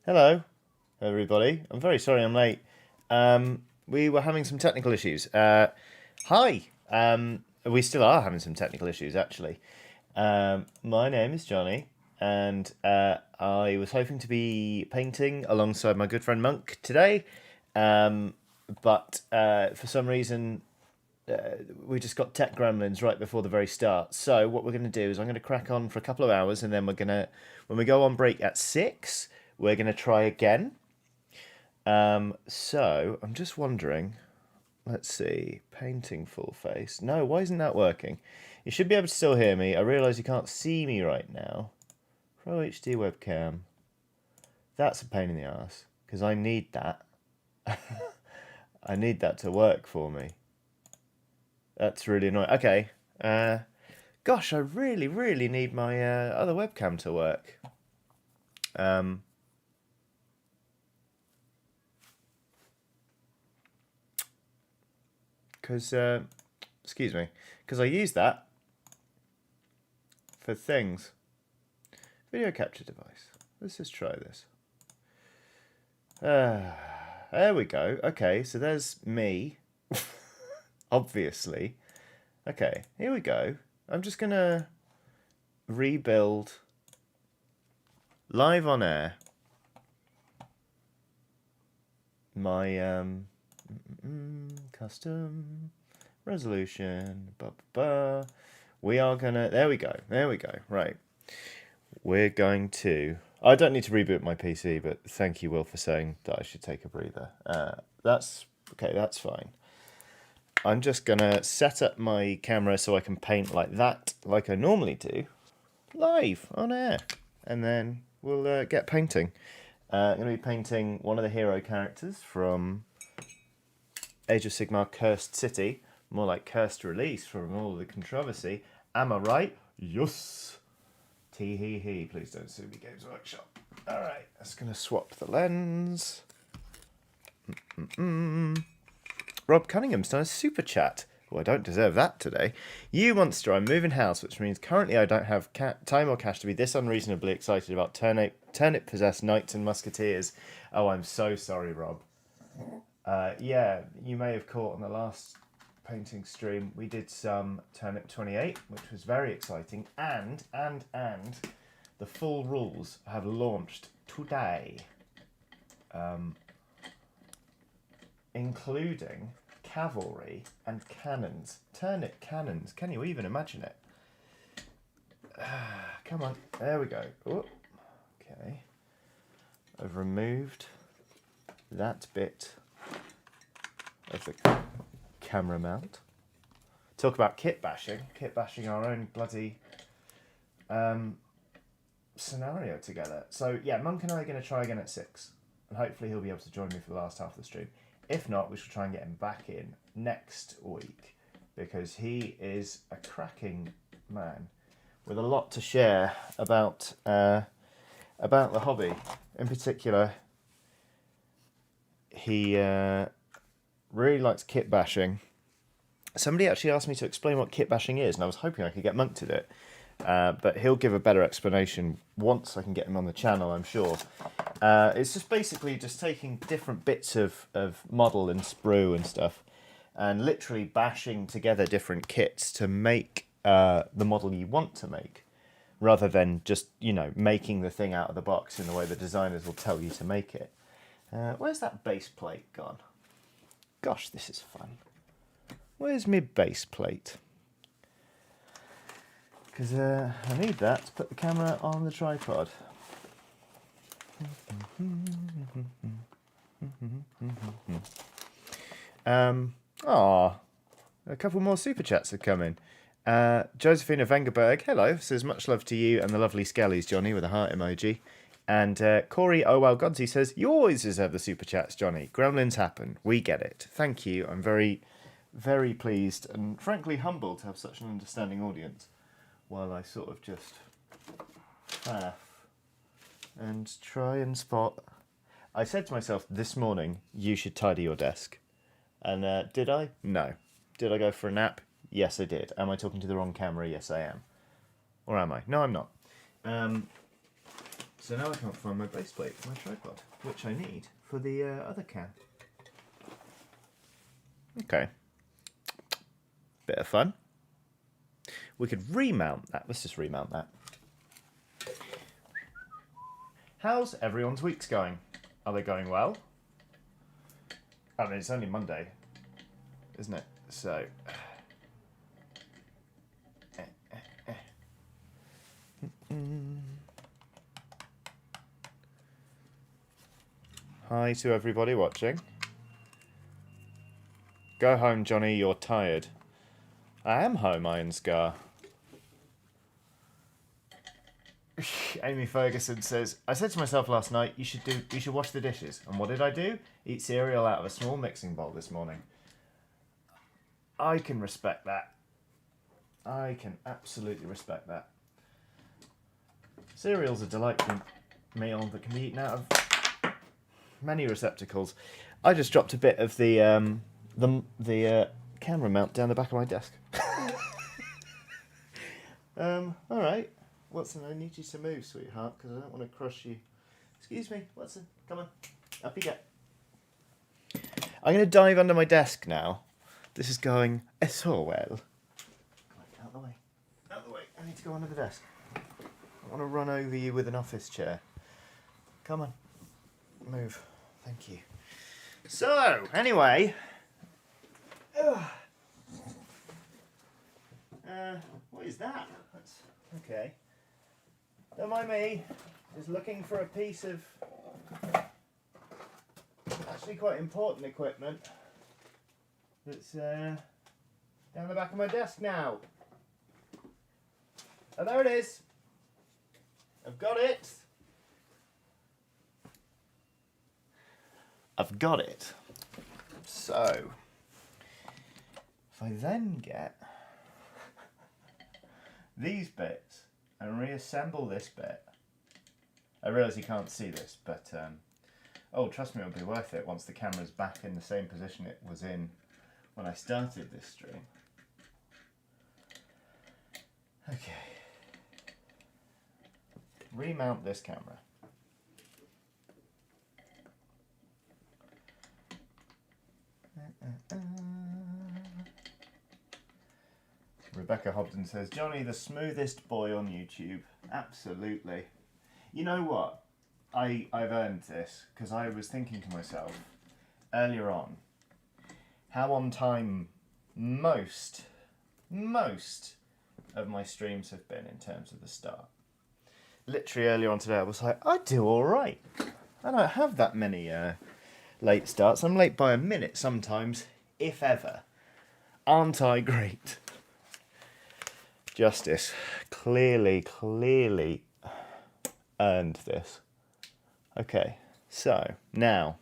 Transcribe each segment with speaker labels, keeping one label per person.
Speaker 1: Hello, everybody. I'm very sorry I'm late. We were having some technical issues. Hi. We still are having some technical issues, actually. My name is Johnny, and I was hoping to be painting alongside my good friend Monk today, but for some reason we just got tech gremlins right before the very start. So what we're going to do is I'm going to crack on for a couple of hours, and then when we go on break at 6, we're going to try again. So I'm just wondering. Let's see, painting full face. No, why isn't that working? You should be able to still hear me. I realise you can't see me right now. Pro HD webcam. That's a pain in the ass because I need that. I need that to work for me. That's really annoying. Okay. Gosh, I really, really need my other webcam to work. Because, excuse me, because I use that for things. Video capture device. Let's just try this. There we go. Okay, so there's me. Obviously. Okay, here we go. I'm just going to rebuild live on air my custom resolution. We are gonna. There we go. There we go. Right. We're going to. I don't need to reboot my PC, but thank you, Will, for saying that I should take a breather. That's okay. That's fine. I'm just gonna set up my camera so I can paint like that, like I normally do, live on air, and then we'll get painting. I'm going to be painting one of the hero characters from Age of Sigmar Cursed City. More like Cursed Release from all the controversy. Am I right? Yes. Tee hee hee. Please don't sue me, Games Workshop. Alright, that's going to swap the lens. Rob Cunningham's done a super chat. Well, I don't deserve that today. You monster, I'm moving house, which means currently I don't have time or cash to be this unreasonably excited about turnip-possessed knights and musketeers. Oh, I'm so sorry, Rob. Yeah, you may have caught on the last painting stream, we did some Turnip 28, which was very exciting, and the full rules have launched today, including cavalry and cannons. Turnip cannons. Can you even imagine it? Come on. There we go. Oh, okay. I've removed that bit of the camera mount. Talk about kit bashing. Kit bashing our own bloody scenario together. So, yeah, Monk and I are going to try again at 6. And hopefully he'll be able to join me for the last half of the stream. If not, we shall try and get him back in next week, because he is a cracking man with a lot to share about the hobby. In particular, he really likes kit bashing. Somebody actually asked me to explain what kit bashing is, and I was hoping I could get Monk to do it. But he'll give a better explanation once I can get him on the channel, I'm sure. It's just basically just taking different bits of model and sprue and stuff and literally bashing together different kits to make the model you want to make, rather than just, making the thing out of the box in the way the designers will tell you to make it. Where's that base plate gone? Gosh, this is fun. Where's my base plate? Because I need that to put the camera on the tripod. A couple more super chats have come in. Josephina Vengerberg, hello, says much love to you and the lovely Skellies, Johnny, with a heart emoji. And Corey Godsey says, you always deserve the super chats, Johnny. Gremlins happen. We get it. Thank you. I'm very, very pleased and frankly humbled to have such an understanding audience, while I sort of just laugh and try and spot. I said to myself this morning, you should tidy your desk. And did I? No. Did I go for a nap? Yes, I did. Am I talking to the wrong camera? Yes, I am. Or am I? No, I'm not. So now I can't find my base plate for my tripod, which I need for the other cam. Okay. Bit of fun. We could remount that. Let's just remount that. How's everyone's weeks going? Are they going well? I mean, it's only Monday, isn't it? So... Hi to everybody watching. Go home, Johnny, you're tired. I am home, Iron Scar. Amy Ferguson says, I said to myself last night, you should wash the dishes. And what did I do? Eat cereal out of a small mixing bowl this morning. I can respect that. I can absolutely respect that. Cereal's a delightful meal that can be eaten out of many receptacles. I just dropped a bit of the camera mount down the back of my desk. All right. Watson, I need you to move, sweetheart, because I don't want to crush you. Excuse me, Watson, come on. Up you get. I'm going to dive under my desk now. This is going so well. Out the way. Out the way. I need to go under the desk. I want to run over you with an office chair. Come on. Move. Thank you. So, anyway. What is that? That's okay. Don't mind me. Just looking for a piece of actually quite important equipment that's down the back of my desk now. Oh, there it is. I've got it. I've got it. So, if I then get these bits and reassemble this bit, I realise you can't see this, but oh, trust me, it'll be worth it once the camera's back in the same position it was in when I started this stream. Okay. Remount this camera. Rebecca Hobden says, Johnny, the smoothest boy on YouTube. Absolutely. You know what? I've earned this because I was thinking to myself earlier on how on time most of my streams have been in terms of the start. Literally earlier on today I was like, I do alright. I don't have that many late starts. I'm late by a minute sometimes, if ever. Aren't I great? Justice clearly earned this. Okay, so now.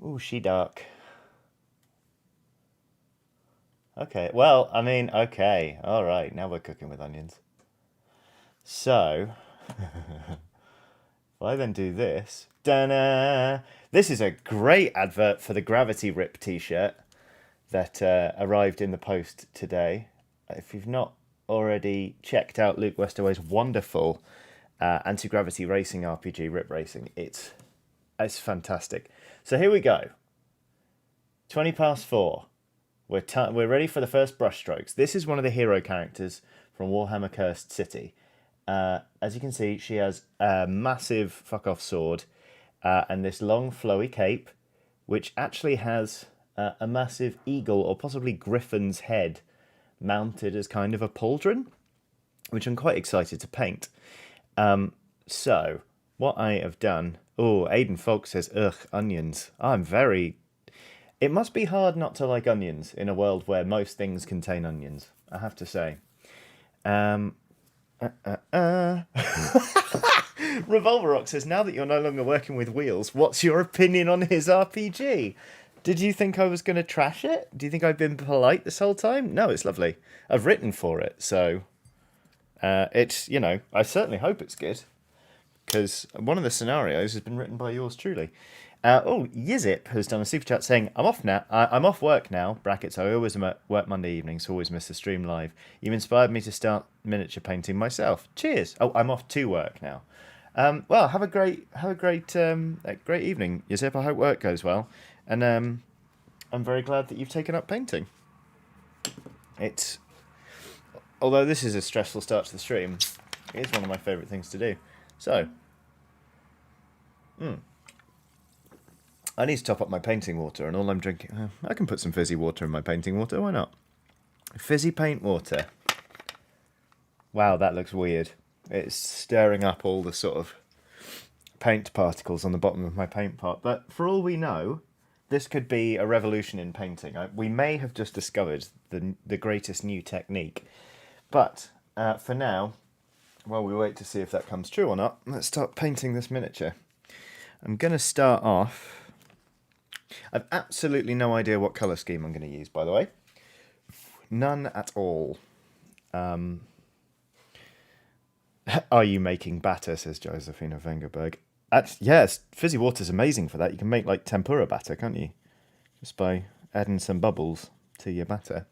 Speaker 1: Ooh, she dark. Okay, well, I mean, okay, all right, now we're cooking with onions. So, if I then do this, da-na! This is a great advert for the Gravity Rip t-shirt that arrived in the post today. If you've not already checked out Luke Westaway's wonderful anti-gravity racing RPG, Rip Racing, it's fantastic. So here we go. 20 past 4. We're ready for the first brushstrokes. This is one of the hero characters from Warhammer Cursed City. As you can see, she has a massive fuck-off sword and this long flowy cape, which actually has a massive eagle or possibly griffin's head mounted as kind of a pauldron, which I'm quite excited to paint. So, what I have done... Oh, Aidan Folk says, ugh, onions. It must be hard not to like onions in a world where most things contain onions, I have to say. Revolver Rock says, now that you're no longer working with wheels, what's your opinion on his RPG? Did you think I was going to trash it? Do you think I've been polite this whole time? No, it's lovely. I've written for it, so it's, I certainly hope it's good, because one of the scenarios has been written by yours truly. Yizip has done a super chat saying, "I'm off now. I'm off work now. Brackets. I always work Monday evenings, so always miss the stream live. You've inspired me to start miniature painting myself. Cheers. Oh, I'm off to work now. Well, have a great evening, Yizip. I hope work goes well, and I'm very glad that you've taken up painting. It's although this is a stressful start to the stream, it is one of my favourite things to do. So, I need to top up my painting water, and all I'm drinking... I can put some fizzy water in my painting water, why not? Fizzy paint water. Wow, that looks weird. It's stirring up all the sort of paint particles on the bottom of my paint pot. But for all we know, this could be a revolution in painting. We may have just discovered the greatest new technique. But for now, while we wait to see if that comes true or not, let's start painting this miniature. I'm going to start off... I've absolutely no idea what colour scheme I'm going to use, by the way. None at all. Are you making batter, says Josephina Vengerberg. Yes, fizzy water's amazing for that. You can make like tempura batter, can't you? Just by adding some bubbles to your batter.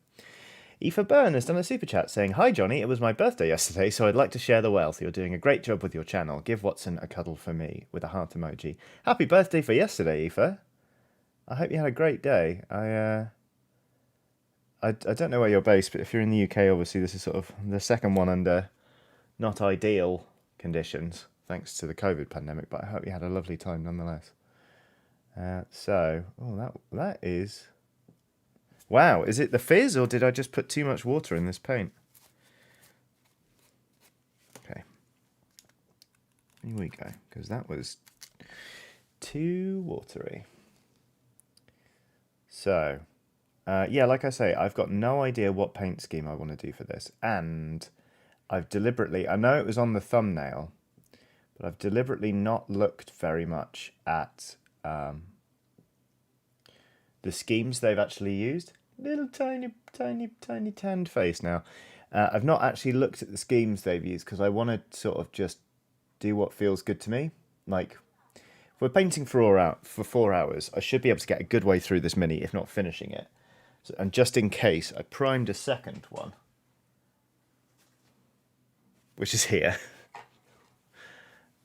Speaker 1: Aoife Byrne has done a super chat saying, "Hi Johnny, it was my birthday yesterday, so I'd like to share the wealth. You're doing a great job with your channel. Give Watson a cuddle for me," with a heart emoji. Happy birthday for yesterday, Aoife. I hope you had a great day. I don't know where you're based, but if you're in the UK, obviously this is sort of the second one under not ideal conditions, thanks to the COVID pandemic, but I hope you had a lovely time nonetheless. That is... Wow, is it the fizz, or did I just put too much water in this paint? Okay. Here we go, because that was too watery. So, yeah, like I say, I've got no idea what paint scheme I want to do for this, and I've deliberately... I know it was on the thumbnail, but I've deliberately not looked very much at... the schemes they've actually used. Little tiny tanned face now. I've not actually looked at the schemes they've used because I want to sort of just do what feels good to me. Like, if we're painting for 4 hours, I should be able to get a good way through this mini, if not finishing it. So, and just in case, I primed a second one, which is here.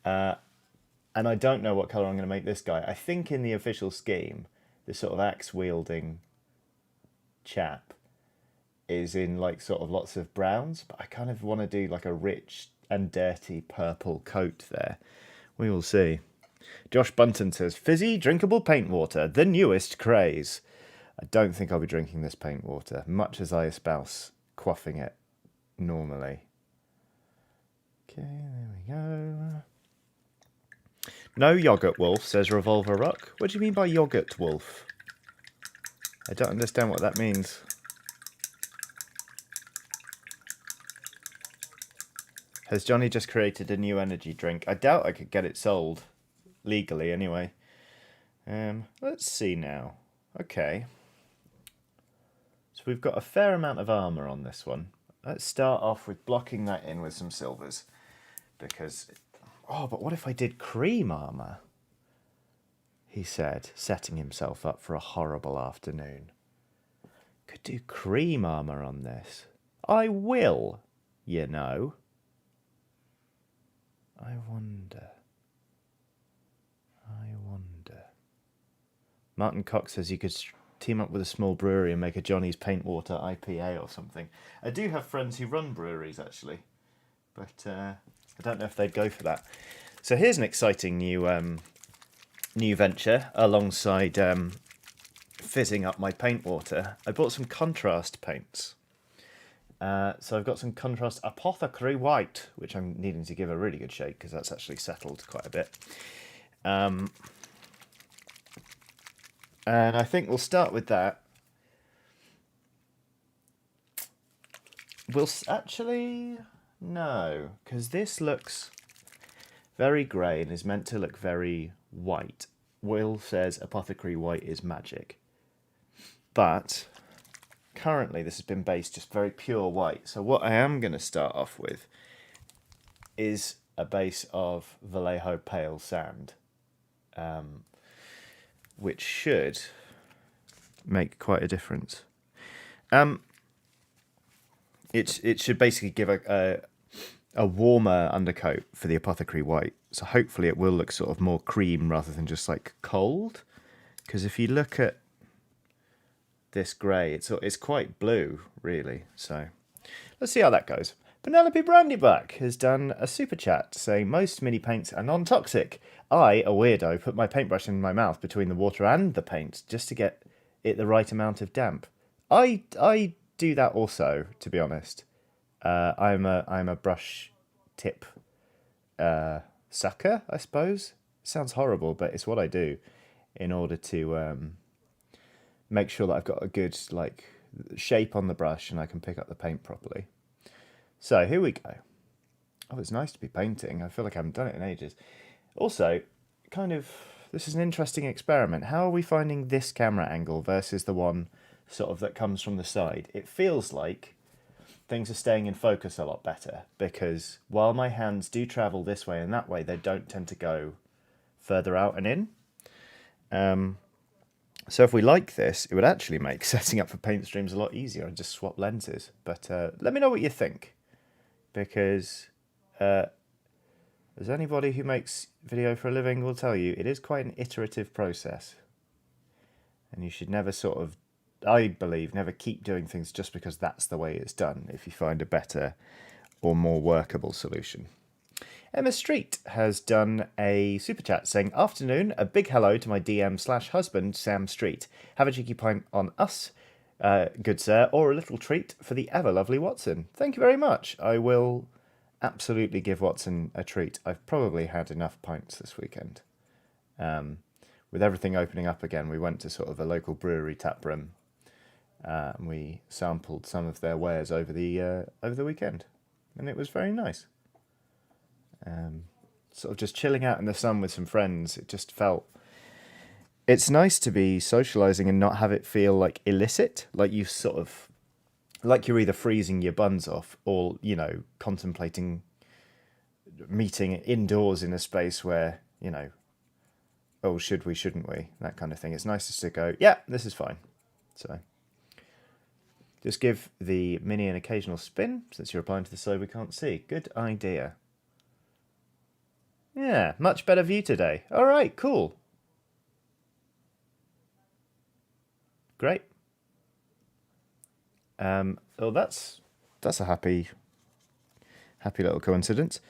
Speaker 1: And I don't know what colour I'm going to make this guy. I think in the official scheme, this sort of axe-wielding chap is in like sort of lots of browns, but I kind of want to do like a rich and dirty purple coat there. We will see. Josh Bunton says, "Fizzy, drinkable paint water, the newest craze." I don't think I'll be drinking this paint water, much as I espouse quaffing it normally. Okay, there we go. No Yogurt Wolf, says Revolver Rock. What do you mean by Yogurt Wolf? I don't understand what that means. Has Johnny just created a new energy drink? I doubt I could get it sold. Legally, anyway. Let's see now. Okay. So we've got a fair amount of armour on this one. Let's start off with blocking that in with some silvers. Because... Oh, but what if I did cream armour? He said, setting himself up for a horrible afternoon. Could do cream armour on this. I will, you know. I wonder. Martin Cox says you could team up with a small brewery and make a Johnny's Paint Water IPA or something. I do have friends who run breweries, actually. But I don't know if they'd go for that. So here's an exciting new venture alongside fizzing up my paint water. I bought some contrast paints. So I've got some contrast Apothecary White, which I'm needing to give a really good shake because that's actually settled quite a bit. And I think we'll start with that. We'll actually... No, because this looks very grey and is meant to look very white. Will says Apothecary White is magic. But currently this has been based just very pure white. So what I am going to start off with is a base of Vallejo Pale Sand. which should make quite a difference. It should basically give a warmer undercoat for the apothecary white. So hopefully it will look sort of more cream rather than just like cold. Because if you look at this grey, it's quite blue, really. So let's see how that goes. Penelope Brandybuck has done a super chat saying most mini paints are non-toxic. I, a weirdo, put my paintbrush in my mouth between the water and the paint just to get it the right amount of damp. I do that also, to be honest. I'm a brush tip sucker, I suppose. Sounds horrible, but it's what I do in order to make sure that I've got a good like shape on the brush and I can pick up the paint properly. So here we go. Oh, it's nice to be painting. I feel like I haven't done it in ages. Also, this is an interesting experiment. How are we finding this camera angle versus the one sort of that comes from the side? It feels like things are staying in focus a lot better because while my hands do travel this way and that way, they don't tend to go further out and in. So if we like this, it would actually make setting up for paint streams a lot easier and just swap lenses. But let me know what you think, because as anybody who makes video for a living will tell you, it is quite an iterative process. And you should never I believe, never keep doing things just because that's the way it's done if you find a better or more workable solution. Emma Street has done a super chat saying, afternoon, a big hello to my DM/husband, Sam Street. Have a cheeky pint on us, good sir, or a little treat for the ever lovely Watson. Thank you very much. I will absolutely give Watson a treat. I've probably had enough pints this weekend. With everything opening up again, we went to sort of a local brewery tap room and we sampled some of their wares over the weekend. And it was very nice. Sort of just chilling out in the sun with some friends. It just felt... It's nice to be socialising and not have it feel like illicit. Like you sort of... Like you're either freezing your buns off or, contemplating meeting indoors in a space where, oh, should we, shouldn't we? That kind of thing. It's nice just to go, yeah, this is fine. So just give the Mini an occasional spin, since you're applying to the side we can't see. Good idea. Yeah, much better view today. All right, cool. Great. Well, that's a happy little coincidence.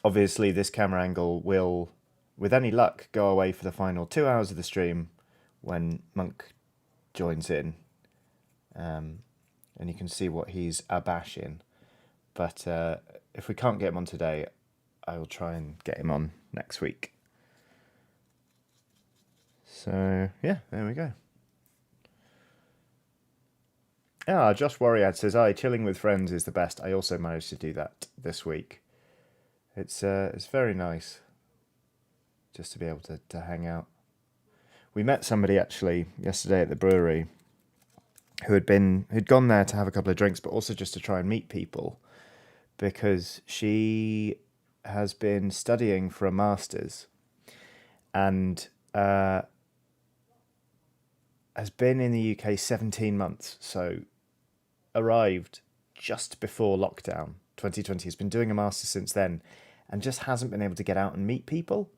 Speaker 1: Obviously, this camera angle will, with any luck, go away for the final 2 hours of the stream when Monk joins in. And you can see what he's abashing. But if we can't get him on today, I will try and get him on next week. So, yeah, there we go. Josh Warriad says, chilling with friends is the best. I also managed to do that this week. It's very nice just to be able to hang out. We met somebody actually yesterday at the brewery who'd gone there to have a couple of drinks, but also just to try and meet people, because she has been studying for a master's and has been in the UK 17 months, so arrived just before lockdown 2020. Has been doing a master's since then and just hasn't been able to get out and meet people.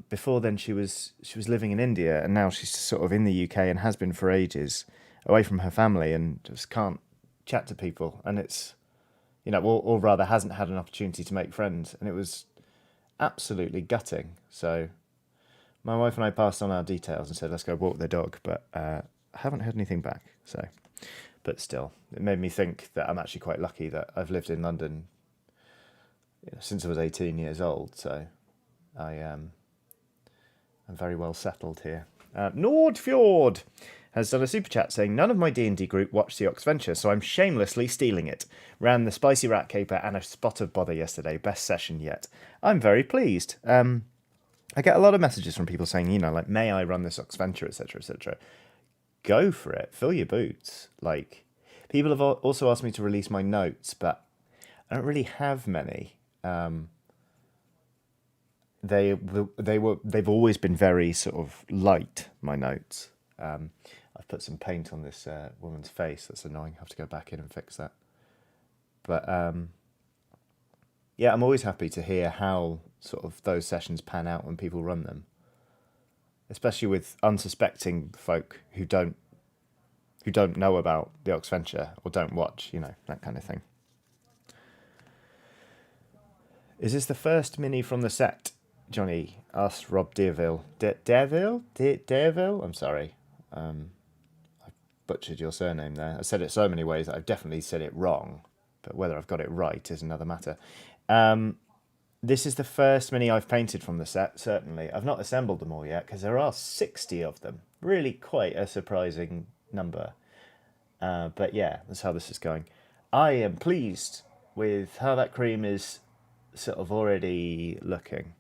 Speaker 1: Before then she was living in India, and now she's sort of in the UK and has been for ages, away from her family, and just can't chat to people. And it's, or rather hasn't had an opportunity to make friends, and it was absolutely gutting. So my wife and I passed on our details and said, let's go walk the dog, but I haven't heard anything back. So, but still, it made me think that I'm actually quite lucky that I've lived in London since I was 18 years old. So I'm very well settled here. Nordfjord has done a super chat saying, none of my D&D group watched the Oxventure, so I'm shamelessly stealing it. Ran the spicy rat caper and a spot of bother yesterday. Best session yet. I'm very pleased. I get a lot of messages from people saying, like, may I run this Oxventure, etc., etc. Go for it. Fill your boots. Like, people have also asked me to release my notes, but I don't really have many. they've always been very sort of light. My notes. I've put some paint on this woman's face. That's annoying. I have to go back in and fix that. But yeah, I'm always happy to hear how sort of those sessions pan out when people run them, especially with unsuspecting folk who don't know about the Ox Venture or don't watch, that kind of thing. Is this the first mini from the set, Johnny? Asked Rob Deerville. Deerville? I'm sorry. I butchered your surname there. I said it so many ways that I've definitely said it wrong, but whether I've got it right is another matter. This is the first mini I've painted from the set, certainly. I've not assembled them all yet because there are 60 of them. Really quite a surprising number. But yeah, that's how this is going. I am pleased with how that cream is sort of already looking.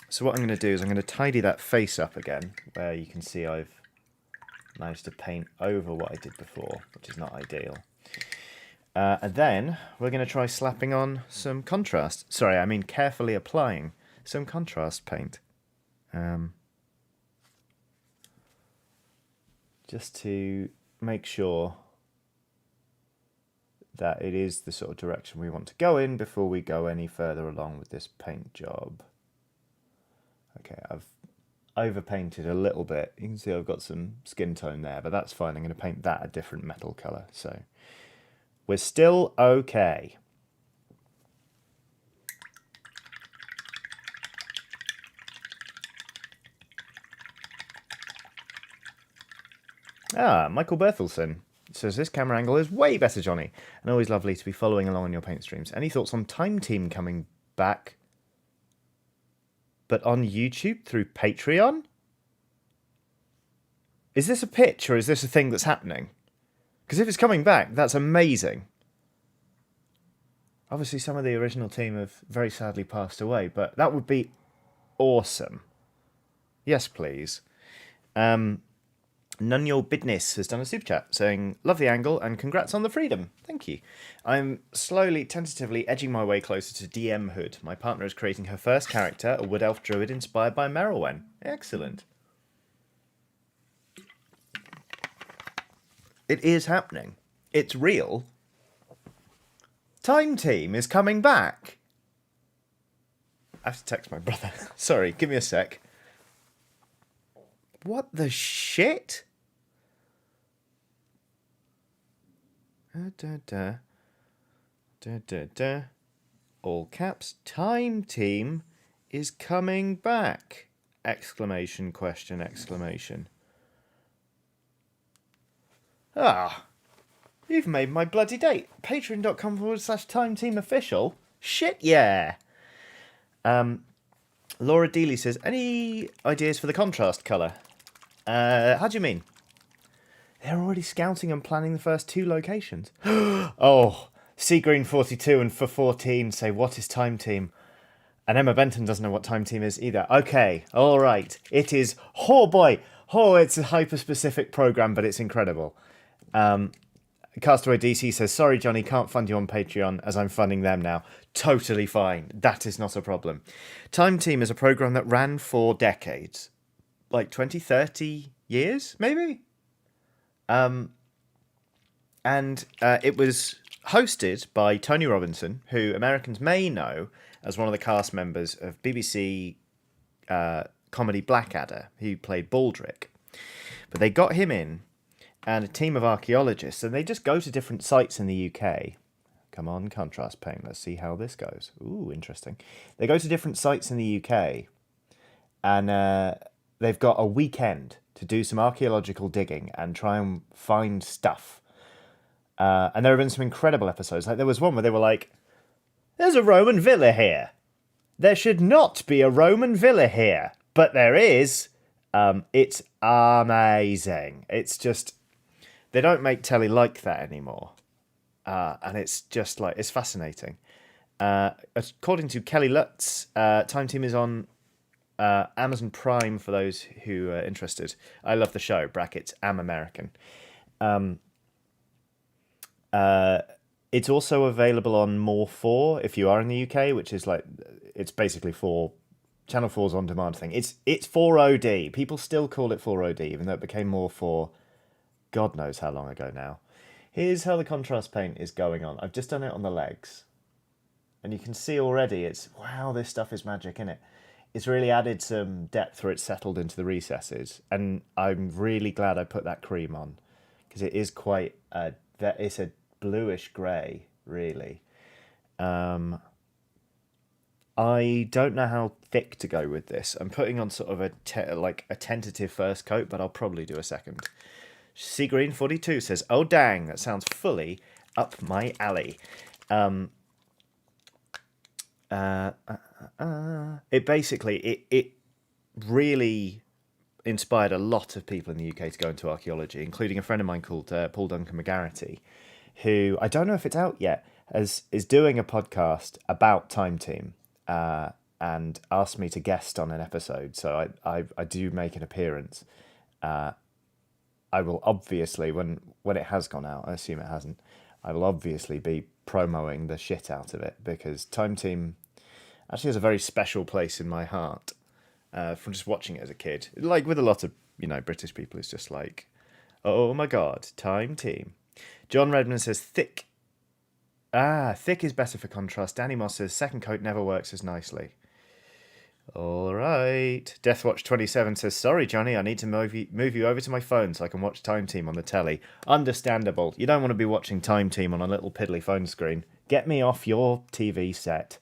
Speaker 1: So what I'm going to do is I'm going to tidy that face up again, where you can see I've managed to paint over what I did before, which is not ideal. And then we're going to try slapping on some contrast. Sorry, I mean carefully applying some contrast paint. Just to make sure that it is the sort of direction we want to go in before we go any further along with this paint job. Okay, I've overpainted a little bit. You can see I've got some skin tone there, but that's fine. I'm going to paint that a different metal colour, so we're still okay. Michael Berthelsen says, this camera angle is way better, Johnny, and always lovely to be following along on your paint streams. Any thoughts on Time Team coming back, but on YouTube through Patreon? Is this a pitch, or is this a thing that's happening? Because if it's coming back, that's amazing. Obviously, some of the original team have very sadly passed away, but that would be awesome. Yes, please. None Your Business has done a super chat saying, love the angle and congrats on the freedom. Thank you. I'm slowly, tentatively edging my way closer to DM Hood. My partner is creating her first character, a wood elf druid inspired by Merylwen. Excellent. It is happening. It's real. Time Team is coming back. I have to text my brother. Sorry, give me a sec. What the shit? All caps. Time Team is coming back. Exclamation, question, exclamation. You've made my bloody date. Patreon.com/Time Team official. Shit, yeah. Laura Dealey says, any ideas for the contrast colour? How do you mean? They're already scouting and planning the first 2 locations. Oh, Seagreen42 and for 14 say, what is Time Team? And Emma Benton doesn't know what Time Team is either. Okay, all right. It is, oh boy, it's a hyper-specific program, but it's incredible. Castaway DC says, sorry, Johnny, can't fund you on Patreon as I'm funding them now. Totally fine. That is not a problem. Time Team is a program that ran for decades. Like 20, 30 years, maybe? And it was hosted by Tony Robinson, who Americans may know as one of the cast members of BBC comedy Blackadder, who played Baldrick. But they got him in, and a team of archaeologists, and they just go to different sites in the UK. Come on, contrast paint. Let's see how this goes. Ooh, interesting. They go to different sites in the UK, and they've got a weekend to do some archaeological digging and try and find stuff. And there have been some incredible episodes. Like there was one where they were like, there's a Roman villa here. There should not be a Roman villa here, but there is. It's amazing. It's just, they don't make telly like that anymore. And it's just like, it's fascinating. According to Kelly Lutz, Time Team is on Amazon Prime for those who are interested. I love the show, brackets, am American. It's also available on More 4 if you are in the UK, which is like, it's basically for Channel 4's on-demand thing. It's 4OD. People still call it 4OD, even though it became More 4 God knows how long ago now. Here's how the contrast paint is going on. I've just done it on the legs. And you can see already it's, wow, this stuff is magic, isn't it? It's really added some depth where it's settled into the recesses. And I'm really glad I put that cream on. Because it is quite, it's a bluish grey, really. I don't know how thick to go with this. I'm putting on sort of a tentative first coat, but I'll probably do a second. Seagreen42 says, "Oh dang, that sounds fully up my alley." It basically it really inspired a lot of people in the UK to go into archaeology, including a friend of mine called Paul Duncan McGarity, who I don't know if it's out yet, is doing a podcast about Time Team, and asked me to guest on an episode. So I do make an appearance. I will obviously, when it has gone out, I assume it hasn't, I will obviously be promoting the shit out of it, because Time Team actually has a very special place in my heart, from just watching it as a kid. Like with a lot of, British people, it's just like, oh my God, Time Team. John Redmond says, thick is better for contrast. Danny Moss says, second coat never works as nicely. All right. Deathwatch27 says, sorry, Johnny, I need to move you over to my phone so I can watch Time Team on the telly. Understandable. You don't want to be watching Time Team on a little piddly phone screen. Get me off your TV set.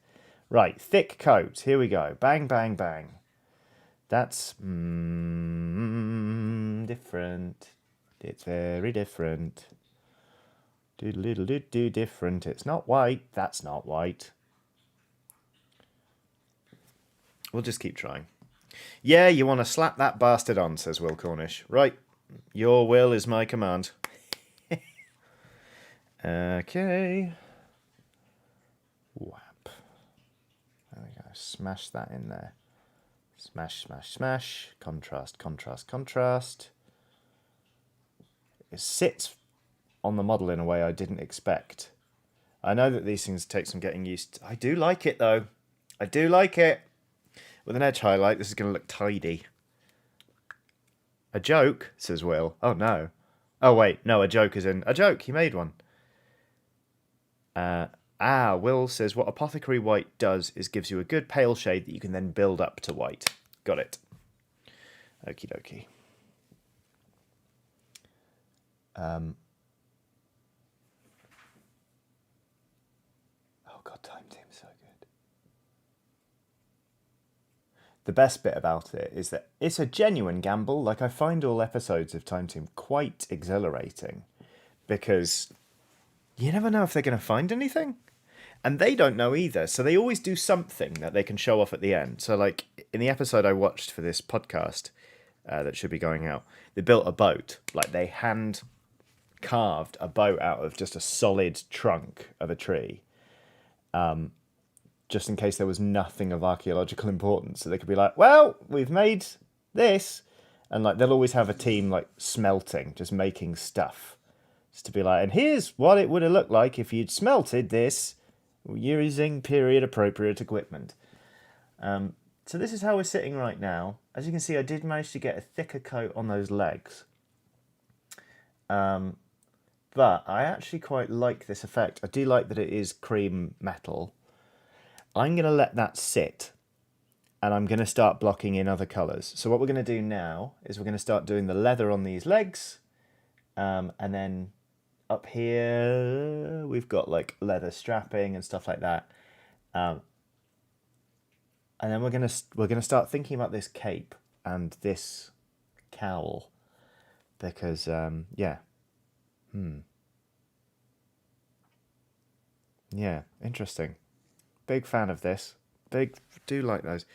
Speaker 1: Right, thick coat. Here we go. Bang, bang, bang. That's different. It's very different. Doodle-doodle-doo different. It's not white. That's not white. We'll just keep trying. Yeah, you want to slap that bastard on, says Will Cornish. Right. Your will is my command. Okay. Whap. There we go. Smash that in there. Smash, smash, smash. Contrast, contrast, contrast. It sits on the model in a way I didn't expect. I know that these things take some getting used to. I do like it, though. I do like it. With an edge highlight, this is going to look tidy. A joke, says Will. Oh, no. Oh, wait. No, a joke is in... A joke. He made one. Will says, what Apothecary White does is gives you a good pale shade that you can then build up to white. Got it. Okie dokie. Oh, God, Time Team's so good. The best bit about it is that it's a genuine gamble. Like, I find all episodes of Time Team quite exhilarating, because you never know if they're going to find anything. And they don't know either. So they always do something that they can show off at the end. So, like, in the episode I watched for this podcast that should be going out, they built a boat. Like, they hand carved a boat out of just a solid trunk of a tree. Just in case there was nothing of archaeological importance. So they could be like, well, we've made this. And, like, they'll always have a team, like, smelting, just making stuff. Just to be like, and here's what it would have looked like if you'd smelted this using period-appropriate equipment. So this is how we're sitting right now. As you can see, I did manage to get a thicker coat on those legs. But I actually quite like this effect. I do like that it is cream metal. I'm going to let that sit, and I'm going to start blocking in other colours. So what we're going to do now is we're going to start doing the leather on these legs, and then up here we've got like leather strapping and stuff like that, and then we're gonna start thinking about this cape and this cowl, because yeah, interesting. Big fan of this. Do like those.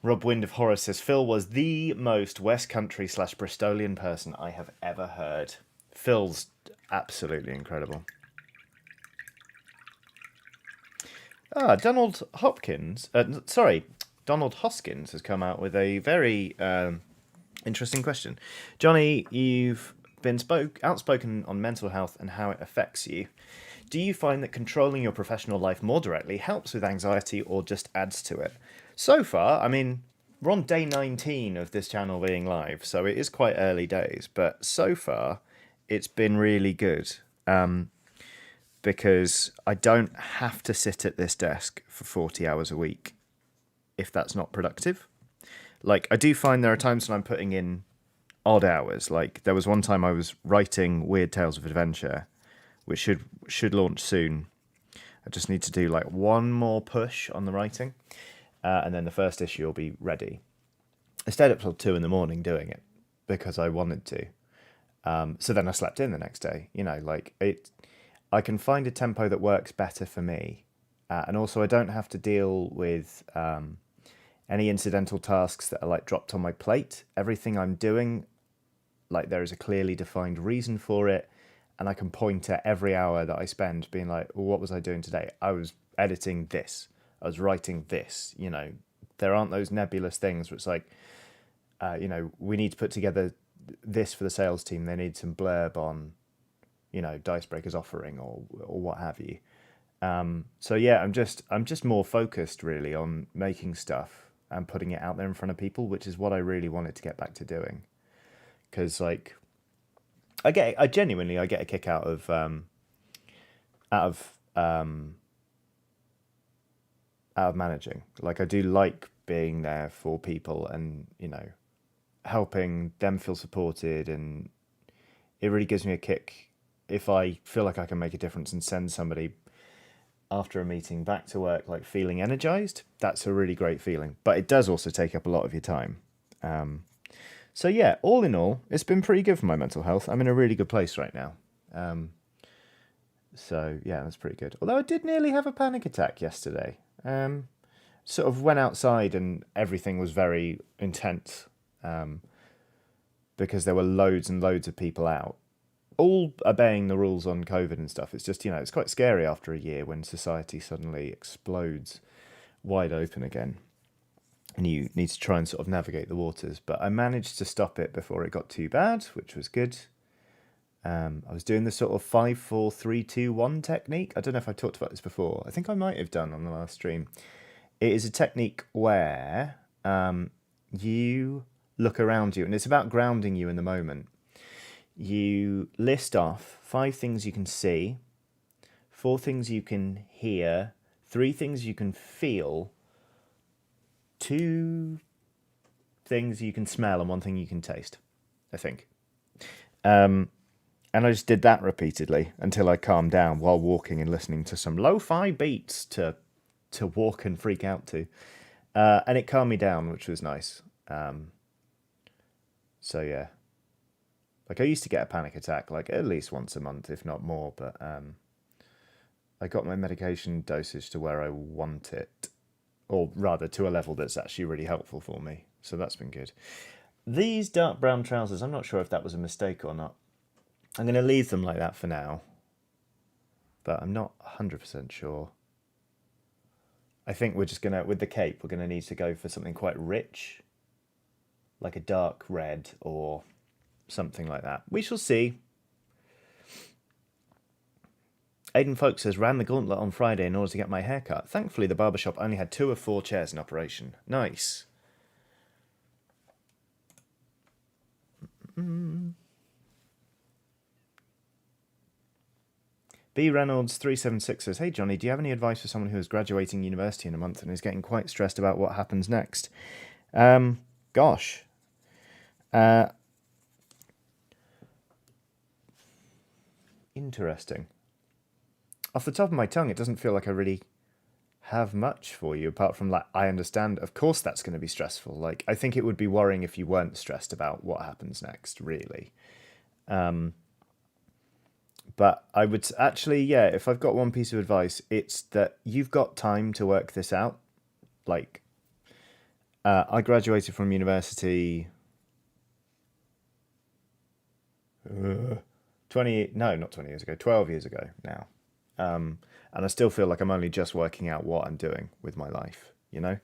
Speaker 1: Rob Wind of Horror says, Phil was the most West Country / Bristolian person I have ever heard. Phil's absolutely incredible. Donald Hoskins has come out with a very interesting question. Johnny, you've been outspoken on mental health and how it affects you. Do you find that controlling your professional life more directly helps with anxiety or just adds to it? So far, I mean, we're on day 19 of this channel being live, so it is quite early days, but so far it's been really good. Because I don't have to sit at this desk for 40 hours a week if that's not productive. Like, I do find there are times when I'm putting in odd hours. Like, there was one time I was writing Weird Tales of Adventure, which should launch soon. I just need to do like one more push on the writing, and then the first issue will be ready. I stayed up till 2 in the morning doing it because I wanted to. So then I slept in the next day. You know, like I can find a tempo that works better for me, and also I don't have to deal with any incidental tasks that are like dropped on my plate. Everything I'm doing, like there is a clearly defined reason for it, and I can point at every hour that I spend being like, well, what was I doing today? I was editing this. I was writing this. You know, there aren't those nebulous things where it's like, you know, we need to put together this for the sales team. They need some blurb on, you know, Dicebreaker's offering or what have you. So yeah, I'm just more focused really on making stuff and putting it out there in front of people, which is what I really wanted to get back to doing. Because like, I genuinely get a kick out of managing. Like, I do like being there for people and, you know, helping them feel supported, and it really gives me a kick if I feel like I can make a difference and send somebody after a meeting back to work like feeling energized. That's a really great feeling, but it does also take up a lot of your time. So yeah, all in all, it's been pretty good for my mental health. I'm in a really good place right now. So yeah, that's pretty good. Although I did nearly have a panic attack yesterday. Sort of went outside and everything was very intense, because there were loads and loads of people out, all obeying the rules on COVID and stuff. It's just, you know, it's quite scary after a year when society suddenly explodes wide open again and you need to try and sort of navigate the waters. But I managed to stop it before it got too bad, which was good. I was doing the sort of 5, 4, 3, 2, 1 technique. I don't know if I talked about this before. I think I might have done on the last stream. It is a technique where you look around you, and it's about grounding you in the moment. You list off 5 things you can see, 4 things you can hear, 3 things you can feel, 2 things you can smell, and 1 thing you can taste, I think. And I just did that repeatedly until I calmed down while walking and listening to some lo-fi beats to walk and freak out to. And it calmed me down, which was nice. So yeah. Like, I used to get a panic attack like at least once a month, if not more, but I got my medication dosage to where I want it, or rather to a level that's actually really helpful for me. So that's been good. These dark brown trousers, I'm not sure if that was a mistake or not. I'm going to leave them like that for now, but I'm not 100% sure. I think we're just going to, with the cape, we're going to need to go for something quite rich, like a dark red or something like that. We shall see. Aidan Folk says, ran the gauntlet on Friday in order to get my hair cut. Thankfully, the barbershop only had 2 of 4 chairs in operation. Nice. B Reynolds 376 says, hey Johnny, do you have any advice for someone who is graduating university in a month and is getting quite stressed about what happens next? Gosh. Interesting. Off the top of my tongue, it doesn't feel like I really have much for you, apart from, like, I understand, of course that's going to be stressful. Like, I think it would be worrying if you weren't stressed about what happens next, really. But I would actually, yeah, if I've got one piece of advice, it's that you've got time to work this out. Like, I graduated from university 12 years ago now. And I still feel like I'm only just working out what I'm doing with my life, you know?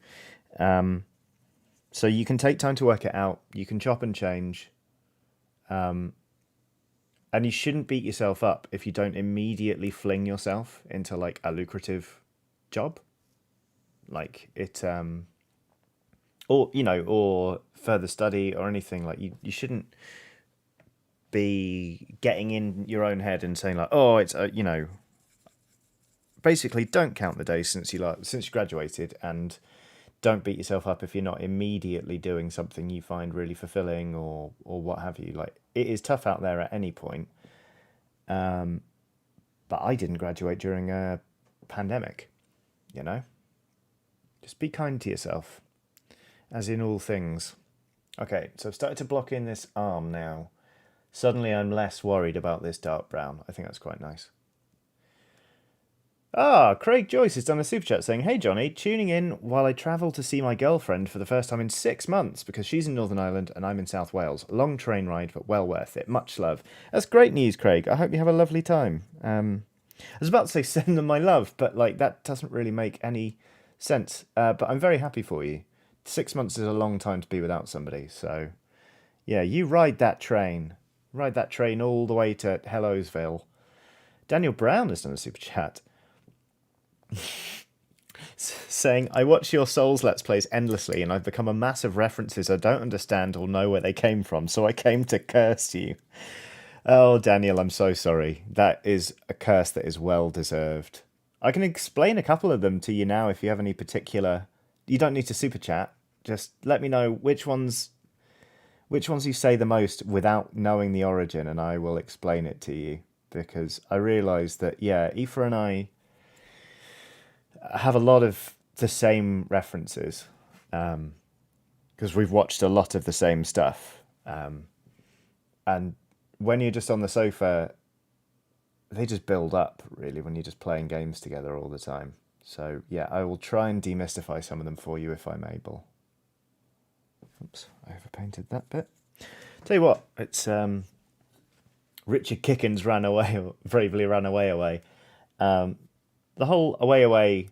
Speaker 1: So you can take time to work it out. You can chop and change. And you shouldn't beat yourself up if you don't immediately fling yourself into like a lucrative job. Like it or or further study or anything. Like you shouldn't be getting in your own head and saying like, oh, it's basically don't count the days since you graduated, and don't beat yourself up if you're not immediately doing something you find really fulfilling or what have you. Like it is tough out there at any point. But I didn't graduate during a pandemic, you know? Just be kind to yourself, as in all things. Okay, so I've started to block in this arm now. Suddenly I'm less worried about this dark brown. I think that's quite nice. Ah, Craig Joyce has done a super chat saying, "Hey Johnny, tuning in while I travel to see my girlfriend for the first time in 6 months because she's in Northern Ireland and I'm in South Wales. Long train ride, but well worth it. Much love." That's great news, Craig. I hope you have a lovely time. I was about to say send them my love, but like that doesn't really make any sense. But I'm very happy for you. 6 months is a long time to be without somebody. So yeah, you ride that train. Ride that train all the way to Hellosville. Daniel Brown has done a super chat saying, "I watch your Souls Let's Plays endlessly and I've become a mass of references I don't understand or know where they came from, so I came to curse you." Oh, Daniel, I'm so sorry. That is a curse that is well deserved. I can explain a couple of them to you now if you have any particular... You don't need to super chat. Just let me know which ones you say the most without knowing the origin, and I will explain it to you. Because I realise that, yeah, Aoife and I have a lot of the same references because we've watched a lot of the same stuff. And when you're just on the sofa, they just build up, really, when you're just playing games together all the time. So, yeah, I will try and demystify some of them for you if I'm able. Oops, I overpainted that bit. Tell you what, it's Richard Kickens bravely ran away. The whole away,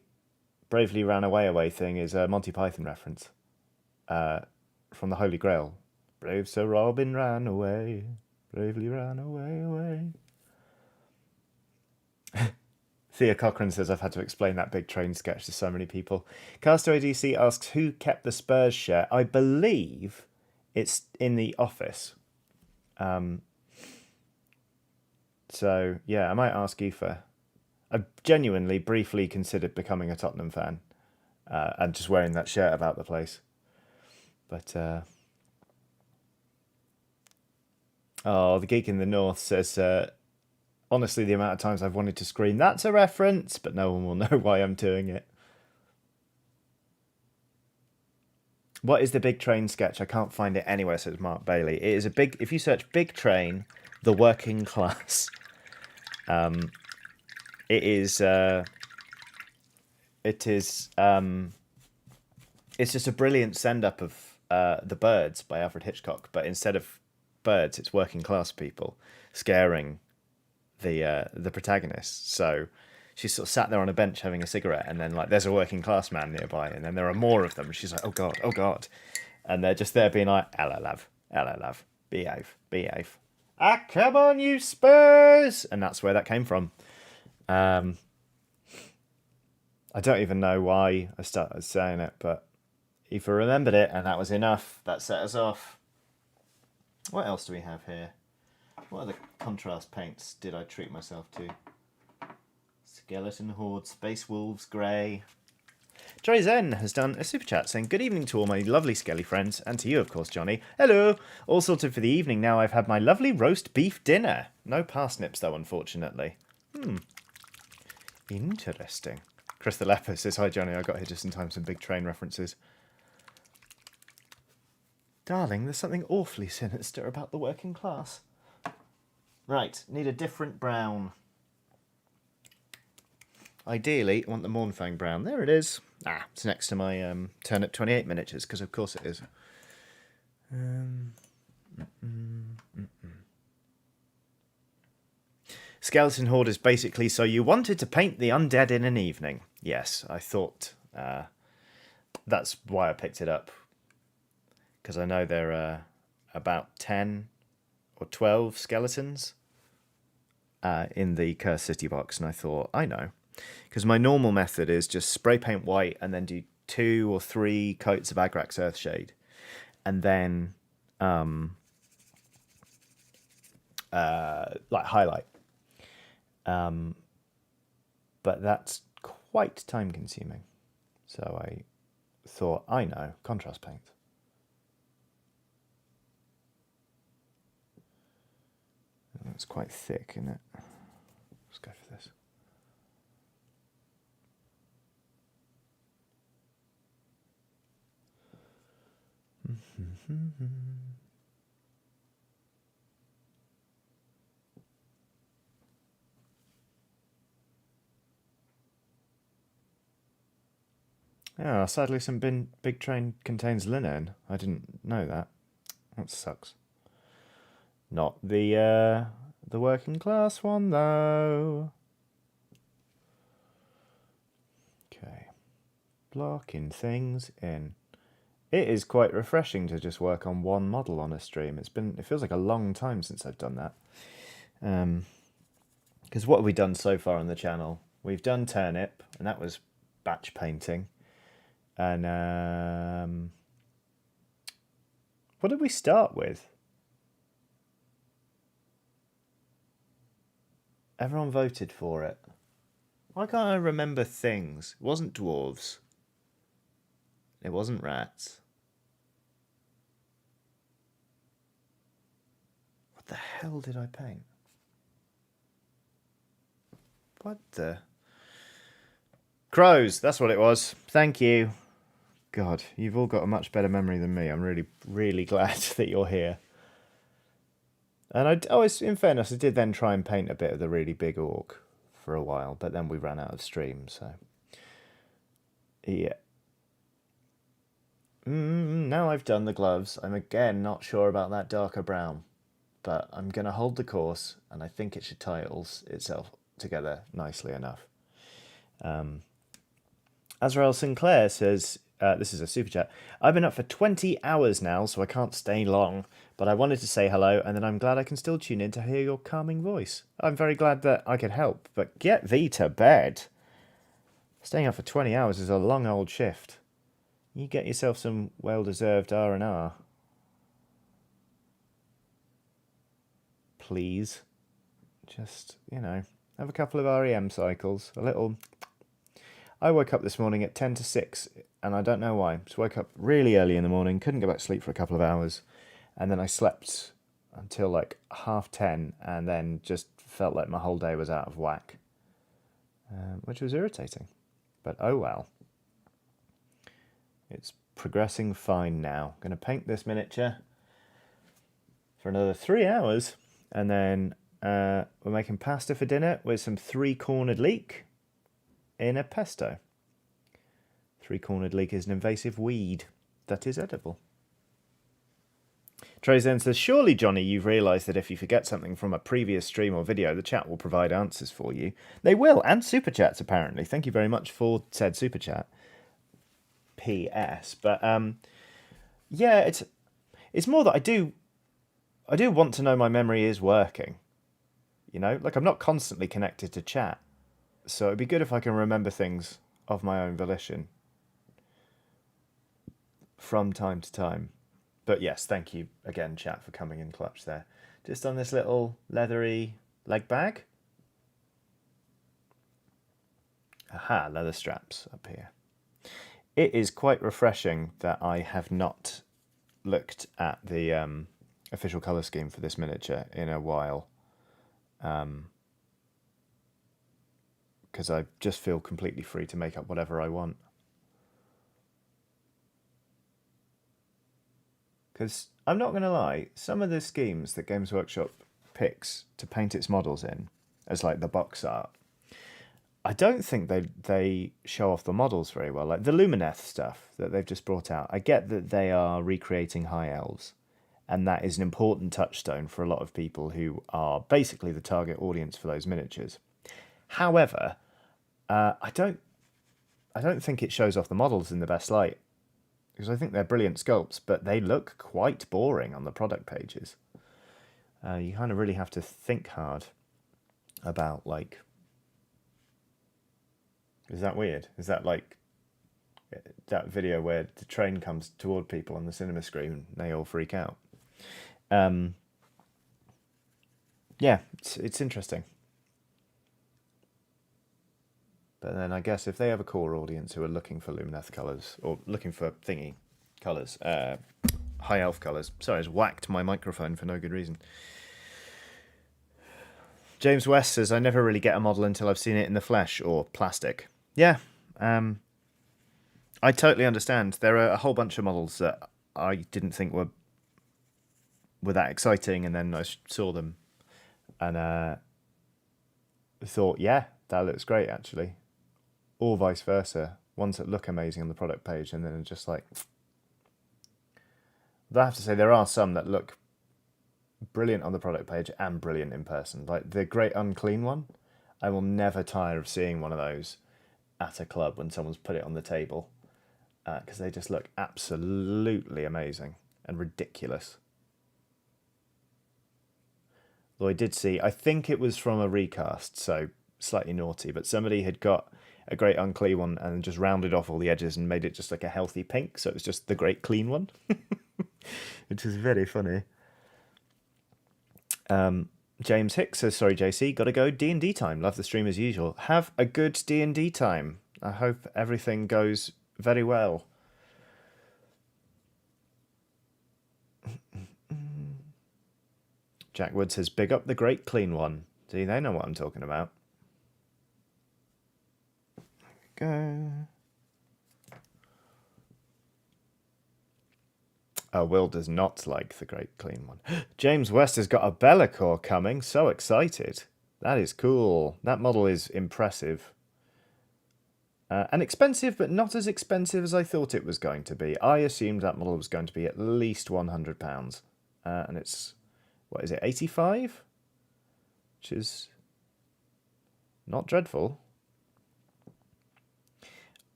Speaker 1: bravely ran away thing is a Monty Python reference from the Holy Grail. Brave Sir Robin ran away, bravely ran away. Thea Cochran says, "I've had to explain that big train sketch to so many people." Castaway DC asks, "Who kept the Spurs shirt?" I believe it's in the office. So, yeah, I might ask Aoife. I genuinely, briefly considered becoming a Tottenham fan and just wearing that shirt about the place. But, oh, the Geek in the North says, "Honestly, the amount of times I've wanted to scream, 'That's a reference,' but no one will know why I'm doing it." What is the Big Train sketch? I can't find it anywhere, says Mark Bailey. It is a big... If you search Big Train, the working class... It is it's just a brilliant send-up of The Birds by Alfred Hitchcock, but instead of birds, it's working class people scaring the protagonist. So she's sort of sat there on a bench having a cigarette, and then like there's a working class man nearby, and then there are more of them. She's like, oh god, and they're just there being like, hello love, behave. Ah, come on, you Spurs! And that's where that came from. I don't even know why I started saying it, but Aoife remembered it, and that was enough. That set us off. What else do we have here? What other contrast paints did I treat myself to? Skeleton Horde, Space Wolves, Grey. Joy Zen has done a super chat saying, "Good evening to all my lovely Skelly friends, and to you, of course, Johnny. Hello! All sorted for the evening now. I've had my lovely roast beef dinner. No parsnips, though, unfortunately." Interesting. Chris the Leper says, "Hi, Johnny. I got here just in time. Some big train references." Darling, there's something awfully sinister about the working class. Right, need a different brown. Ideally, I want the Mornfang brown. There it is. Ah, it's next to my Turnip 28 miniatures, because of course it is. Skeleton Horde is basically, so you wanted to paint the undead in an evening. Yes, I thought that's why I picked it up. Because I know there are about 10 or 12 skeletons in the Cursed City box, and I thought, I know. Because my normal method is just spray paint white and then do 2 or 3 coats of Agrax Earthshade. And then, like, highlight. But that's quite time consuming. So I thought, I know, contrast paint. That's quite thick, isn't it? Let's go for this. Yeah, sadly some big train contains linen. I didn't know that. That sucks. Not the working class one though. Okay. Blocking things in. It is quite refreshing to just work on one model on a stream. It feels like a long time since I've done that. Because what have we done so far on the channel? We've done turnip, and that was batch painting. And what did we start with? Everyone voted for it. Why can't I remember things? It wasn't dwarves. It wasn't rats. What the hell did I paint? What the... Crows, that's what it was. Thank you. God, you've all got a much better memory than me. I'm really, really glad that you're here. And in fairness, I did then try and paint a bit of the really big orc for a while, but then we ran out of stream, so... Yeah. Now I've done the gloves, I'm again not sure about that darker brown, but I'm going to hold the course, and I think it should tie itself together nicely enough. Azrael Sinclair says, this is a super chat, I've been up for 20 hours now, so I can't stay long, but I wanted to say hello, and then I'm glad I can still tune in to hear your calming voice. I'm very glad that I could help, but get thee to bed. Staying up for 20 hours is a long old shift. You get yourself some well-deserved R&R. Please. Just, have a couple of REM cycles. A little... I woke up this morning at 10 to 6, and I don't know why. Just woke up really early in the morning, couldn't go back to sleep for a couple of hours, and then I slept until like 10:30, and then just felt like my whole day was out of whack, which was irritating. But oh well. It's progressing fine now. Going to paint this miniature for another 3 hours, and then we're making pasta for dinner with some 3-cornered leek in a pesto. 3-cornered leek is an invasive weed that is edible. Trazen says, surely, Johnny, you've realised that if you forget something from a previous stream or video, the chat will provide answers for you. They will, and super chats, apparently. Thank you very much for said super chat. PS. But, yeah, it's more that I do want to know my memory is working. Like, I'm not constantly connected to chat. So it'd be good if I can remember things of my own volition from time to time. But yes, thank you again, chat, for coming in clutch there. Just on this little leathery leg bag. Aha, leather straps up here. It is quite refreshing that I have not looked at the official colour scheme for this miniature in a while. Because I just feel completely free to make up whatever I want. Because I'm not going to lie, some of the schemes that Games Workshop picks to paint its models in, as like the box art, I don't think they show off the models very well. Like the Lumineth stuff that they've just brought out, I get that they are recreating High Elves, and that is an important touchstone for a lot of people who are basically the target audience for those miniatures. However, I don't think it shows off the models in the best light, because I think they're brilliant sculpts, but they look quite boring on the product pages. You kind of really have to think hard. about, like... Is that weird? Is that like that video where the train comes toward people on the cinema screen and they all freak out? Yeah, it's interesting. But then I guess if they have a core audience who are looking for Lumineth colours, or looking for thingy colours, high elf colours. Sorry, I just whacked my microphone for no good reason. James West says, I never really get a model until I've seen it in the flesh or plastic. Yeah, I totally understand. There are a whole bunch of models that I didn't think were that exciting, and then I saw them and thought, yeah, that looks great, actually. Or vice versa. Ones that look amazing on the product page, and then are just like... But I have to say, there are some that look brilliant on the product page and brilliant in person. Like the Great Unclean one, I will never tire of seeing one of those at a club when someone's put it on the table, because they just look absolutely amazing and ridiculous. Though I did see, I think it was from a recast, so slightly naughty, but somebody had got a Great Unclean one and just rounded off all the edges and made it just like a healthy pink, so it was just the Great Clean one, which is very funny. James Hicks says, sorry JC, gotta go, D&D time, love the stream as usual. Have a good D&D time. I hope everything goes very well. Jack Wood says, big up the Great Clean one. See, they know what I'm talking about. There we go. Oh, Will does not like the Great Clean one. James West has got a Bellacore coming. So excited. That is cool. That model is impressive. And expensive, but not as expensive as I thought it was going to be. I assumed that model was going to be at least £100. And it's, what is it, 85? Which is not dreadful.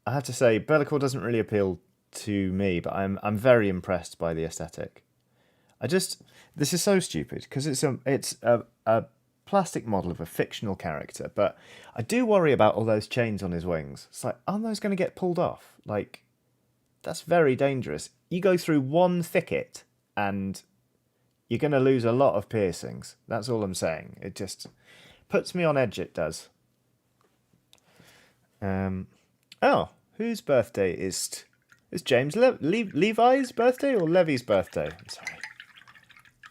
Speaker 1: I have to say, Bellacore doesn't really appeal to me, but I'm very impressed by the aesthetic. This is so stupid because it's a plastic model of a fictional character, but I do worry about all those chains on his wings. It's like, aren't those going to get pulled off? Like, that's very dangerous. You go through one thicket and you're going to lose a lot of piercings. That's all I'm saying. It just puts me on edge, it does. Oh, whose birthday is James Levi's birthday or Levy's birthday? I'm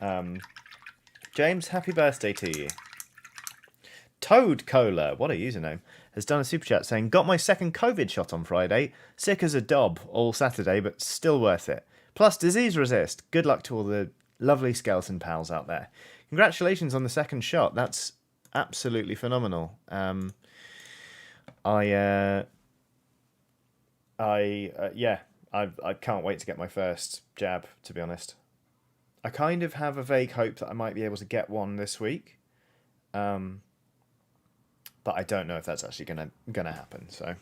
Speaker 1: sorry. James, happy birthday to you. Toad Cola, what a username, has done a super chat saying, got my second COVID shot on Friday. Sick as a dob all Saturday, but still worth it. Plus disease resist. Good luck to all the lovely skeleton pals out there. Congratulations on the second shot. That's absolutely phenomenal. I can't wait to get my first jab, to be honest. I kind of have a vague hope that I might be able to get one this week. But I don't know if that's actually gonna happen. So,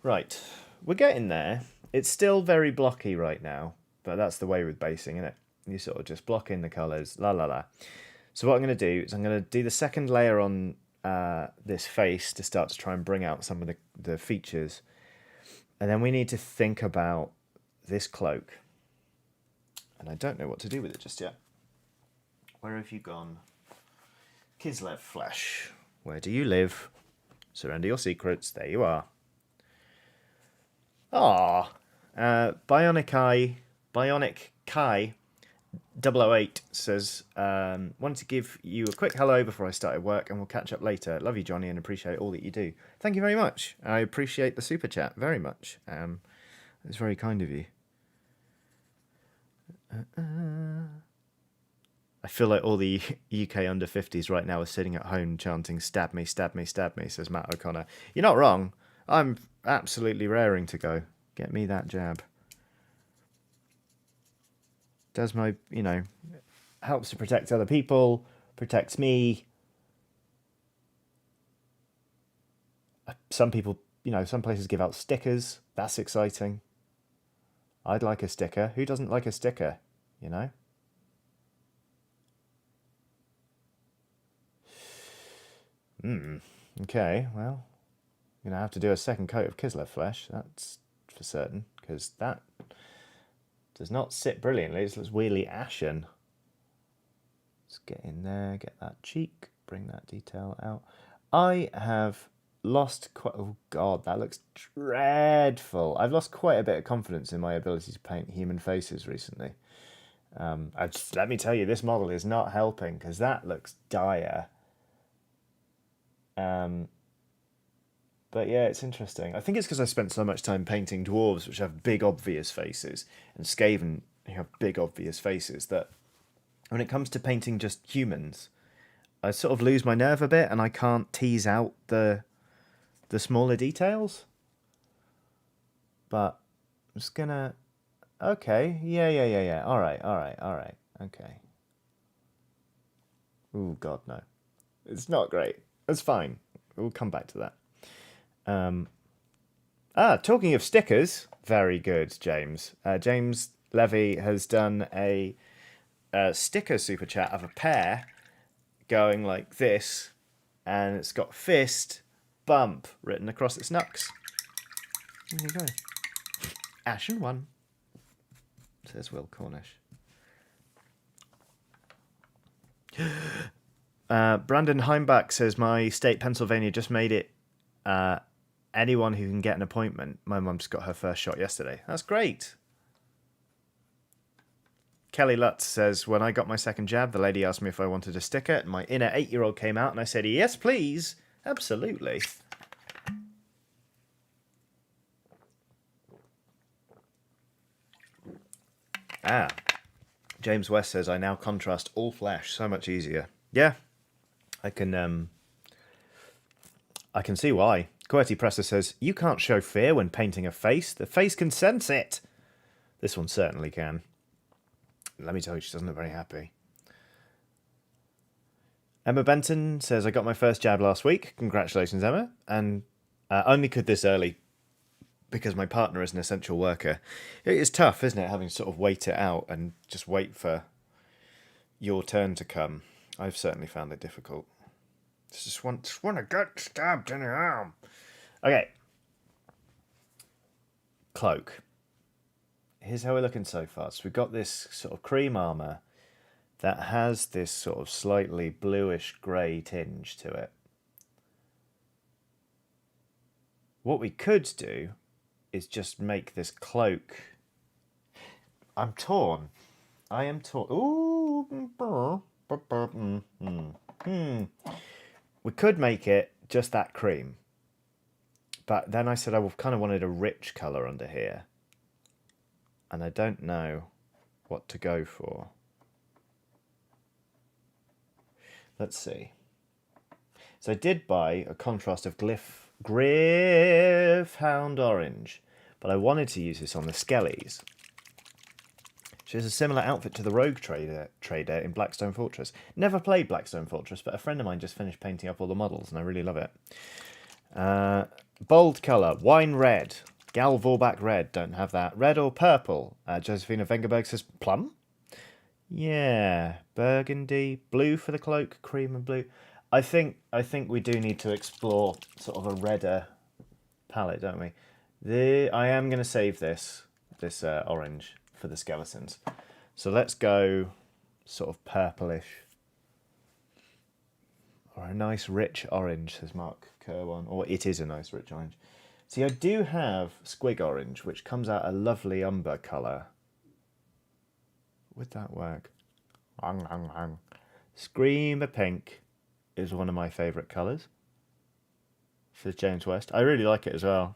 Speaker 1: right, we're getting there. It's still very blocky right now, but that's the way with basing, isn't it? You sort of just block in the colours, la la la. So what I'm going to do is I'm going to do the second layer on this face to start to try and bring out some of the features. And then we need to think about this cloak. And I don't know what to do with it just yet. Where have you gone? Kislev Flesh. Where do you live? Surrender your secrets. There you are. Bionic Kai 008 says, wanted to give you a quick hello before I started work, and we'll catch up later. Love you, Johnny, and appreciate all that you do. Thank you very much. I appreciate the super chat very much. It's very kind of you. I feel like all the UK under 50s right now are sitting at home chanting, stab me, stab me, stab me, says Matt O'Connor. You're not wrong. I'm absolutely raring to go. Get me that jab. Does my, helps to protect other people, protects me. Some people, some places give out stickers. That's exciting. I'd like a sticker. Who doesn't like a sticker, Okay, well, I'm going to have to do a second coat of Kislev flesh, that's for certain, because that does not sit brilliantly. It looks weirdly ashen. Let's get in there, get that cheek, bring that detail out. I have lost quite... Oh, God, that looks dreadful. I've lost quite a bit of confidence in my ability to paint human faces recently. Let me tell you, this model is not helping, because that looks dire. But yeah, it's interesting. I think it's because I spent so much time painting dwarves, which have big, obvious faces, and Skaven, who have big, obvious faces, that when it comes to painting just humans, I sort of lose my nerve a bit, and I can't tease out the smaller details. But I'm just gonna... Okay, yeah. All right. Okay. Oh, God, no. It's not great. It's fine. We'll come back to that. Talking of stickers, very good, James. James Levy has done a sticker super chat of a pear going like this, and it's got fist bump written across its knucks. There you go. Ashen one, says Will Cornish. Brandon Heimbach says, my state, Pennsylvania, just made it anyone who can get an appointment. My mum just got her first shot yesterday. That's great. Kelly Lutz says, when I got my second jab, the lady asked me if I wanted a sticker, and my inner 8-year-old came out, and I said, yes, please. Absolutely. James West says, I now contrast all flesh. So much easier. Yeah. I can see why. QWERTY Presser says, you can't show fear when painting a face. The face can sense it. This one certainly can. Let me tell you, she doesn't look very happy. Emma Benton says, I got my first jab last week. Congratulations, Emma. And only could this early because my partner is an essential worker. It is tough, isn't it, having to sort of wait it out and just wait for your turn to come. I've certainly found it difficult. Just want to get stabbed in the arm. Okay. Cloak. Here's how we're looking so far. So we've got this sort of cream armour that has this sort of slightly bluish grey tinge to it. What we could do is just make this cloak... I'm torn. I am torn. Ooh. We could make it just that cream. But then I said I kind of wanted a rich colour under here. And I don't know what to go for. Let's see. So I did buy a contrast of Gryph-hound Orange, but I wanted to use this on the Skellies. She has a similar outfit to the Rogue Trader in Blackstone Fortress. Never played Blackstone Fortress, but a friend of mine just finished painting up all the models, and I really love it. Bold colour, wine red. Gal Vorbach red, don't have that. Red or purple? Josephina Vengerberg says plum? Yeah, burgundy, blue for the cloak, cream and blue. I think we do need to explore sort of a redder palette, don't we? I am going to save this orange for the skeletons. So let's go sort of purplish. Or a nice rich orange, says Mark Kerwan. Or it is a nice rich orange. See, I do have Squig Orange, which comes out a lovely umber colour. Would that work? Screamer Pink is one of my favourite colours, says James West. I really like it as well.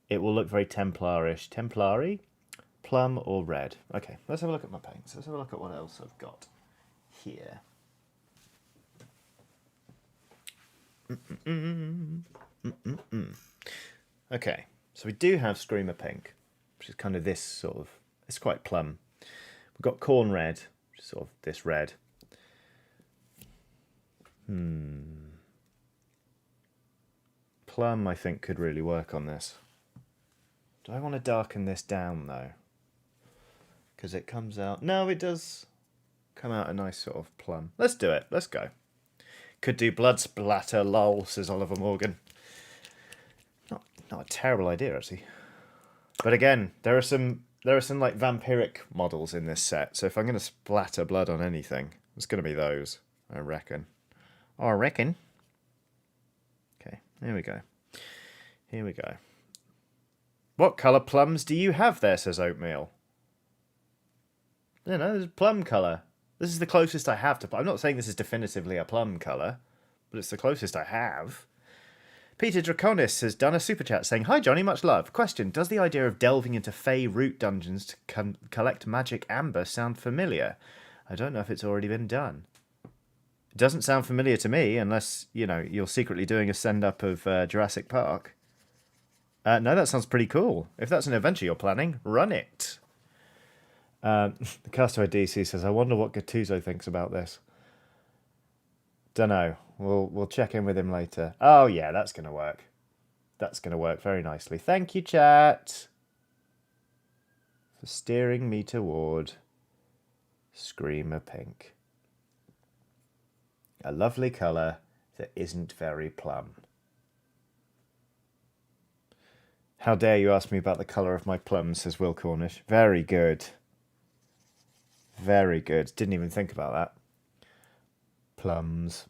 Speaker 1: It will look very Templarish. Templari? Plum or red? Okay, let's have a look at my paints. Let's have a look at what else I've got here. Okay, so we do have Screamer Pink, which is kind of this sort of... It's quite plum. We've got Corn Red, which is sort of this red. Plum, I think, could really work on this. Do I want to darken this down, though? Because it comes out... No, it does come out a nice sort of plum. Let's do it. Let's go. Could do blood splatter, lol, says Oliver Morgan. Not a terrible idea, actually. But again, there are some like vampiric models in this set, so if I'm going to splatter blood on anything, it's going to be those, I reckon. Oh, I reckon. Okay, here we go. Here we go. What colour plums do you have there, says Oatmeal. You know, there's plum colour. This is the closest I have to... I'm not saying this is definitively a plum colour, but it's the closest I have. Peter Draconis has done a super chat saying, "Hi Johnny, much love. Question, does the idea of delving into Fey root dungeons to collect magic amber sound familiar? I don't know if it's already been done." It doesn't sound familiar to me, unless, you know, you're secretly doing a send-up of Jurassic Park. No, that sounds pretty cool. If that's an adventure you're planning, run it. The Castaway DC says, "I wonder what Gattuso thinks about this." Dunno. We'll check in with him later. Oh yeah, that's gonna work. That's gonna work very nicely. Thank you, chat, for steering me toward Screamer Pink. A lovely colour that isn't very plum. How dare you ask me about the colour of my plums, says Will Cornish. Very good. Very good. Didn't even think about that. Plums.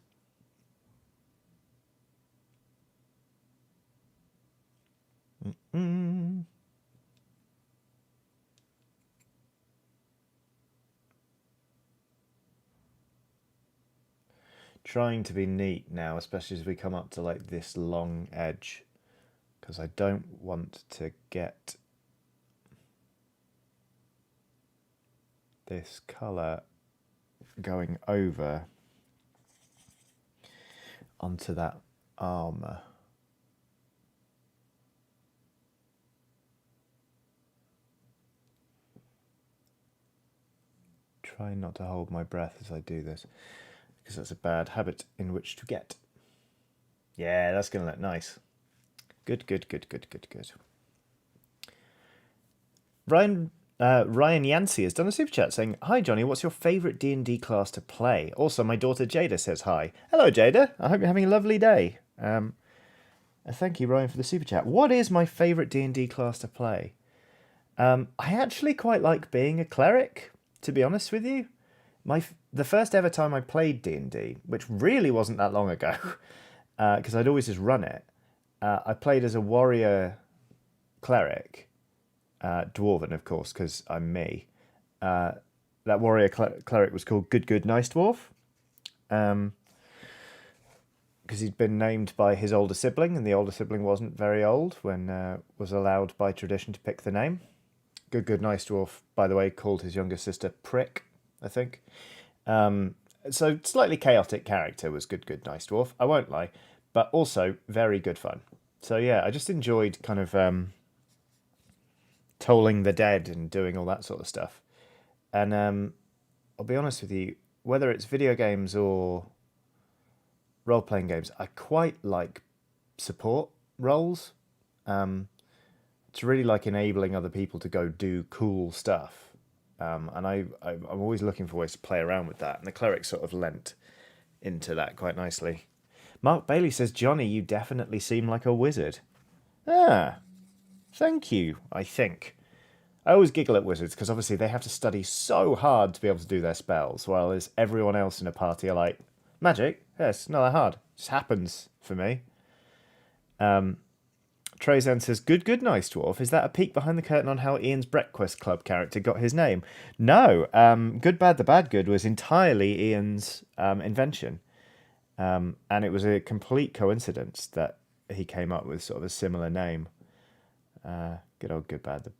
Speaker 1: Trying to be neat now, especially as we come up to like this long edge, because I don't want to get this colour going over onto that armour. Try not to hold my breath as I do this, because that's a bad habit in which to get. Yeah, that's going to look nice. Good. Ryan Yancey has done a super chat saying, "Hi Johnny, what's your favourite D&D class to play? Also, my daughter Jada says hi." Hello Jada, I hope you're having a lovely day. Thank you Ryan for the super chat. What is my favourite D&D class to play? I actually quite like being a cleric, to be honest with you. The first ever time I played D&D, which really wasn't that long ago, because I'd always just run it, I played as a warrior cleric, dwarven of course, because I'm me. That warrior cleric was called Good Nice Dwarf, because he'd been named by his older sibling, and the older sibling wasn't very old when was allowed by tradition to pick the name. Good Nice Dwarf, by the way, called his younger sister Prick, I think. So slightly chaotic character was Good Nice Dwarf, I won't lie, but also very good fun. So yeah, I just enjoyed kind of tolling the dead and doing all that sort of stuff. And I'll be honest with you, whether it's video games or role-playing games, I quite like support roles. It's really like enabling other people to go do cool stuff. And I'm always looking for ways to play around with that. And the cleric sort of lent into that quite nicely. Mark Bailey says, "Johnny, you definitely seem like a wizard." Ah, thank you, I think. I always giggle at wizards because obviously they have to study so hard to be able to do their spells, while everyone else in a party are like, magic? Yes, not that hard. It just happens for me. Trezan says, Good Nice Dwarf. Is that a peek behind the curtain on how Ian's Breakfast Club character got his name? No. Good Bad the Bad Good was entirely Ian's invention. And it was a complete coincidence that he came up with sort of a similar name. Good old Good Bad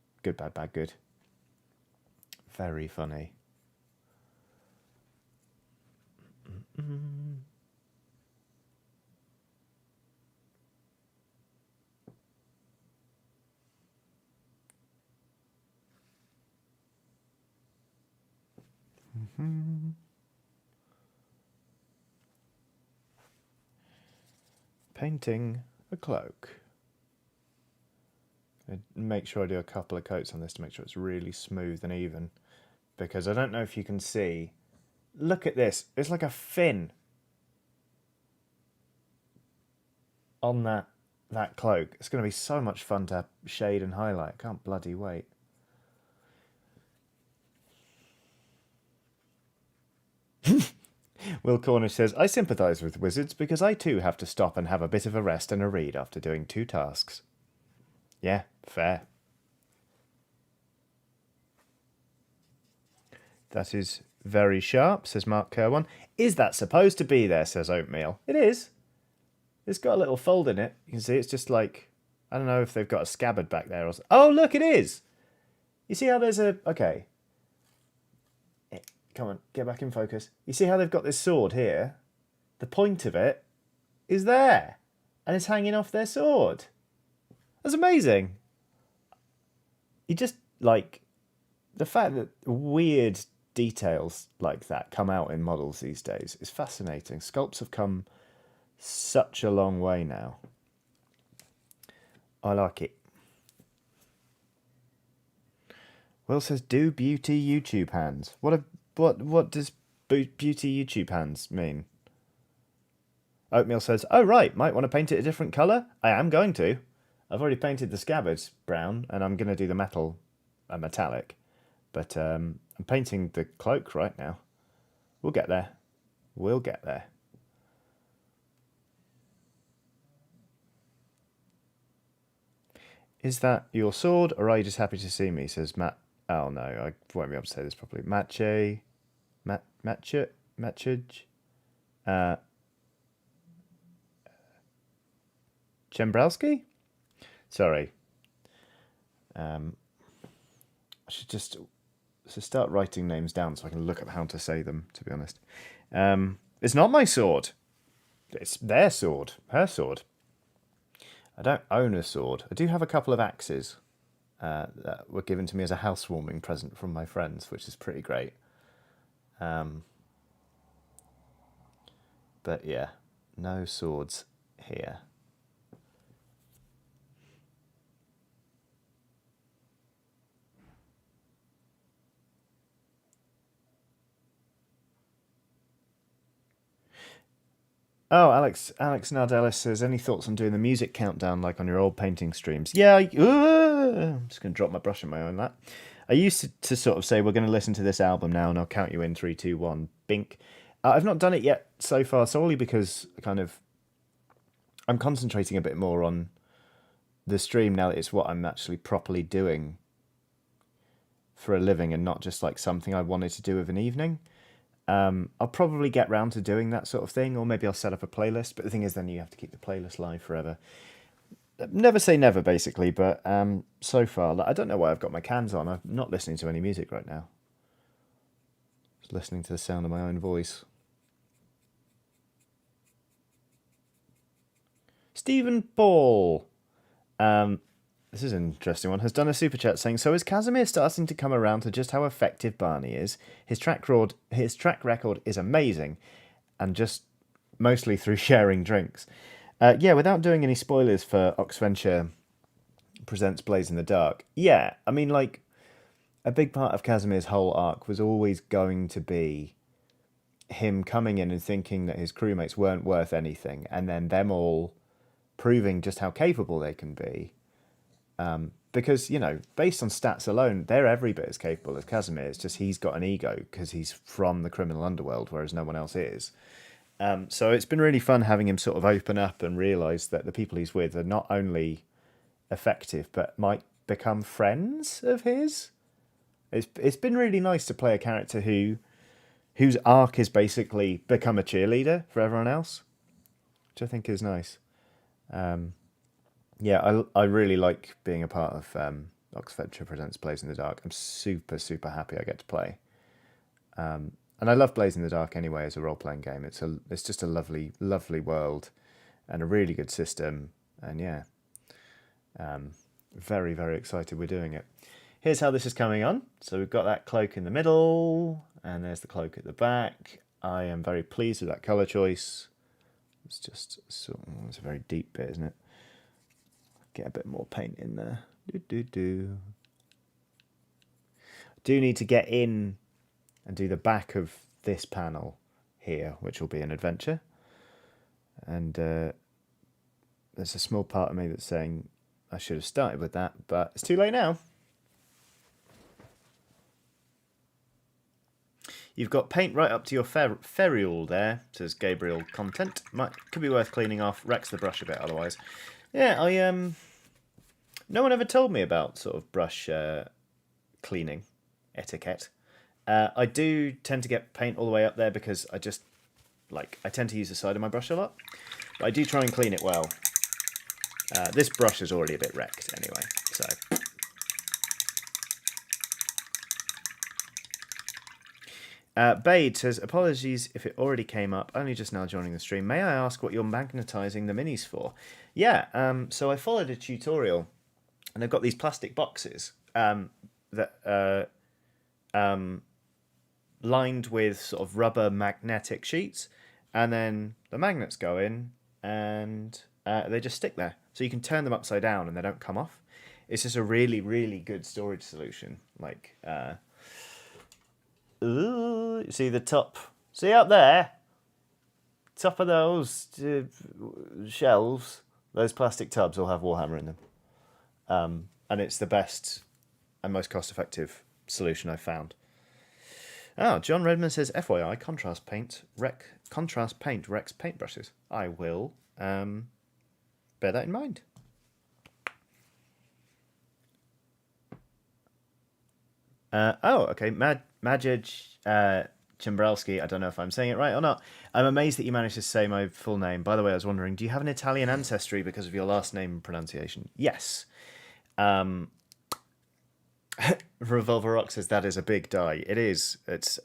Speaker 1: Bad Good. Very funny. Painting a cloak. I make sure I do a couple of coats on this to make sure it's really smooth and even, because I don't know if you can see. Look at this. It's like a fin. on that cloak. It's going to be so much fun to shade and highlight. I can't bloody wait. Will Cornish says, I sympathise with wizards because I too have to stop and have a bit of a rest and a read after doing 2 tasks. Yeah, fair. That is very sharp, says Mark Kerwan. Is that supposed to be there, says Oatmeal. It is. It's got a little fold in it. You can see it's just like, I don't know if they've got a scabbard back there or something. Oh, look, it is. You see how there's a... Okay. Come on, get back in focus. You see how they've got this sword here? The point of it is there. And it's hanging off their sword. That's amazing. You just, like... The fact that weird details like that come out in models these days is fascinating. Sculpts have come such a long way now. I like it. Will says, do beauty YouTube hands. What does beauty YouTube hands mean? Oatmeal says, oh right, might want to paint it a different colour? I am going to. I've already painted the scabbards brown and I'm going to do the metal metallic. But I'm painting the cloak right now. We'll get there. We'll get there. Is that your sword, or are you just happy to see me? Says Matt. Oh no, I won't be able to say this properly. Matchage. Chembrowski? Sorry. I should just start writing names down so I can look at how to say them, to be honest. It's not my sword. It's their sword. Her sword. I don't own a sword. I do have a couple of axes that were given to me as a housewarming present from my friends, which is pretty great. But yeah, no swords here. Oh, Alex Nardellis says, any thoughts on doing the music countdown like on your old painting streams? Yeah, I'm just going to drop my brush in my own lap. I used to sort of say, we're going to listen to this album now and I'll count you in 3, 2, 1, bink. I've not done it yet so far, solely because I'm concentrating a bit more on the stream now that it's what I'm actually properly doing for a living and not just like something I wanted to do of an evening. I'll probably get round to doing that sort of thing, or maybe I'll set up a playlist. But the thing is, then you have to keep the playlist live forever. Never say never, basically. But so far, I don't know why I've got my cans on. I'm not listening to any music right now. Just listening to the sound of my own voice. Stephen Paul. This is an interesting one, has done a super chat saying, so is Casimir starting to come around to just how effective Barney is? His track record is amazing, and just mostly through sharing drinks. Yeah, without doing any spoilers for Oxventure Presents Blaze in the Dark. Yeah, I mean, like, a big part of Casimir's whole arc was always going to be him coming in and thinking that his crewmates weren't worth anything, and then them all proving just how capable they can be. Because, you know, based on stats alone, they're every bit as capable as Casimir. It's just he's got an ego because he's from the criminal underworld, whereas no one else is. So it's been really fun having him sort of open up and realise that the people he's with are not only effective, but might become friends of his. It's been really nice to play a character whose arc is basically become a cheerleader for everyone else, which I think is nice. Yeah, I really like being a part of Oxventure Presents Blaze in the Dark. I'm super, super happy I get to play. And I love Blaze in the Dark anyway as a role-playing game. It's just a lovely, lovely world and a really good system. And yeah, very, very excited we're doing it. Here's how this is coming on. So we've got that cloak in the middle, and there's the cloak at the back. I am very pleased with that colour choice. It's a very deep bit, isn't it? Get a bit more paint in there. Do need to get in and do the back of this panel here, which will be an adventure. And there's a small part of me that's saying I should have started with that, but it's too late now. You've got paint right up to your ferrule there, says Gabriel Content. Could be worth cleaning off. Wrecks the brush a bit otherwise. Yeah, no one ever told me about sort of brush cleaning etiquette. I do tend to get paint all the way up there because I tend to use the side of my brush a lot. But I do try and clean it well. This brush is already a bit wrecked anyway, so... Bade says, apologies if it already came up, only just now joining the stream. May I ask what you're magnetising the minis for? Yeah, so I followed a tutorial, and they've got these plastic boxes that lined with sort of rubber magnetic sheets, and then the magnets go in, and they just stick there. So you can turn them upside down, and they don't come off. It's just a really, really good storage solution. Like... Ooh, see the top? See up there? Top of those shelves, those plastic tubs will have Warhammer in them. And it's the best and most cost-effective solution I've found. Oh, John Redmond says, FYI, contrast paint wrecks paintbrushes. I will bear that in mind. Okay, Majid Chimbralski, I don't know if I'm saying it right or not. I'm amazed that you managed to say my full name. By the way, I was wondering, do you have an Italian ancestry because of your last name pronunciation? Yes. Revolver Rock says that is a big die. It is. It's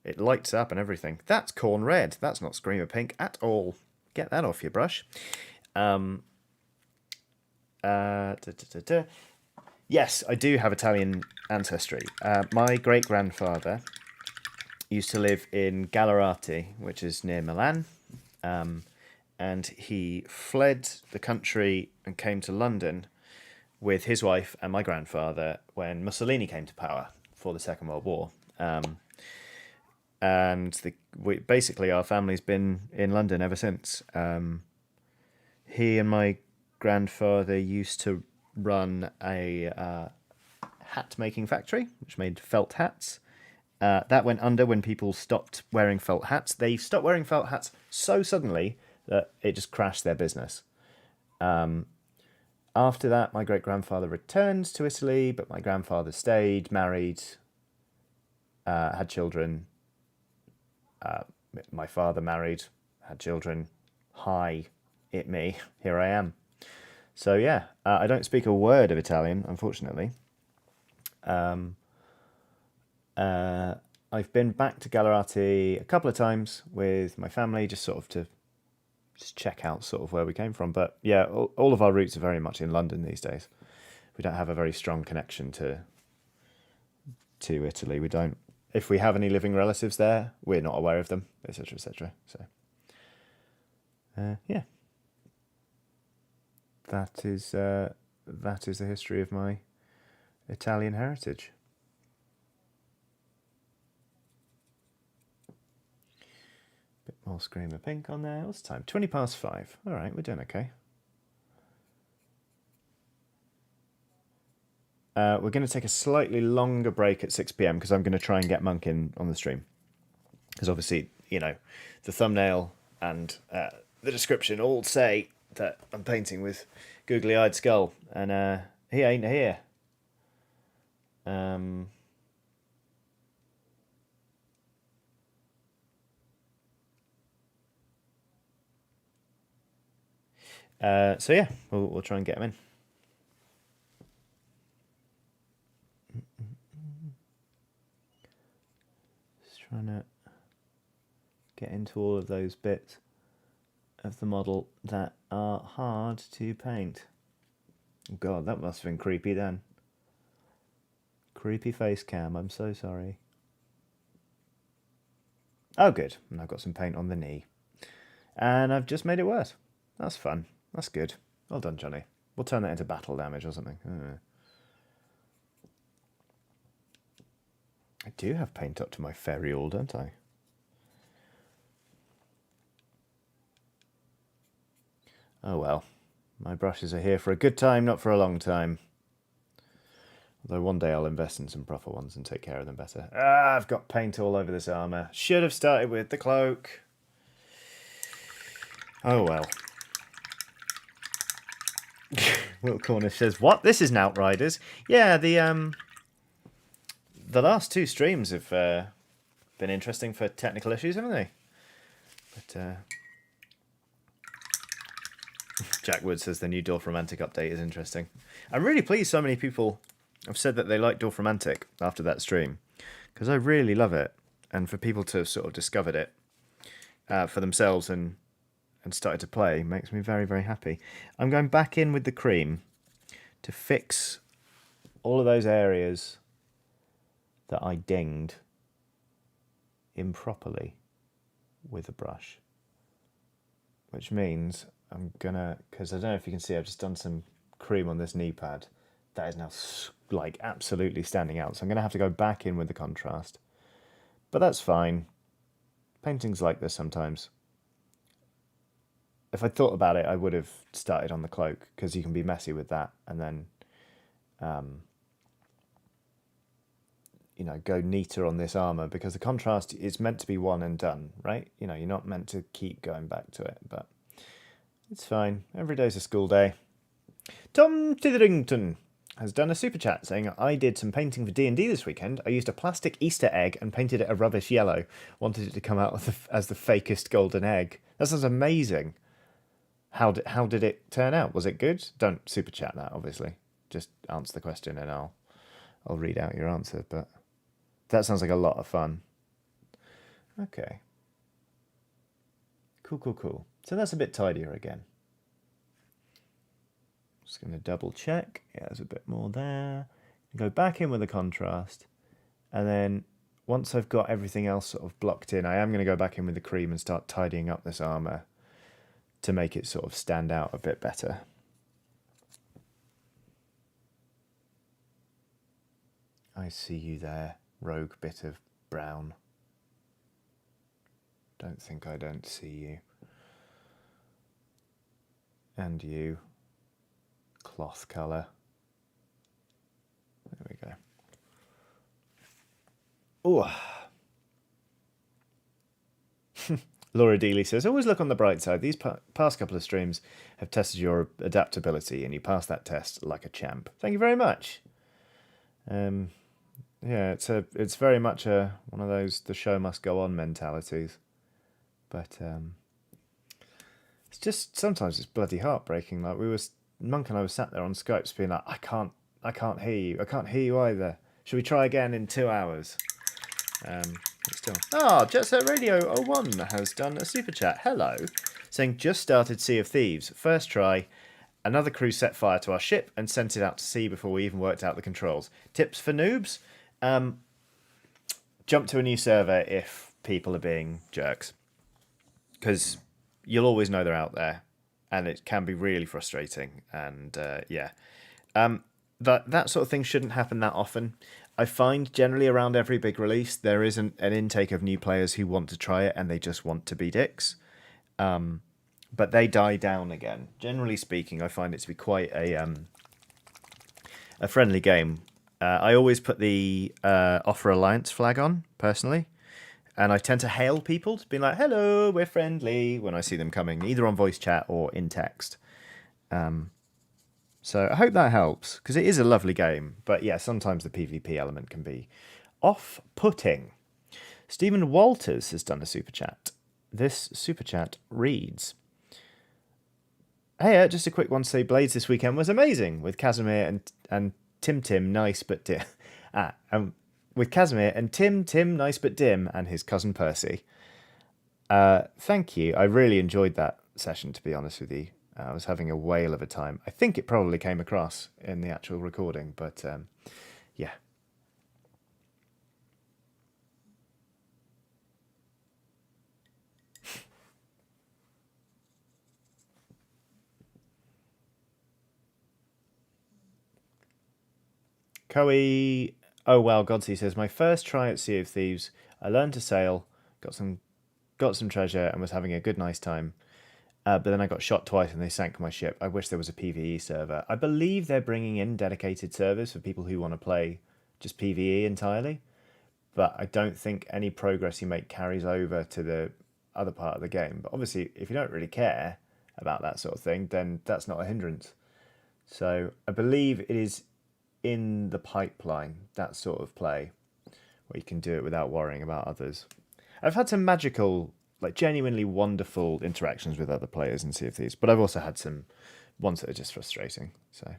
Speaker 1: it lights up and everything. That's corn red. That's not Screamer Pink at all. Get that off your brush. Yes, I do have Italian ancestry. My great-grandfather used to live in Gallerati, which is near Milan, and he fled the country and came to London with his wife and my grandfather when Mussolini came to power for the Second World War. Basically, our family's been in London ever since. He and my grandfather used to run a hat-making factory, which made felt hats. That went under when people stopped wearing felt hats. They stopped wearing felt hats so suddenly that it just crashed their business. After that, my great-grandfather returned to Italy, but my grandfather stayed, married, had children. My father married, had children. Hi, it me. Here I am. So yeah, I don't speak a word of Italian, unfortunately. I've been back to Gallerati a couple of times with my family, just sort of to just check out sort of where we came from. But yeah, all of our roots are very much in London these days. We don't have a very strong connection to Italy. We don't. If we have any living relatives there, we're not aware of them, etc., etc. So yeah. That is the history of my Italian heritage. Bit more Screamer Pink on there. What's the time? 5:20. All right, we're doing okay. We're going to take a slightly longer break at 6 p.m. because I'm going to try and get Monk in on the stream. Because obviously, the thumbnail and the description all say that I'm painting with Googlyeyedskull, and he ain't here. So yeah, we'll try and get him in. Just trying to get into all of those bits of the model that are hard to paint. God, that must have been creepy then. Creepy face cam, I'm so sorry. Oh good, and I've got some paint on the knee. And I've just made it worse. That's fun. That's good. Well done, Johnny. We'll turn that into battle damage or something. I do have paint up to my ferrule, don't I? Oh well. My brushes are here for a good time, not for a long time. Although one day I'll invest in some proper ones and take care of them better. Ah, I've got paint all over this armour. Should have started with the cloak. Oh well. Will Cornish says, "What? This isn't Outriders." Yeah, the last two streams have been interesting for technical issues, haven't they? But Jack Wood says the new Dorfromantic update is interesting. I'm really pleased so many people have said that they like Dorfromantic after that stream, because I really love it, and for people to have sort of discovered it for themselves and started to play makes me very, very happy. I'm going back in with the cream to fix all of those areas that I dinged improperly with a brush, which means I'm gonna, because I don't know if you can see, I've just done some cream on this knee pad that is now like absolutely standing out, so I'm gonna have to go back in with the contrast, but that's fine. Painting's like this sometimes. If I thought about it, I would have started on the cloak, because you can be messy with that and then you know, go neater on this armor, because the contrast is meant to be one and done, right? You know, you're not meant to keep going back to it, but it's fine. Every day's a school day. Tom Titherington has done a super chat saying, "I did some painting for D&D this weekend. I used a plastic Easter egg and painted it a rubbish yellow. Wanted it to come out as the fakest golden egg." That sounds amazing. How did it turn out? Was it good? Don't super chat that, obviously. Just answer the question and I'll read out your answer, but that sounds like a lot of fun. Okay. Cool. So that's a bit tidier again. Just going to double check. Yeah, there's a bit more there. Go back in with the contrast. And then once I've got everything else sort of blocked in, I am going to go back in with the cream and start tidying up this armor to make it sort of stand out a bit better. I see you there, rogue bit of brown. Don't think I don't see you. And you, cloth colour. There we go. Oh. Laura Dealey says, "Always look on the bright side. These past couple of streams have tested your adaptability, and you passed that test like a champ." Thank you very much. Yeah, it's very much one of those the show must go on mentalities, but it's just sometimes it's bloody heartbreaking. Like Monk and I were sat there on Skype, being like, I can't hear you. I can't hear you either. Should we try again in 2 hours? Still. Jet Set Radio 01 has done a super chat. Hello, saying just started Sea of Thieves. First try. Another crew set fire to our ship and sent it out to sea before we even worked out the controls. Tips for noobs? Jump to a new server if people are being jerks, because you'll always know they're out there, and it can be really frustrating. And that sort of thing shouldn't happen that often. I find generally around every big release there is an intake of new players who want to try it and they just want to be dicks, but they die down again. Generally speaking, I find it to be quite a friendly game. I always put the Offer Alliance flag on, personally, and I tend to hail people, to be like, "Hello, we're friendly," when I see them coming, either on voice chat or in text. So I hope that helps, because it is a lovely game, but yeah, sometimes the PvP element can be off-putting. Stephen Walters has done a super chat. This super chat reads, "Hey, just a quick one to say Blades this weekend was amazing, with Casimir and Tim nice but dim. With Casimir and Tim nice but dim, and his cousin Percy." Thank you. I really enjoyed that session, to be honest with you. I was having a whale of a time. I think it probably came across in the actual recording, but yeah. Koei, oh wow, Godsey says, "My first try at Sea of Thieves. I learned to sail, got some treasure, and was having a good nice time. But then I got shot twice and they sank my ship. I wish there was a PvE server. I believe they're bringing in dedicated servers for people who want to play just PvE entirely. But I don't think any progress you make carries over to the other part of the game. But obviously, if you don't really care about that sort of thing, then that's not a hindrance. So I believe it is in the pipeline, that sort of play, where you can do it without worrying about others. I've had some magical, like genuinely wonderful interactions with other players in Sea of Thieves, but I've also had some ones that are just frustrating. So,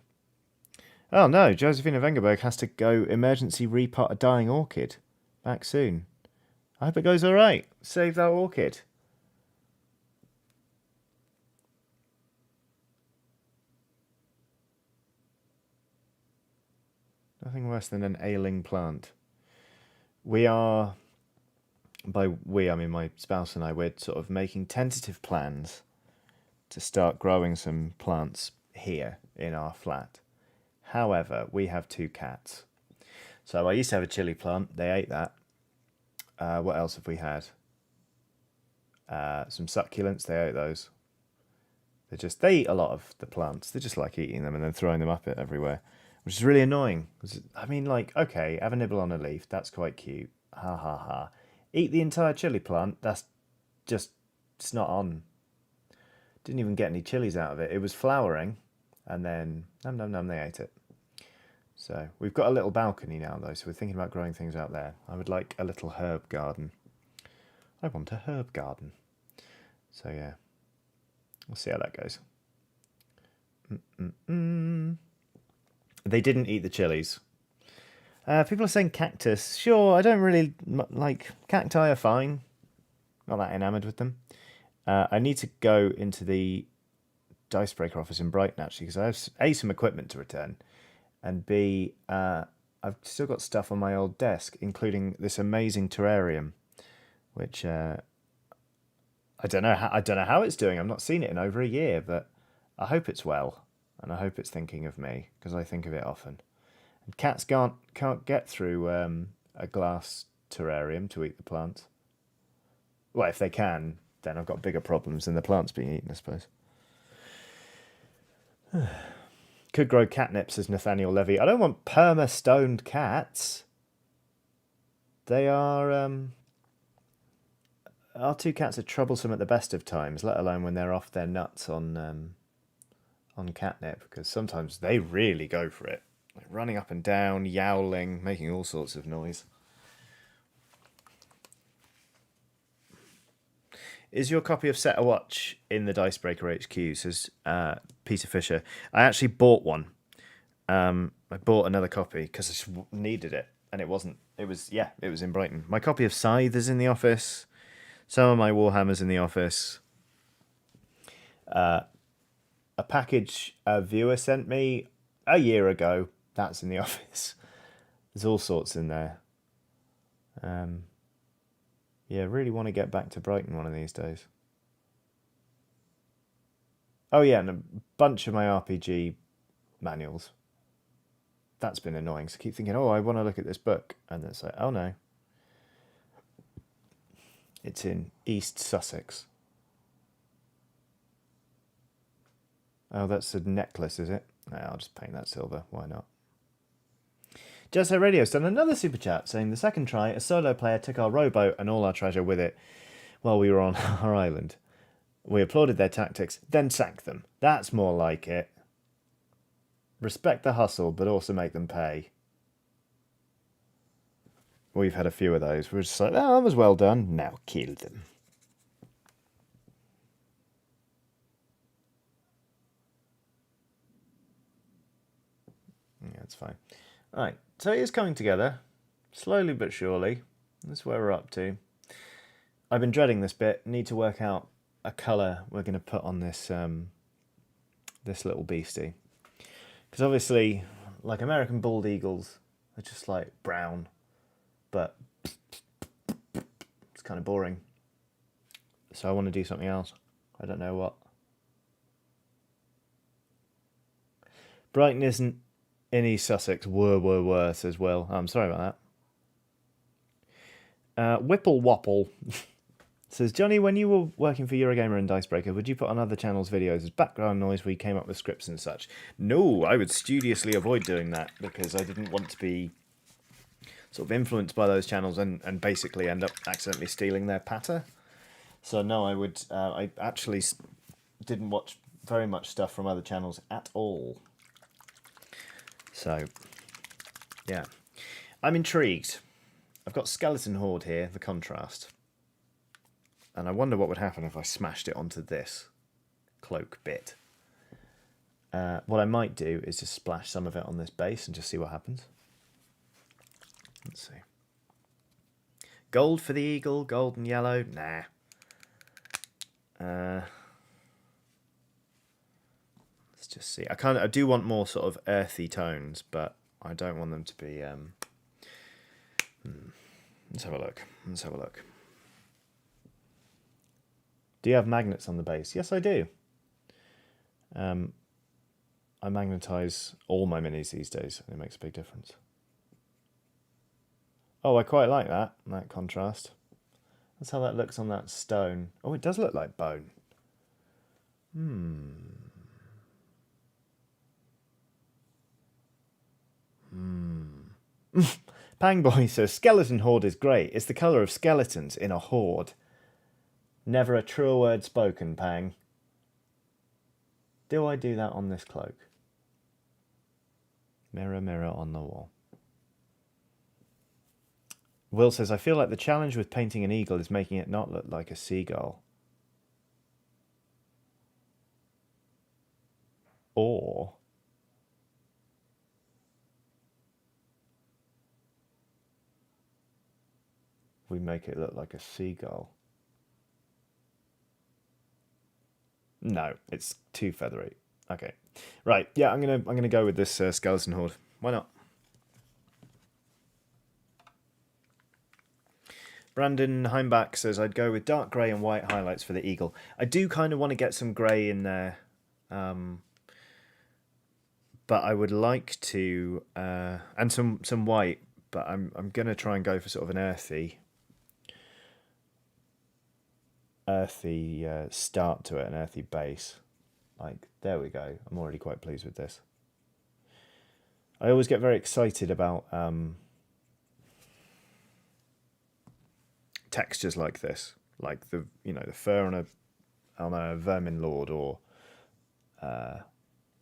Speaker 1: oh no, Josephina Vengerberg has to go emergency repot a dying orchid. Back soon. I hope it goes all right. Save that orchid. Nothing worse than an ailing plant. We are, by we, I mean my spouse and I, we're sort of making tentative plans to start growing some plants here in our flat. However, we have 2 cats. So I used to have a chili plant. They ate that. What else have we had? Some succulents. They ate those. They eat a lot of the plants. They just like eating them and then throwing them up everywhere, which is really annoying. I mean, like, okay, have a nibble on a leaf. That's quite cute. Ha ha ha. Eat the entire chili plant. That's just, it's not on. Didn't even get any chilies out of it. It was flowering, and then num num num, they ate it. So we've got a little balcony now, though, so we're thinking about growing things out there. I would like a little herb garden. I want a herb garden. So yeah, we'll see how that goes. They didn't eat the chilies. People are saying cactus. Sure, I don't really like cacti. Are fine. Not that enamoured with them. I need to go into the Dicebreaker office in Brighton actually because I have A, some equipment to return, and B, I've still got stuff on my old desk, including this amazing terrarium, which I don't know how it's doing. I've not seen it in over a year, but I hope it's well, and I hope it's thinking of me because I think of it often. And cats can't get through a glass terrarium to eat the plants. Well, if they can, then I've got bigger problems than the plants being eaten, I suppose. Could grow catnip, says Nathaniel Levy. I don't want perma-stoned cats. They are... Our 2 cats are troublesome at the best of times, let alone when they're off their nuts on catnip, because sometimes they really go for it. Like running up and down, yowling, making all sorts of noise. Is your copy of Set a Watch in the Dicebreaker HQ, says Peter Fisher. I actually bought one. I bought another copy because I just needed it, and it wasn't. It was in Brighton. My copy of Scythe is in the office. Some of my Warhammers in the office. A package a viewer sent me a year ago. That's in the office. There's all sorts in there. Yeah, really want to get back to Brighton one of these days. Oh yeah, and a bunch of my RPG manuals. That's been annoying. So I keep thinking, oh, I want to look at this book. And it's like, oh no. It's in East Sussex. Oh, that's a necklace, is it? No, I'll just paint that silver. Why not? Jesse Radio's done another super chat saying the second try, a solo player took our rowboat and all our treasure with it while we were on our island. We applauded their tactics, then sank them. That's more like it. Respect the hustle, but also make them pay. We've had a few of those. We're just like, oh, that was well done. Now kill them. Yeah, it's fine. All right, so it is coming together, slowly but surely. That's where we're up to. I've been dreading this bit. Need to work out a colour we're going to put on this this little beastie. Because obviously, like American bald eagles, they're just like brown, but it's kind of boring. So I want to do something else. I don't know what. Brighton isn't in East Sussex. Were, says Will. I'm sorry about that. Whipple Wopple Says, Johnny, when you were working for Eurogamer and Dicebreaker, would you put on other channels' videos as background noise where you came up with scripts and such? No, I would studiously avoid doing that because I didn't want to be sort of influenced by those channels and basically end up accidentally stealing their patter. So no, I would. I actually didn't watch very much stuff from other channels at all. So, yeah. I'm intrigued. I've got Skeleton Horde here, the contrast. And I wonder what would happen if I smashed it onto this cloak bit. What I might do is just splash some of it on this base and just see what happens. Let's see. Gold for the eagle, gold and yellow. Nah. Let's just see. I do want more sort of earthy tones, but I don't want them to be. Let's have a look. Let's have a look. Do you have magnets on the base? Yes, I do. I magnetize all my minis these days, and it makes a big difference. Oh, I quite like that contrast. That's how that looks on that stone. Oh, it does look like bone. Pangboy says, Skeleton Horde is great. It's the colour of skeletons in a horde. Never a truer word spoken, Pang. Do I do that on this cloak? Mirror, mirror on the wall. Will says, I feel like the challenge with painting an eagle is making it not look like a seagull. Or we make it look like a seagull. No, it's too feathery. Okay, right. Yeah, I'm gonna go with this Skeleton Horde. Why not? Brandon Heimbach says I'd go with dark grey and white highlights for the eagle. I do kind of want to get some grey in there, but I would like to and some white. But I'm gonna try and go for sort of an earthy start to it, an earthy base. Like, there we go. I'm already quite pleased with this. I always get very excited about textures like this, like the fur on a vermin lord or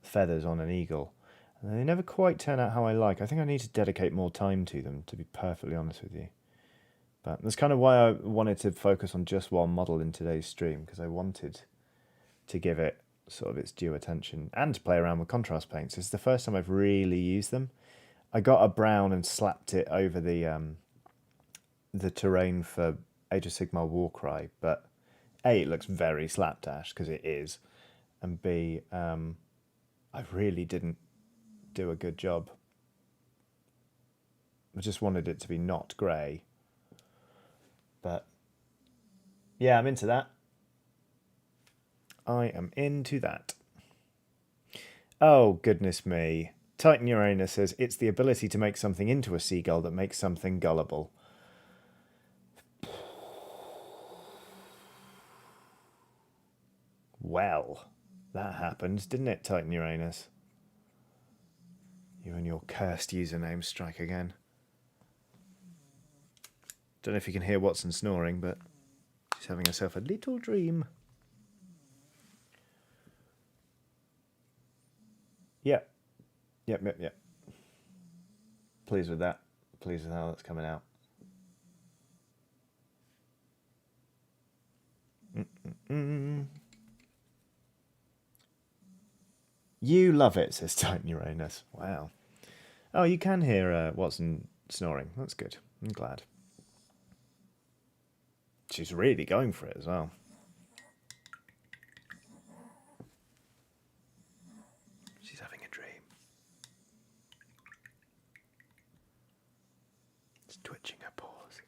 Speaker 1: feathers on an eagle. And they never quite turn out how I like. I think I need to dedicate more time to them, to be perfectly honest with you. But that's kind of why I wanted to focus on just one model in today's stream, because I wanted to give it sort of its due attention and to play around with contrast paints. It's the first time I've really used them. I got a brown and slapped it over the terrain for Age of Sigmar Warcry, but A, it looks very slapdash, because it is, and B, I really didn't do a good job. I just wanted it to be not grey. But yeah, I'm into that. I am into that. Oh, goodness me. Titan Uranus says, it's the ability to make something into a seagull that makes something gullible. Well, that happened, didn't it, Titan Uranus? You and your cursed username strike again. Don't know if you can hear Watson snoring, but she's having herself a little dream. Yep. Pleased with that. Pleased with how that's coming out. You love it, says Titan Uranus. Wow. Oh, you can hear Watson snoring. That's good. I'm glad. She's really going for it as well. She's having a dream. It's twitching her paws.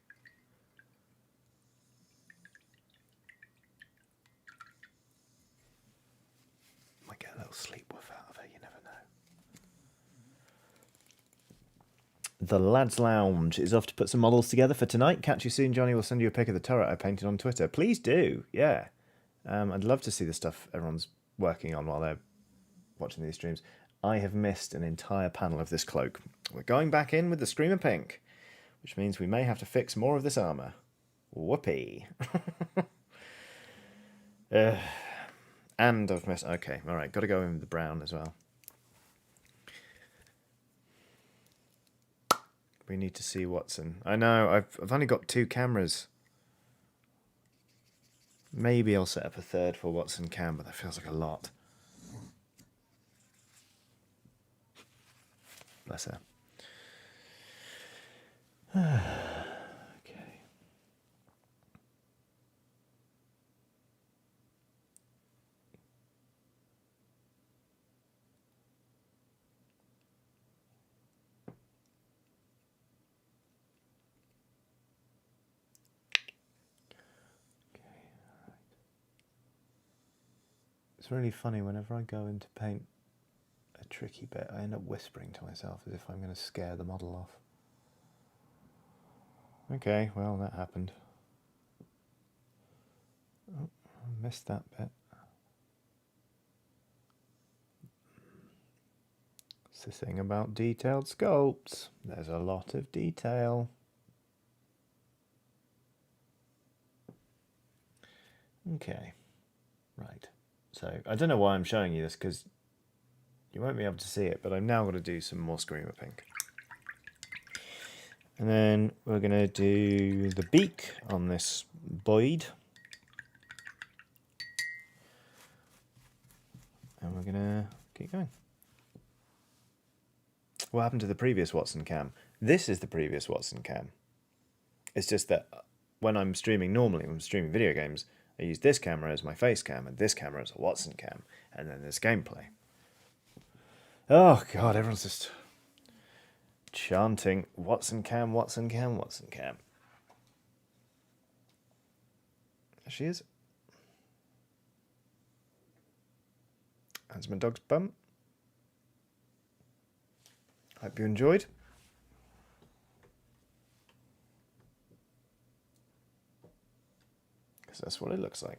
Speaker 1: Might get a little sleep with out of her, you never know. The Lads Lounge is off to put some models together for tonight. Catch you soon, Johnny. We'll send you a pic of the turret I painted on Twitter. Please do, yeah. I'd love to see the stuff everyone's working on while they're watching these streams. I have missed an entire panel of this cloak. We're going back in with the Screamer Pink, which means we may have to fix more of this armour. Whoopee. And I've missed... Okay, alright, got to go in with the brown as well. We need to see Watson. I know, I've only got 2 cameras. Maybe I'll set up a third for Watson cam, but that feels like a lot. Bless her. Okay. It's really funny whenever I go in to paint a tricky bit, I end up whispering to myself as if I'm going to scare the model off. Okay, well, that happened. Oh, I missed that bit. It's the thing about detailed sculpts. There's a lot of detail. Okay, right. So, I don't know why I'm showing you this, because you won't be able to see it, but I'm now going to do some more Screamer Pink. And then we're going to do the beak on this Boyd. And we're going to keep going. What happened to the previous Watson cam? This is the previous Watson cam. It's just that when I'm streaming normally, when I'm streaming video games, I use this camera as my face cam and this camera as a Watson cam. And then there's gameplay. Oh god, everyone's just chanting Watson cam, Watson cam, Watson cam. There she is. That's my dog's bum. Hope you enjoyed. Because that's what it looks like.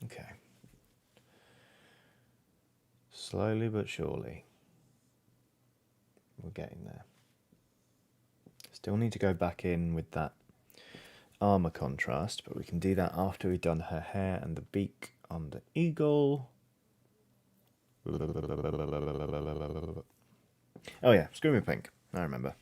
Speaker 1: Okay. Slowly but surely. We're getting there. Still need to go back in with that armor contrast, but we can do that after we've done her hair and the beak on the eagle. Oh yeah, Screamer Pink. I remember.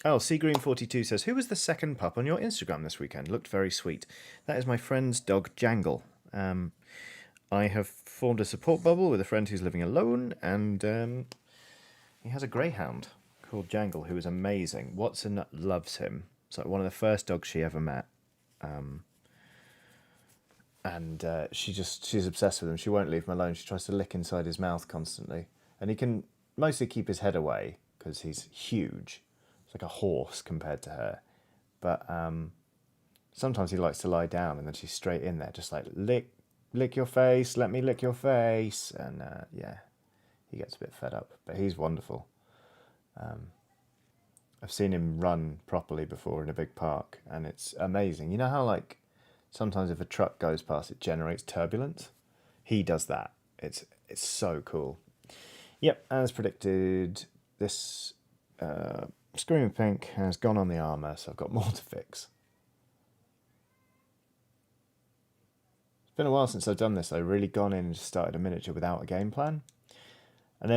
Speaker 1: Oh, Seagreen42 says, who was the second pup on your Instagram this weekend? Looked very sweet. That is my friend's dog, Jangle. I have formed a support bubble with a friend who's living alone, and he has a greyhound called Jangle, who is amazing. Watson loves him. It's like one of the first dogs she ever met. And she's obsessed with him. She won't leave him alone. She tries to lick inside his mouth constantly. And he can mostly keep his head away because he's huge. It's like a horse compared to her. But sometimes he likes to lie down and then she's straight in there, just like, lick your face, let me lick your face. And yeah, he gets a bit fed up. But he's wonderful. I've seen him run properly before in a big park, and it's amazing. You know how, like, sometimes if a truck goes past, it generates turbulence? He does that. It's so cool. Yep, as predicted, this Screamer Pink has gone on the armour, so I've got more to fix. It's been a while since I've done this. I've really gone in and just started a miniature without a game plan. And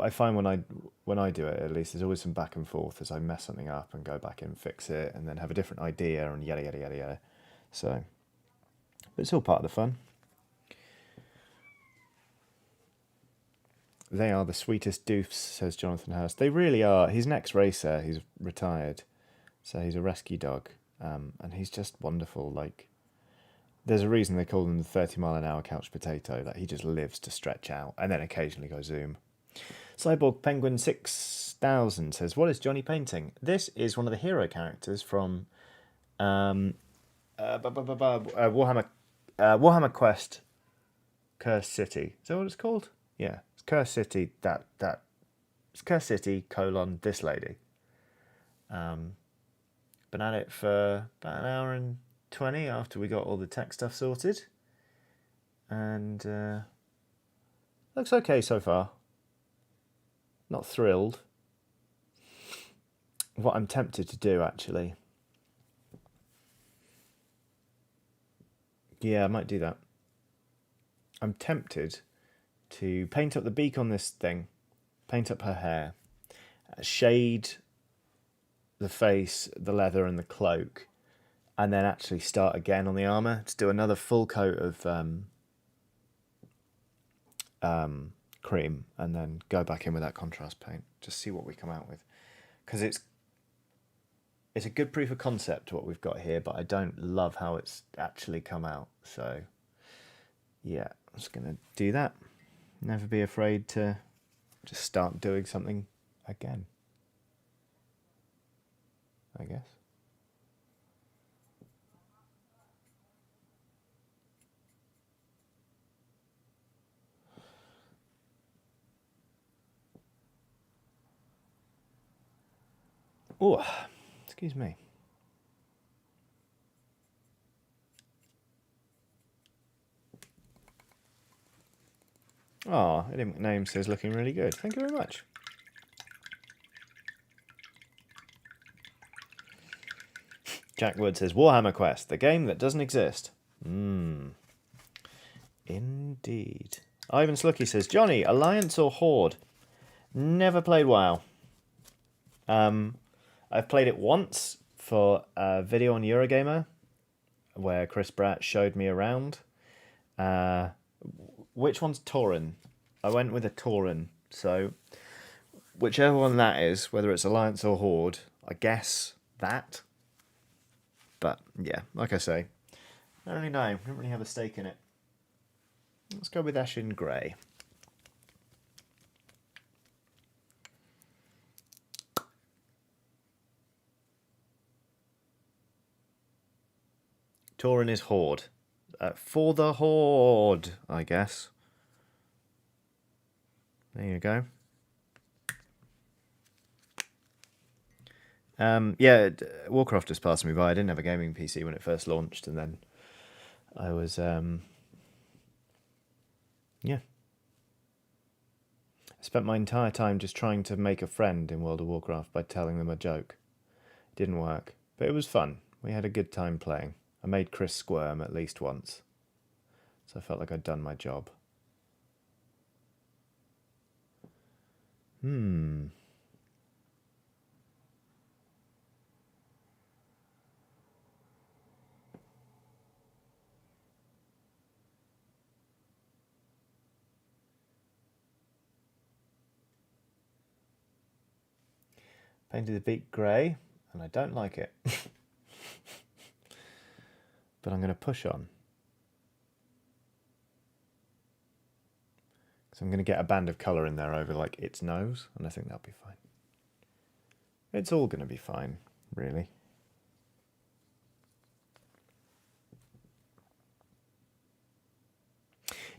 Speaker 1: I find when I do it, at least, there's always some back and forth as I mess something up and go back in and fix it and then have a different idea and yada, yada, yada, yada. So, but it's all part of the fun. They are the sweetest doofs, says Jonathan Hurst. They really are. He's an ex-racer. He's retired. So he's a rescue dog. And he's just wonderful. Like, there's a reason they call him the 30-mile-an-hour couch potato. That he just lives to stretch out and then occasionally go zoom. Cyborg Penguin 6000 says, what is Johnny painting? This is one of the hero characters from Warhammer Quest Cursed City. Is that what it's called? Yeah, it's Cursed City. It's Cursed City : this lady. Been at it for about an hour and 20 after we got all the tech stuff sorted, and looks okay so far. Not thrilled. What I'm tempted to do, actually. Yeah, I might do that. I'm tempted to paint up the beak on this thing, paint up her hair, shade the face, the leather, and the cloak, and then actually start again on the armour to do another full coat of cream, and then go back in with that contrast paint. Just see what we come out with, because it's a good proof of concept what we've got here, but I don't love how it's actually come out. So yeah, I'm just gonna do that. Never be afraid to just start doing something again, I guess. Oh, excuse me. Oh, Eddie McName says looking really good. Thank you very much. Jack Wood says Warhammer Quest, the game that doesn't exist. Indeed. Ivan Slucky says, Johnny, Alliance or Horde? Never played WoW. I've played it once for a video on Eurogamer where Chris Bratt showed me around. Which one's Tauren? I went with a Tauren, so whichever one that is, whether it's Alliance or Horde, I guess that. But yeah, like I say, I don't really know. I don't really have a stake in it. Let's go with Ashen Grey. Tauren is Horde. For the Horde, I guess. There you go. Yeah, Warcraft just passed me by. I didn't have a gaming PC when it first launched, and then I was, yeah. I spent my entire time just trying to make a friend in World of Warcraft by telling them a joke. It didn't work, but it was fun. We had a good time playing. I made Chris squirm at least once, so I felt like I'd done my job. Painted the beak grey, and I don't like it. But I'm going to push on. So I'm going to get a band of colour in there over like its nose, and I think that'll be fine. It's all going to be fine, really.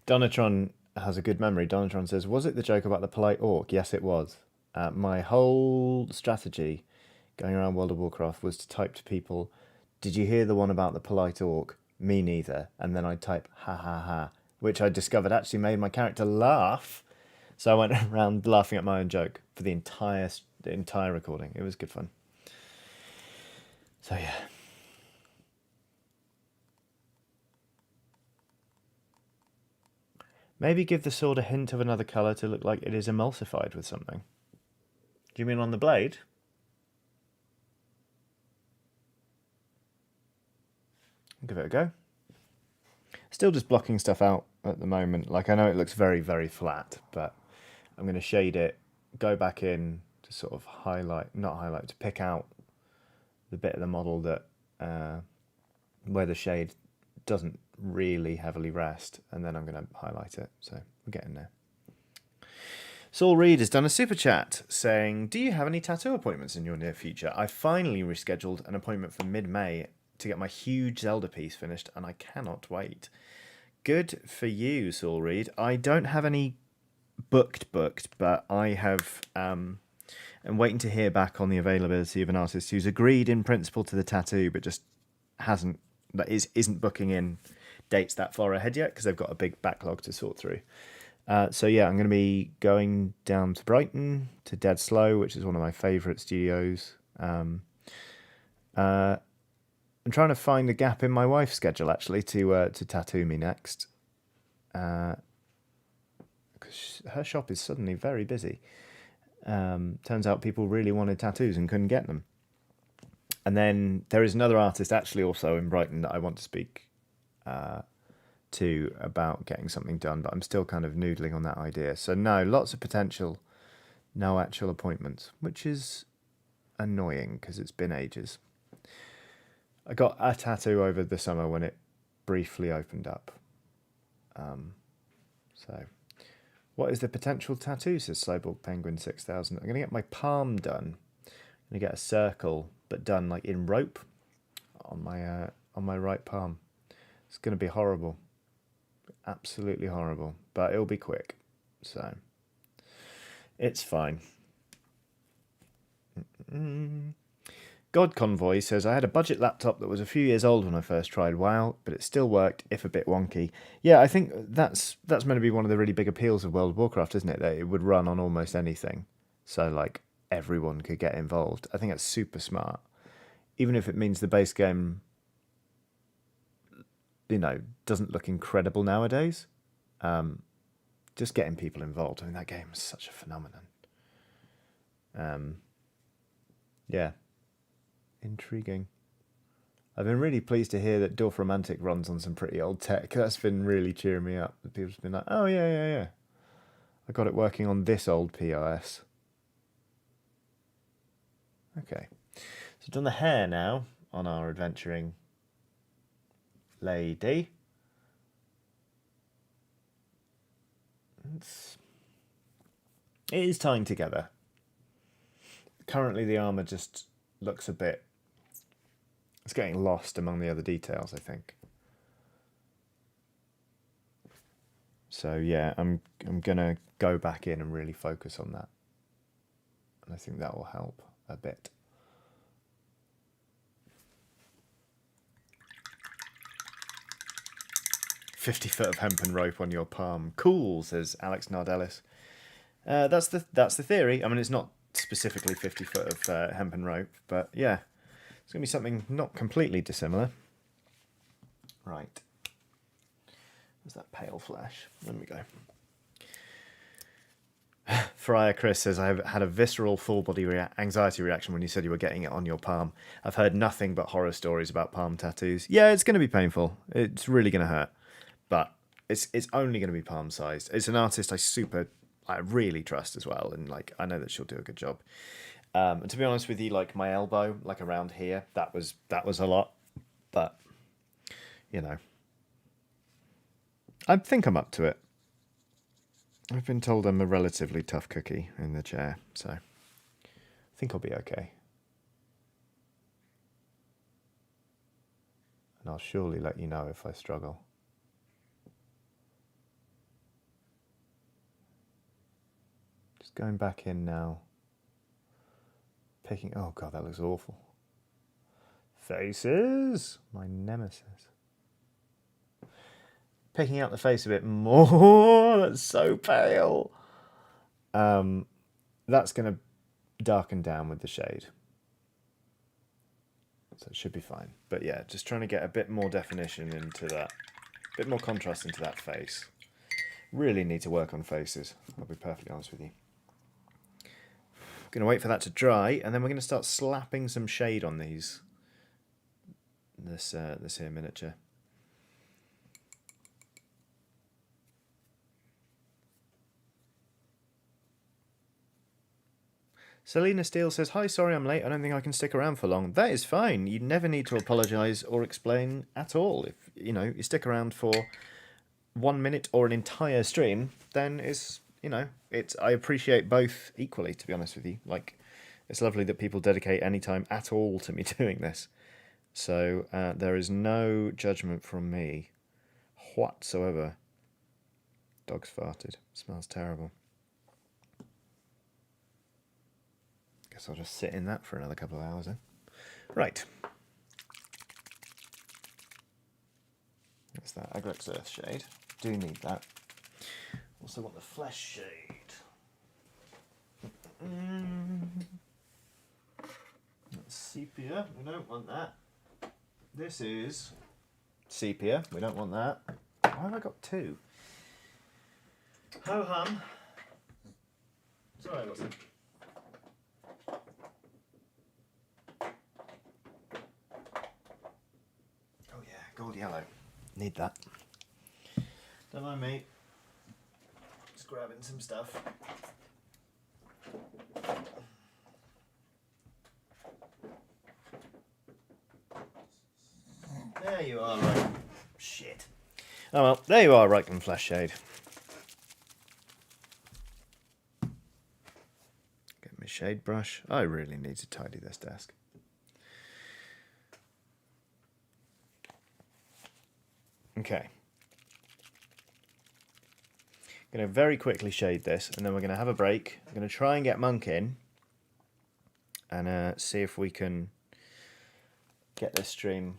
Speaker 1: Donatron has a good memory. Donatron says, was it the joke about the polite orc? Yes, it was. My whole strategy going around World of Warcraft was to type to people, did you hear the one about the polite orc? Me neither. And then I'd type, ha ha ha, which I discovered actually made my character laugh. So I went around laughing at my own joke for the entire recording. It was good fun. So yeah. Maybe give the sword a hint of another colour to look like it is emulsified with something. Do you mean on the blade? Give it a go. Still just blocking stuff out at the moment. Like, I know it looks very, very flat, but I'm going to shade it, go back in to sort of to pick out the bit of the model that where the shade doesn't really heavily rest, and then I'm going to highlight it. So we're getting there. Saul Reed has done a super chat saying, do you have any tattoo appointments in your near future? I finally rescheduled an appointment for mid-May to get my huge Zelda piece finished, and I cannot wait. Good for you, Saul Reed. I don't have any booked, but I have. I'm waiting to hear back on the availability of an artist who's agreed in principle to the tattoo, but just isn't booking in dates that far ahead yet because they've got a big backlog to sort through. So yeah, I'm going to be going down to Brighton to Dead Slow, which is one of my favourite studios. I'm trying to find a gap in my wife's schedule actually to tattoo me next, because her shop is suddenly very busy. Turns out people really wanted tattoos and couldn't get them. And then there is another artist actually also in Brighton that I want to speak to about getting something done, but I'm still kind of noodling on that idea. So no, lots of potential, no actual appointments, which is annoying because it's been ages. I got a tattoo over the summer when it briefly opened up. So what is the potential tattoo, says Cyborg Penguin 6000. I'm going to get my palm done. I'm going to get a circle, but done like in rope on my right palm. It's going to be horrible. Absolutely horrible. But it'll be quick. So it's fine. God Convoy says, I had a budget laptop that was a few years old when I first tried WoW, but it still worked, if a bit wonky. Yeah, I think that's meant to be one of the really big appeals of World of Warcraft, isn't it? That it would run on almost anything. So, like, everyone could get involved. I think that's super smart. Even if it means the base game, doesn't look incredible nowadays. Just getting people involved. I mean, that game is such a phenomenon. Yeah. Intriguing. I've been really pleased to hear that Dorfromantic runs on some pretty old tech. That's been really cheering me up. People's been like, oh, yeah. I got it working on this old POS. Okay. So I've done the hair now on our adventuring lady. It is tying together. Currently the armour just looks a bit... It's getting lost among the other details, I think. So yeah, I'm gonna go back in and really focus on that. And I think that will help a bit. "50 foot of hempen rope on your palm. Cool," says Alex Nardellis. That's the theory. I mean, it's not specifically 50 foot of hempen rope, but yeah, it's going to be something not completely dissimilar. Right. Where's that pale flesh? There we go. Friar Chris says, I have had a visceral full body anxiety reaction when you said you were getting it on your palm. I've heard nothing but horror stories about palm tattoos. Yeah, it's going to be painful. It's really going to hurt. But it's only going to be palm sized. It's an artist I really trust as well, and like I know that she'll do a good job. And to be honest with you, like my elbow, like around here, that was a lot. But I think I'm up to it. I've been told I'm a relatively tough cookie in the chair, so I think I'll be okay. And I'll surely let you know if I struggle. Just going back in now. Oh god, that looks awful. Faces! My nemesis. Picking out the face a bit more. That's so pale. That's going to darken down with the shade. So it should be fine. But yeah, just trying to get a bit more definition into that. A bit more contrast into that face. Really need to work on faces. I'll be perfectly honest with you. Going to wait for that to dry, and then we're going to start slapping some shade on these. This here miniature. Selena Steele says, hi, sorry I'm late. I don't think I can stick around for long. That is fine. You never need to apologise or explain at all. If you stick around for 1 minute or an entire stream, then I appreciate both equally, to be honest with you. Like, it's lovely that people dedicate any time at all to me doing this. So there is no judgment from me whatsoever. Dog's farted. Smells terrible. Guess I'll just sit in that for another couple of hours then. Right. That's that Agrex Earth shade. Do need that. Also want the flesh shade. That's sepia. We don't want that. This is sepia. We don't want that. Why have I got two? Ho hum. Sorry, Wilson. Oh yeah, gold yellow. Need that. Don't mind me. Just grabbing some stuff. There you are, right. Shit. Oh well, there you are, right, and flesh shade. Get my shade brush. I really need to tidy this desk. Okay. I'm going to very quickly shade this, and then we're going to have a break. I'm going to try and get Monk in, and see if we can get this stream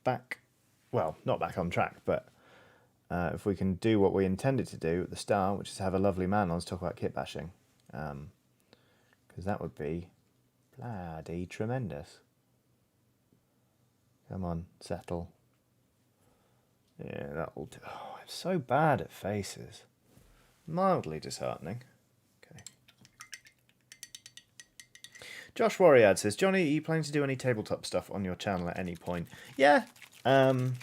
Speaker 1: back, well, not back on track, but if we can do what we intended to do at the start, which is have a lovely man on to talk about kit bashing, because that would be bloody tremendous. Come on, settle. Yeah, that'll do. Oh, I'm so bad at faces. Mildly disheartening. Okay. Josh Warriad says, Johnny, are you planning to do any tabletop stuff on your channel at any point? Yeah. I'm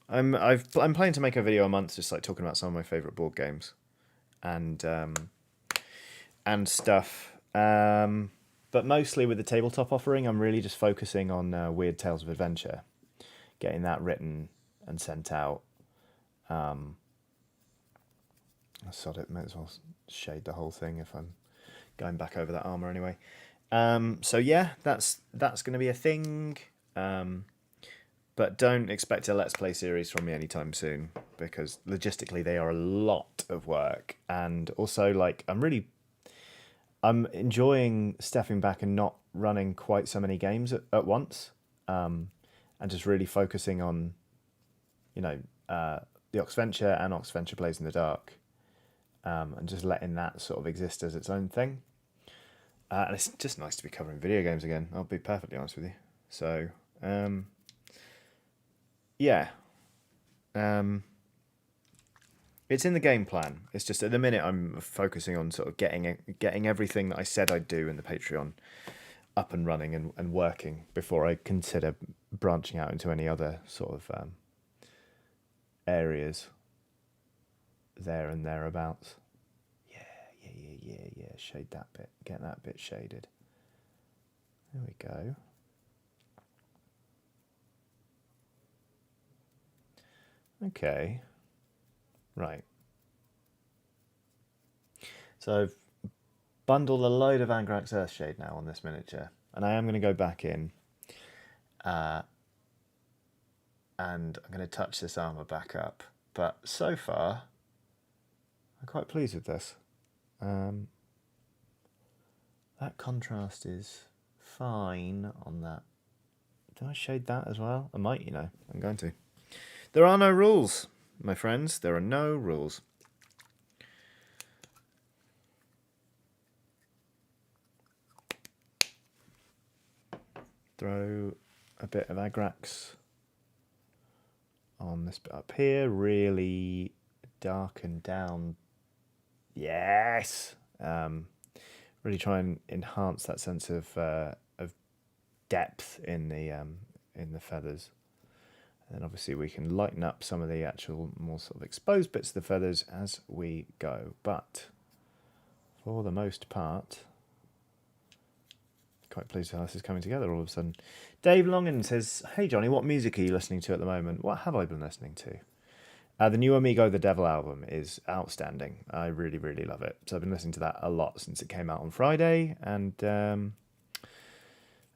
Speaker 1: planning to make a video a month, just like talking about some of my favourite board games, and stuff. But mostly with the tabletop offering, I'm really just focusing on Weird Tales of Adventure, getting that written and sent out. I sod it, might as well shade the whole thing if I'm going back over that armour anyway. So yeah, that's going to be a thing. But don't expect a Let's Play series from me anytime soon, because logistically they are a lot of work, and also like I'm enjoying stepping back and not running quite so many games at once, and just really focusing on, the Oxventure and Oxventure Plays in the Dark, and just letting that sort of exist as its own thing. And it's just nice to be covering video games again, I'll be perfectly honest with you. So, yeah. It's in the game plan. It's just at the minute I'm focusing on sort of getting everything that I said I'd do in the Patreon up and running and working before I consider branching out into any other sort of areas there and thereabouts. Yeah. Shade that bit. Get that bit shaded. There we go. Okay. Right. So I've bundled a load of Angrax Earthshade now on this miniature, and I am going to go back in and I'm going to touch this armour back up. But so far, I'm quite pleased with this. That contrast is fine on that. Do I shade that as well? I might, I'm going to. There are no rules, my friends. There are no rules. Throw a bit of Agrax on this bit up here. Really darken down. Yes. Really try and enhance that sense of depth in the feathers. And then obviously we can lighten up some of the actual more sort of exposed bits of the feathers as we go. But for the most part, quite pleased how this is coming together all of a sudden. Dave Longin says, hey Johnny, what music are you listening to at the moment? What have I been listening to? The new Amigo the Devil album is outstanding. I really, really love it. So I've been listening to that a lot since it came out on Friday, and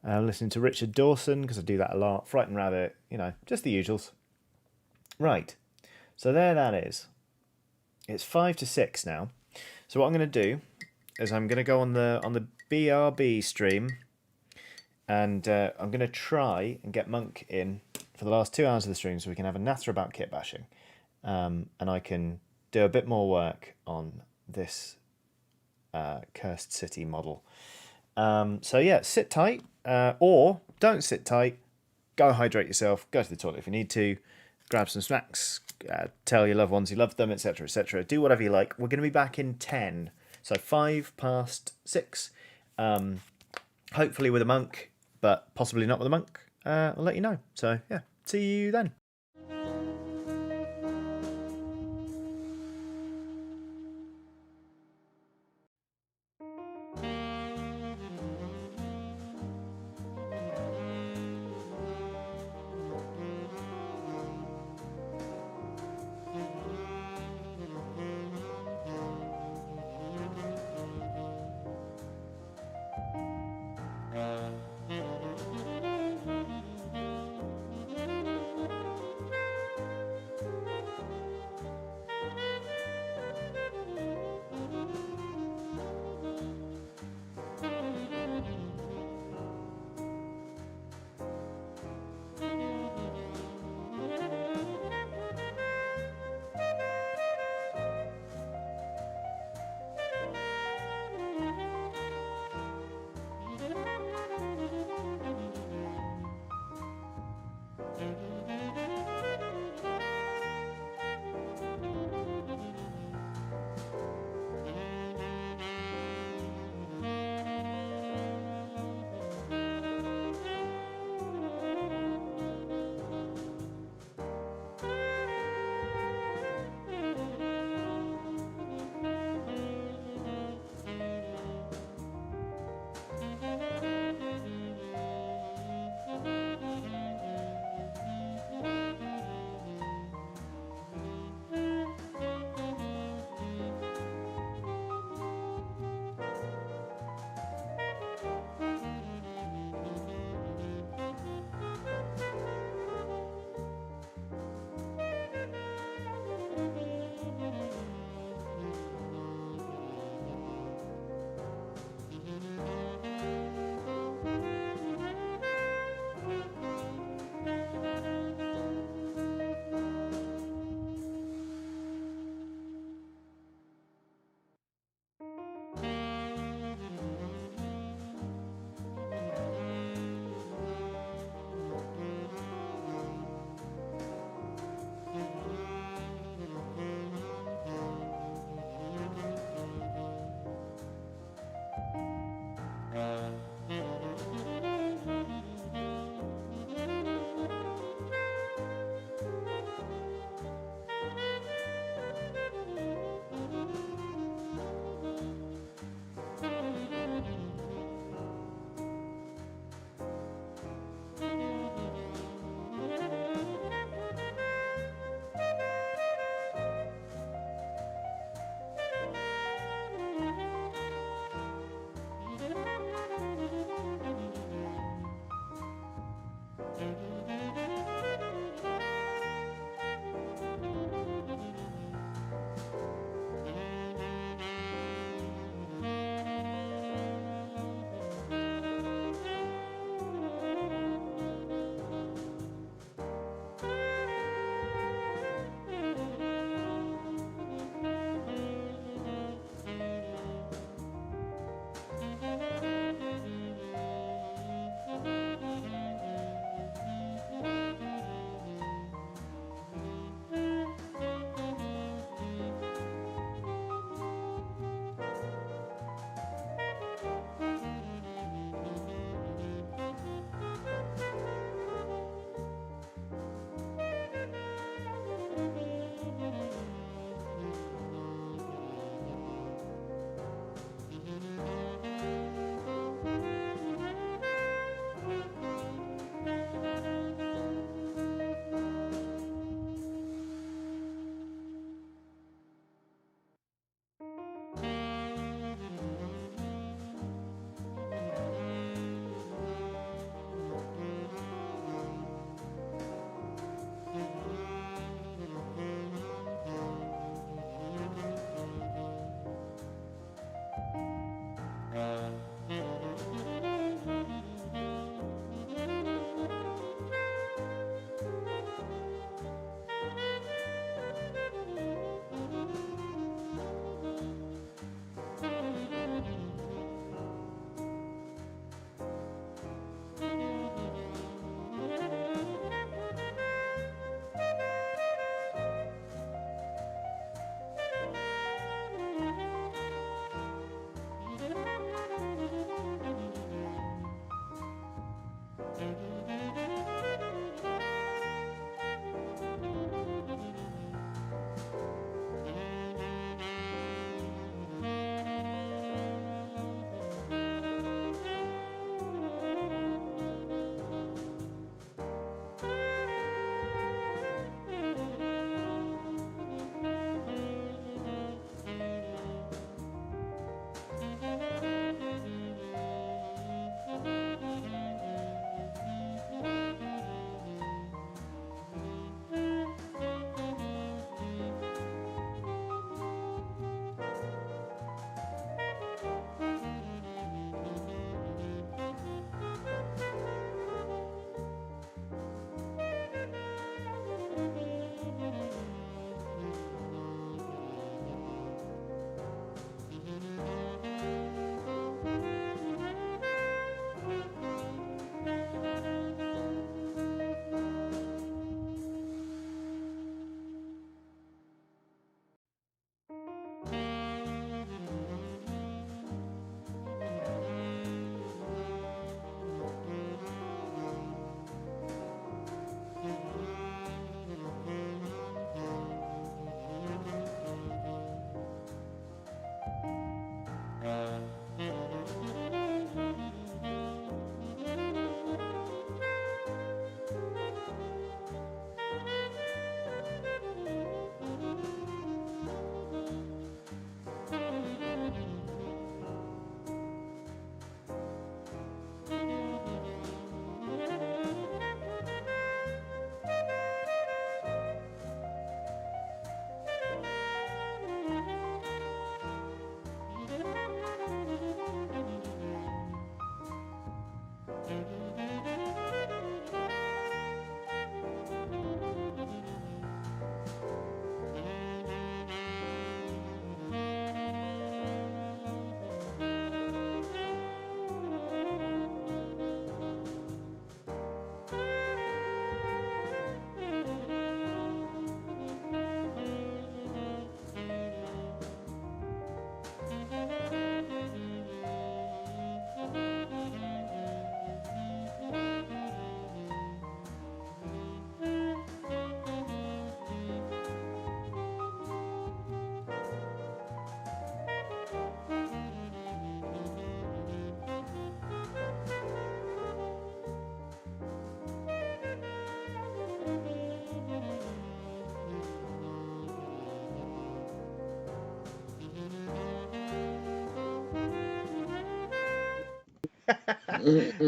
Speaker 1: Listening to Richard Dawson, because I do that a lot. Frightened Rabbit, you know, just the usuals. Right, so there that is. It's 5 to 6 now. So what I'm going to do is I'm going to go on the BRB stream, and I'm going to try and get Monk in for the last 2 hours of the stream so we can have a natter about kit bashing, and I can do a bit more work on this Cursed City model. So yeah, sit tight, or don't sit tight. Go hydrate yourself. Go to the toilet if you need to. Grab some snacks. Tell your loved ones you love them, etc., etc. Do whatever you like. We're going to be back in 10. So 5 past 6. Hopefully with a monk, but possibly not with a monk. I'll let you know. So yeah, see you then.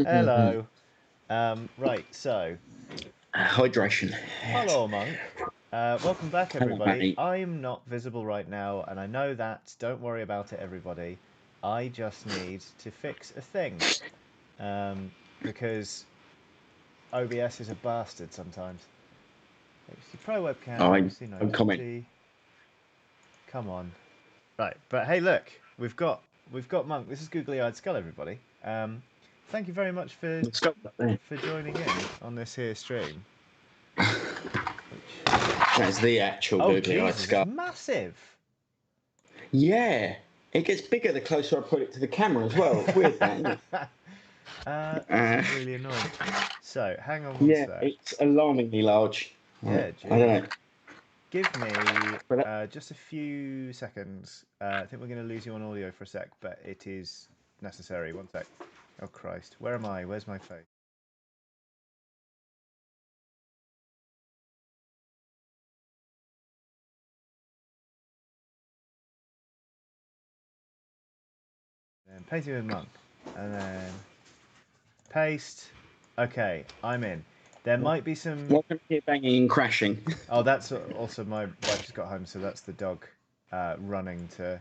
Speaker 1: Hello. Right, so
Speaker 2: Hydration.
Speaker 1: hello, Monk. Welcome back,
Speaker 2: Hello,
Speaker 1: everybody.
Speaker 2: mate.
Speaker 1: I'm not visible right now, and I know that. Don't worry about it, everybody. I just need to fix a thing. Because OBS is a bastard sometimes. HDR Pro webcam,
Speaker 2: I
Speaker 1: obviously no
Speaker 2: don't comment.
Speaker 1: difficulty. Come on. Right, but hey, look, we've got Monk. This is Googlyeyedskull, everybody. Thank you very much for
Speaker 2: Let's go up there.
Speaker 1: joining in on this here stream.
Speaker 2: That's the actual
Speaker 1: Oh
Speaker 2: googly eyed
Speaker 1: Jesus,
Speaker 2: skull.
Speaker 1: it's massive.
Speaker 2: Yeah, it gets bigger the closer I put it to the camera as well. Weird that, isn't it?
Speaker 1: That's really annoying. So hang on one
Speaker 2: Yeah,
Speaker 1: sec.
Speaker 2: it's alarmingly large.
Speaker 1: Yeah,
Speaker 2: I don't know.
Speaker 1: give me
Speaker 2: But
Speaker 1: just a few seconds. I think we're going to lose you on audio for a sec, but it is necessary. One sec. Oh Christ, where am I? Where's my face? Then paste it with Monk, and then paste. Okay, I'm in. There might be some.
Speaker 2: what can I hear banging and crashing?
Speaker 1: Oh, that's also my wife just got home, so that's the dog running to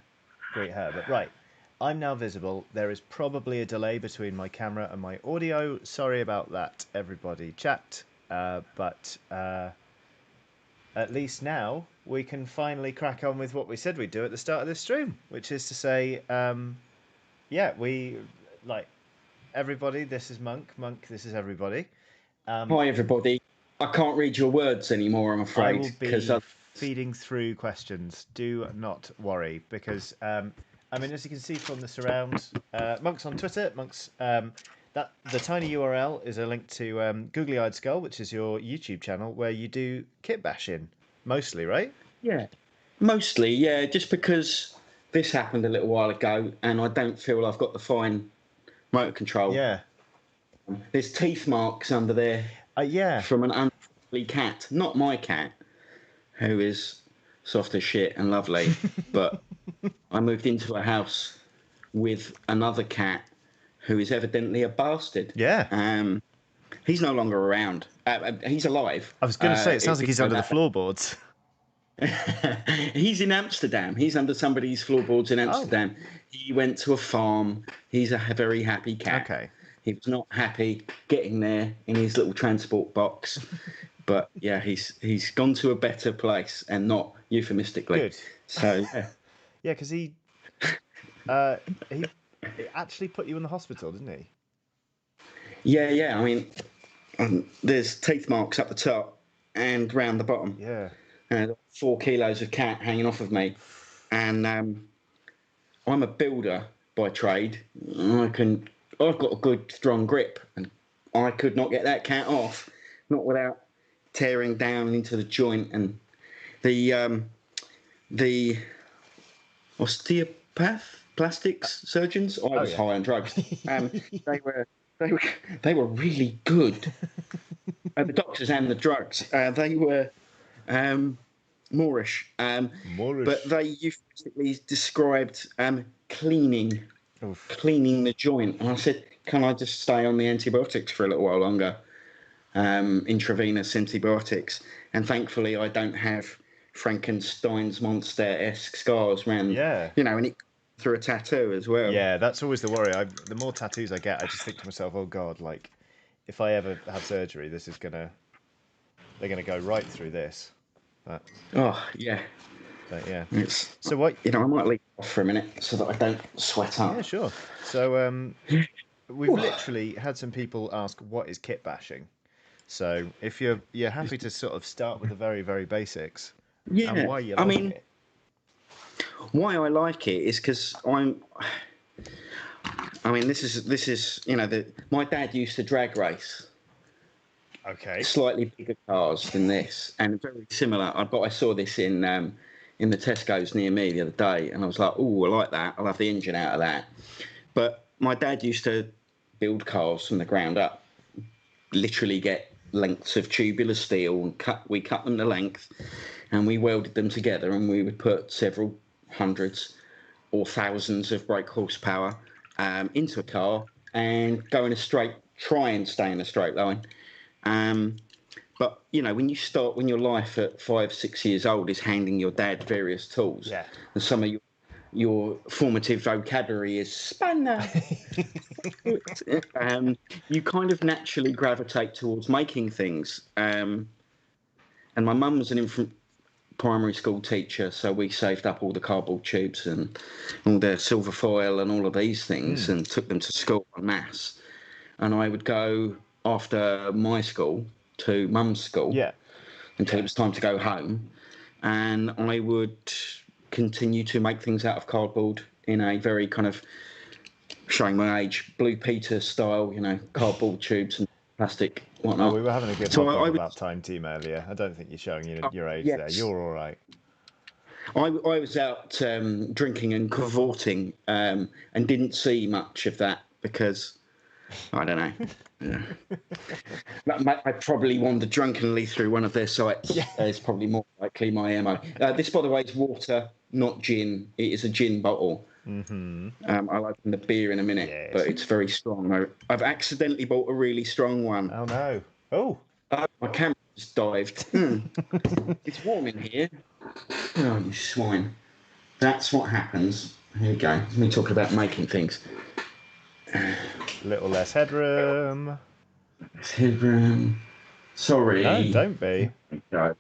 Speaker 1: greet her. But right, I'm now visible. There is probably a delay between my camera and my audio. Sorry about that, everybody. Chat. But at least now we can finally crack on with what we said we'd do at the start of this stream, which is to say, yeah, we like everybody. This is Monk. Monk. This is everybody.
Speaker 2: Hi, everybody. I can't read your words anymore, I'm
Speaker 1: I will
Speaker 2: afraid.
Speaker 1: be feeding through questions. Do not worry, because I mean, as you can see from the surround, Monk's on Twitter. Monk's that the tiny URL is a link to Googlyeyedskull, which is your YouTube channel where you do kit bashing mostly, right?
Speaker 2: Yeah, mostly, yeah, just because this happened a little while ago and I don't feel I've got the fine motor control.
Speaker 1: Yeah.
Speaker 2: There's teeth marks under there
Speaker 1: Yeah.
Speaker 2: from an unfriendly cat. Not my cat, who is soft as shit and lovely, but I moved into a house with another cat who is evidently a bastard.
Speaker 1: Yeah.
Speaker 2: He's no longer around. He's alive.
Speaker 1: I was going to say, it sounds like he's under the
Speaker 2: that.
Speaker 1: floorboards.
Speaker 2: He's in Amsterdam. He's under somebody's floorboards in Amsterdam. He went to a farm. He's a very happy cat.
Speaker 1: Okay.
Speaker 2: He was not happy getting there in his little transport box. But yeah, he's gone to a better place, and not euphemistically.
Speaker 1: Good.
Speaker 2: So
Speaker 1: yeah, because he actually put you in the hospital, didn't he?
Speaker 2: yeah. I mean, there's teeth marks up the top and round the bottom.
Speaker 1: Yeah.
Speaker 2: And 4 kilos of cat hanging off of me, and I'm a builder by trade. I've got a good strong grip, and I could not get that cat off, not without tearing down into the joint. And the osteopath plastics surgeons, I was high on drugs. They were really good. The doctors and the drugs, they were Moorish. But they euphemistically described cleaning the joint. And I said, can I just stay on the antibiotics for a little while longer? Intravenous antibiotics. And thankfully, I don't have Frankenstein's monster-esque scars around.
Speaker 1: Yeah.
Speaker 2: You know, and through a tattoo as well.
Speaker 1: Yeah, that's always the worry. The more tattoos I get, I just think to myself, oh God, like if I ever have surgery, they're gonna go right through this. But,
Speaker 2: Oh yeah,
Speaker 1: but yeah.
Speaker 2: it's
Speaker 1: So what?
Speaker 2: I might leave off for a minute so that I don't sweat
Speaker 1: Yeah,
Speaker 2: up.
Speaker 1: sure. So we've
Speaker 2: Whew.
Speaker 1: literally had some people ask what is kit bashing. So if you're happy to sort of start with the very, very basics and
Speaker 2: Yeah,
Speaker 1: why you
Speaker 2: I
Speaker 1: like
Speaker 2: mean,
Speaker 1: it.
Speaker 2: why I like it is because I mean, this is my dad used to drag race
Speaker 1: Okay.
Speaker 2: slightly bigger cars than this, and very similar. I saw this in the Tesco's near me the other day, and I was like, oh, I like that. I'll have the engine out of that. But my dad used to build cars from the ground up, literally get lengths of tubular steel and we cut them to length, and we welded them together, and we would put several hundreds or thousands of brake horsepower into a car and try and stay in a straight line. But when when your life at 5, 6 years old is handing your dad various tools,
Speaker 1: Yeah.
Speaker 2: and some of your formative vocabulary is spanner. You kind of naturally gravitate towards making things. And my mum was an infant primary school teacher, so we saved up all the cardboard tubes and all the silver foil and all of these things and took them to school en masse. And I would go after my school to mum's school
Speaker 1: Yeah.
Speaker 2: until it was time to go home. And I would continue to make things out of cardboard in a very kind of, showing my age, Blue Peter style, cardboard tubes and plastic,
Speaker 1: Oh,
Speaker 2: whatnot.
Speaker 1: we were having a good
Speaker 2: So
Speaker 1: hog on
Speaker 2: I would,
Speaker 1: about time team earlier. I don't think you're showing your age there.
Speaker 2: yes,
Speaker 1: You're all right.
Speaker 2: I was out drinking and cavorting and didn't see much of that because, I don't know. Yeah. I probably wandered drunkenly through one of their sites.
Speaker 1: Yeah.
Speaker 2: Is probably more likely my MO. This, by the way, is water, not gin. It is a gin bottle.
Speaker 1: Mm-hmm.
Speaker 2: I'll open the beer in a minute,
Speaker 1: Yes.
Speaker 2: but it's very strong. I've accidentally bought a really strong one.
Speaker 1: Oh no. Oh.
Speaker 2: My camera just dived. It's warm in here. Oh, you swine. That's what happens. Here we go. Let me talk about making things.
Speaker 1: Little less headroom.
Speaker 2: Headroom. Sorry.
Speaker 1: No, don't be.
Speaker 2: No.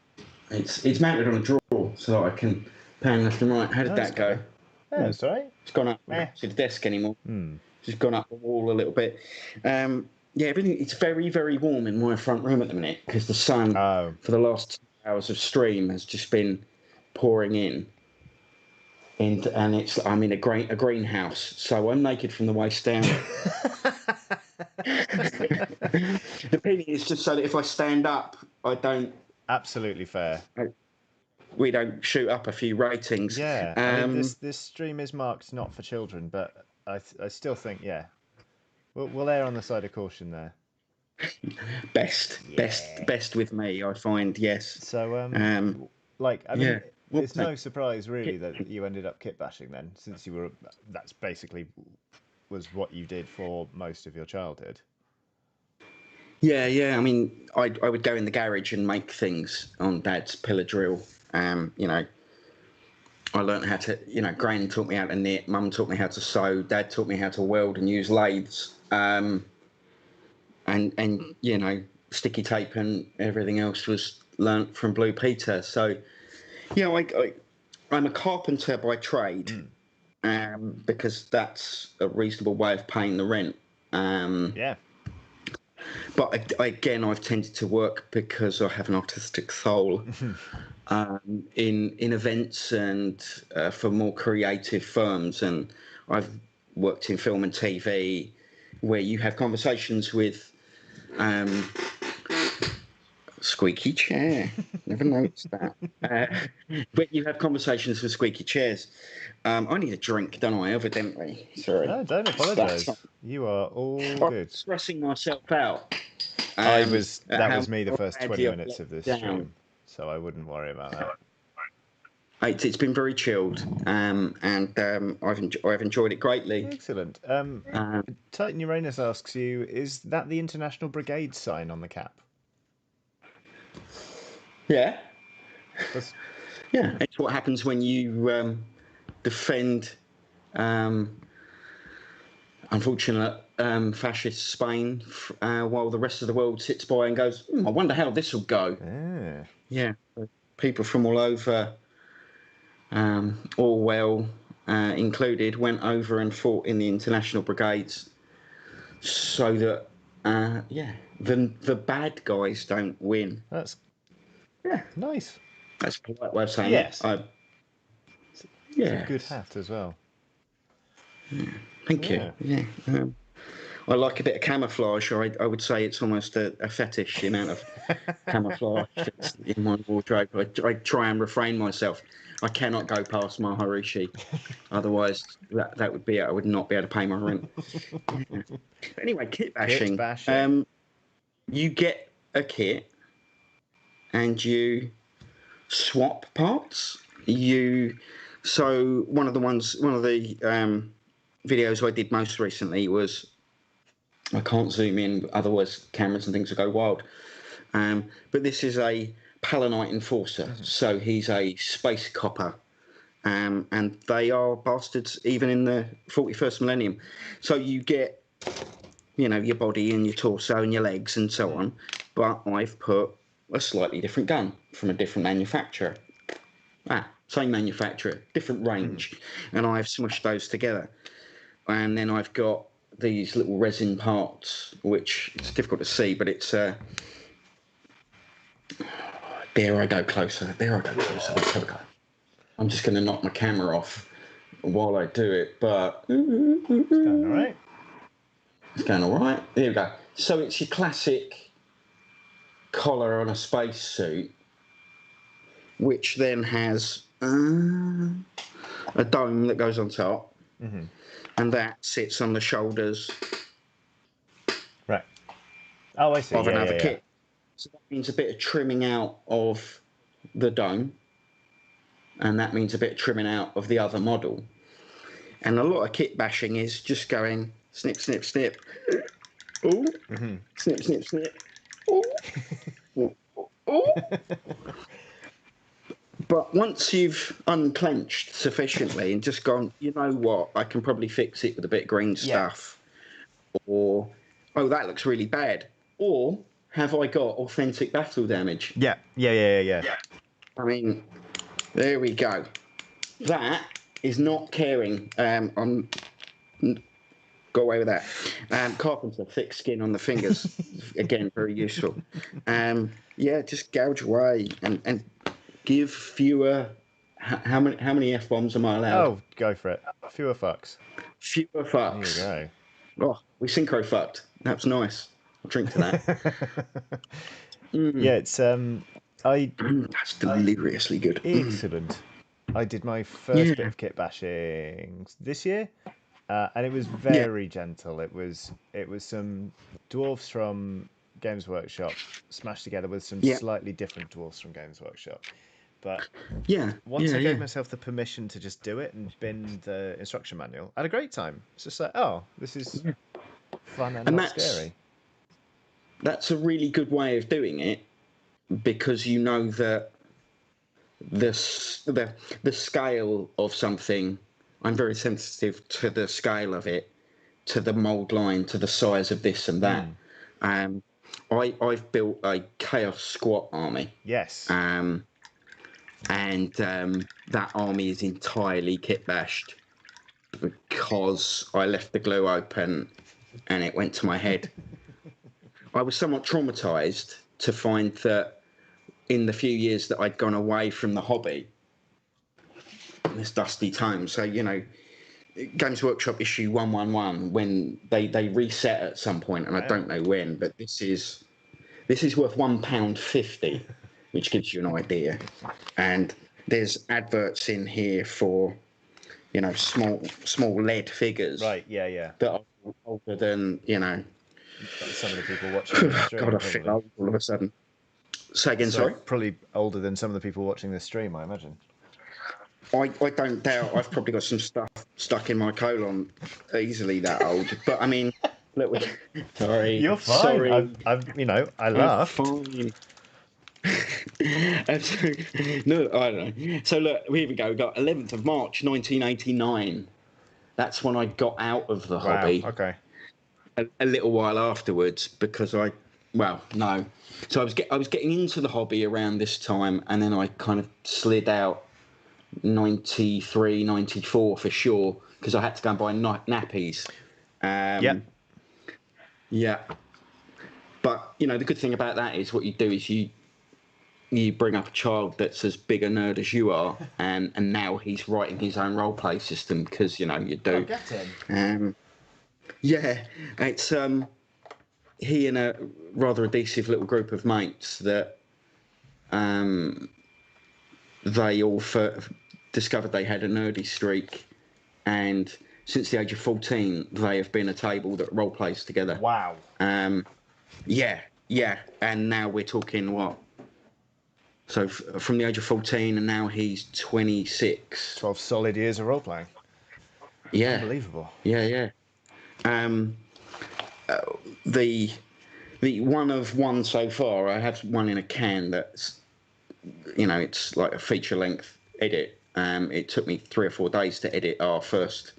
Speaker 2: It's mounted on a drawer so that I can pan left and right. How did that go?
Speaker 1: Yeah, that's all right.
Speaker 2: It's gone up. I don't see the desk anymore. It's just gone up the wall a little bit. Yeah, everything. It's very, very warm in my front room at the minute because the sun for the last 2 hours of stream has just been pouring in. And I'm in a greenhouse, so I'm naked from the waist down. The thing is just so that if I stand up, I don't.
Speaker 1: Absolutely fair.
Speaker 2: We don't shoot up a few ratings.
Speaker 1: Yeah, I mean this stream is marked not for children, but I still think we'll err on the side of caution there.
Speaker 2: Best with me, I find. Yes.
Speaker 1: So I mean,
Speaker 2: Well,
Speaker 1: it's no surprise really that you ended up kit bashing then, since that's basically was what you did for most of your childhood.
Speaker 2: Yeah. I mean, I would go in the garage and make things on Dad's pillar drill. I learned how to, Gran taught me how to knit, Mum taught me how to sew, Dad taught me how to weld and use lathes, and sticky tape and everything else was learnt from Blue Peter. So, I'm a carpenter by trade, because that's a reasonable way of paying the rent.
Speaker 1: Yeah.
Speaker 2: But I've tended to work because I have an artistic soul in events and for more creative firms. And I've worked in film and TV where you have conversations with squeaky chair. Never noticed that. But you have conversations with squeaky chairs. I need a drink, don't I? Evidently. Sorry.
Speaker 1: No, don't apologise. You are all good.
Speaker 2: Stressing myself out.
Speaker 1: That was me the first 20 minutes of this
Speaker 2: down.
Speaker 1: stream, so I wouldn't worry about that.
Speaker 2: It's been very chilled, and I've enjoyed it greatly.
Speaker 1: Excellent. Titan Uranus asks you, is that the International Brigade sign on the cap?
Speaker 2: Yeah. Yeah, it's what happens when you defend unfortunate fascist Spain, while the rest of the world sits by and goes, I wonder how this will go. Yeah, people from all over, Orwell included, went over and fought in the international brigades so that, the bad guys don't win.
Speaker 1: That's
Speaker 2: Yeah,
Speaker 1: nice.
Speaker 2: that's a polite way of saying
Speaker 1: Yes.
Speaker 2: it.
Speaker 1: It's a good hat as well.
Speaker 2: Thank you. Yeah. I like a bit of camouflage. I would say it's almost a fetish, the amount of camouflage that's in my wardrobe. I try and refrain myself. I cannot go past my Harishi. Otherwise, that would be it. I would not be able to pay my rent. Yeah. But anyway, kit bashing.
Speaker 1: Kit bashing.
Speaker 2: You get a kit and you swap parts. So one of the videos I did most recently was, I can't zoom in, otherwise cameras and things will go wild. But this is a Palanite enforcer, so he's a space copper, and they are bastards even in the 41st millennium. So you get, your body and your torso and your legs and so on, but I've put a slightly different gun from a different manufacturer. Same manufacturer, different range, and I've smushed those together. And then I've got these little resin parts, which it's difficult to see, but it's there I go closer. Let's have a go. I'm just going to knock my camera off while I do it, but
Speaker 1: It's going all right.
Speaker 2: It's going all right. There we go. So it's your classic collar on a space suit, which then has a dome that goes on top, and that sits on the shoulders.
Speaker 1: Right. Oh, I see.
Speaker 2: Of another kit. So that means a bit of trimming out of the dome, and that means a bit of trimming out of the other model. And a lot of kit bashing is just going snip, snip, snip. Oh, snip, snip, snip. Oh, oh. But once you've unclenched sufficiently and just gone, you know what, I can probably fix it with a bit of green stuff. Or, that looks really bad. Or, have I got authentic battle damage?
Speaker 1: Yeah.
Speaker 2: I mean, there we go. That is not caring. I'm got away with that. Carpenter, thick skin on the fingers. Again, very useful. Just gouge away and give fewer. How many F-bombs am I allowed?
Speaker 1: Oh, go for it. Fewer fucks.
Speaker 2: Fewer fucks.
Speaker 1: There you
Speaker 2: go. Oh, we synchro fucked. That's nice. I'll drink to that.
Speaker 1: Yeah, it's
Speaker 2: that's deliriously good.
Speaker 1: Excellent. I did my first bit of kit bashing this year, and it was very gentle. It was some dwarves from Games Workshop smashed together with some slightly different dwarves from Games Workshop. But once I gave myself the permission to just do it and bin the instruction manual, I had a great time. It's just like, this is fun and not scary.
Speaker 2: That's a really good way of doing it, because you know that the scale of something, I'm very sensitive to the scale of it, to the mold line, to the size of this and that. I've built a Chaos Squat army.
Speaker 1: Yes.
Speaker 2: And that army is entirely kit bashed because I left the glue open and it went to my head. I was somewhat traumatized to find that in the few years that I'd gone away from the hobby, this dusty time, so, Games Workshop issue 111, when they reset at some point, and I don't know when, but this is worth £1.50, which gives you an idea. And there's adverts in here for, small lead figures.
Speaker 1: Right, yeah.
Speaker 2: That are older than,
Speaker 1: some of the people watching the stream.
Speaker 2: God, I feel old all of a sudden. Say again, sorry?
Speaker 1: Probably older than some of the people watching this stream, I imagine.
Speaker 2: I don't doubt I've probably got some stuff stuck in my colon easily that old. But, I mean, look, sorry.
Speaker 1: You're fine.
Speaker 2: Sorry.
Speaker 1: I laughed.
Speaker 2: Fine. No, I don't know. So, look, here we go. We've got 11th of March, 1989. that's when I got out of the
Speaker 1: Wow.
Speaker 2: hobby
Speaker 1: Okay.
Speaker 2: a little while afterwards because no. So I was getting into the hobby around this time, and then I kind of slid out 93, 94 for sure because I had to go and buy nappies.
Speaker 1: Yep.
Speaker 2: Yeah. But you know, the good thing about that is what you do is you bring up a child that's as big a nerd as you are, and now he's writing his own role play system because you know you do.
Speaker 1: Oh, get him.
Speaker 2: Yeah, it's he and a rather adhesive little group of mates that they all discovered they had a nerdy streak, and since the age of 14, they have been a table that role plays together.
Speaker 1: Wow.
Speaker 2: Yeah, and now we're talking what? So from the age of 14, and now he's 26.
Speaker 1: 12 solid years of role playing.
Speaker 2: Yeah,
Speaker 1: Unbelievable.
Speaker 2: yeah. The one of one so far. I have one in a can that's, you know, it's like a feature length edit. It took me 3 or 4 days to edit our first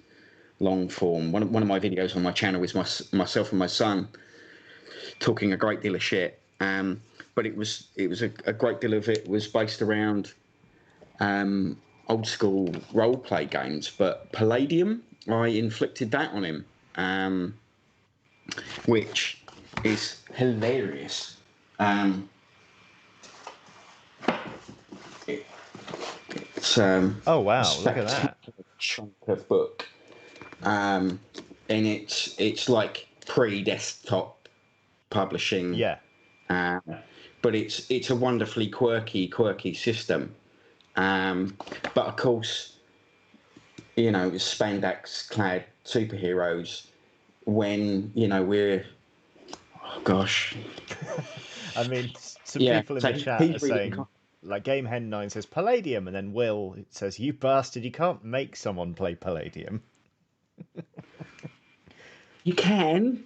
Speaker 2: long form. One of my videos on my channel is myself and my son talking a great deal of shit. But it was a great deal of it was based around old school role play games. But Palladium, I inflicted that on him, which is hilarious. It's
Speaker 1: Oh, wow. Look at that.
Speaker 2: chunk of book, and it's like pre-desktop publishing.
Speaker 1: Yeah.
Speaker 2: But it's a wonderfully quirky system. But of course, you know, spandex-clad superheroes. When you know we're, oh gosh.
Speaker 1: I mean, some
Speaker 2: Yeah,
Speaker 1: people in
Speaker 2: so
Speaker 1: the chat
Speaker 2: he's
Speaker 1: are
Speaker 2: really
Speaker 1: saying, like, GameHen9 says Palladium, and then Will says, "You bastard, you can't make someone play Palladium."
Speaker 2: You can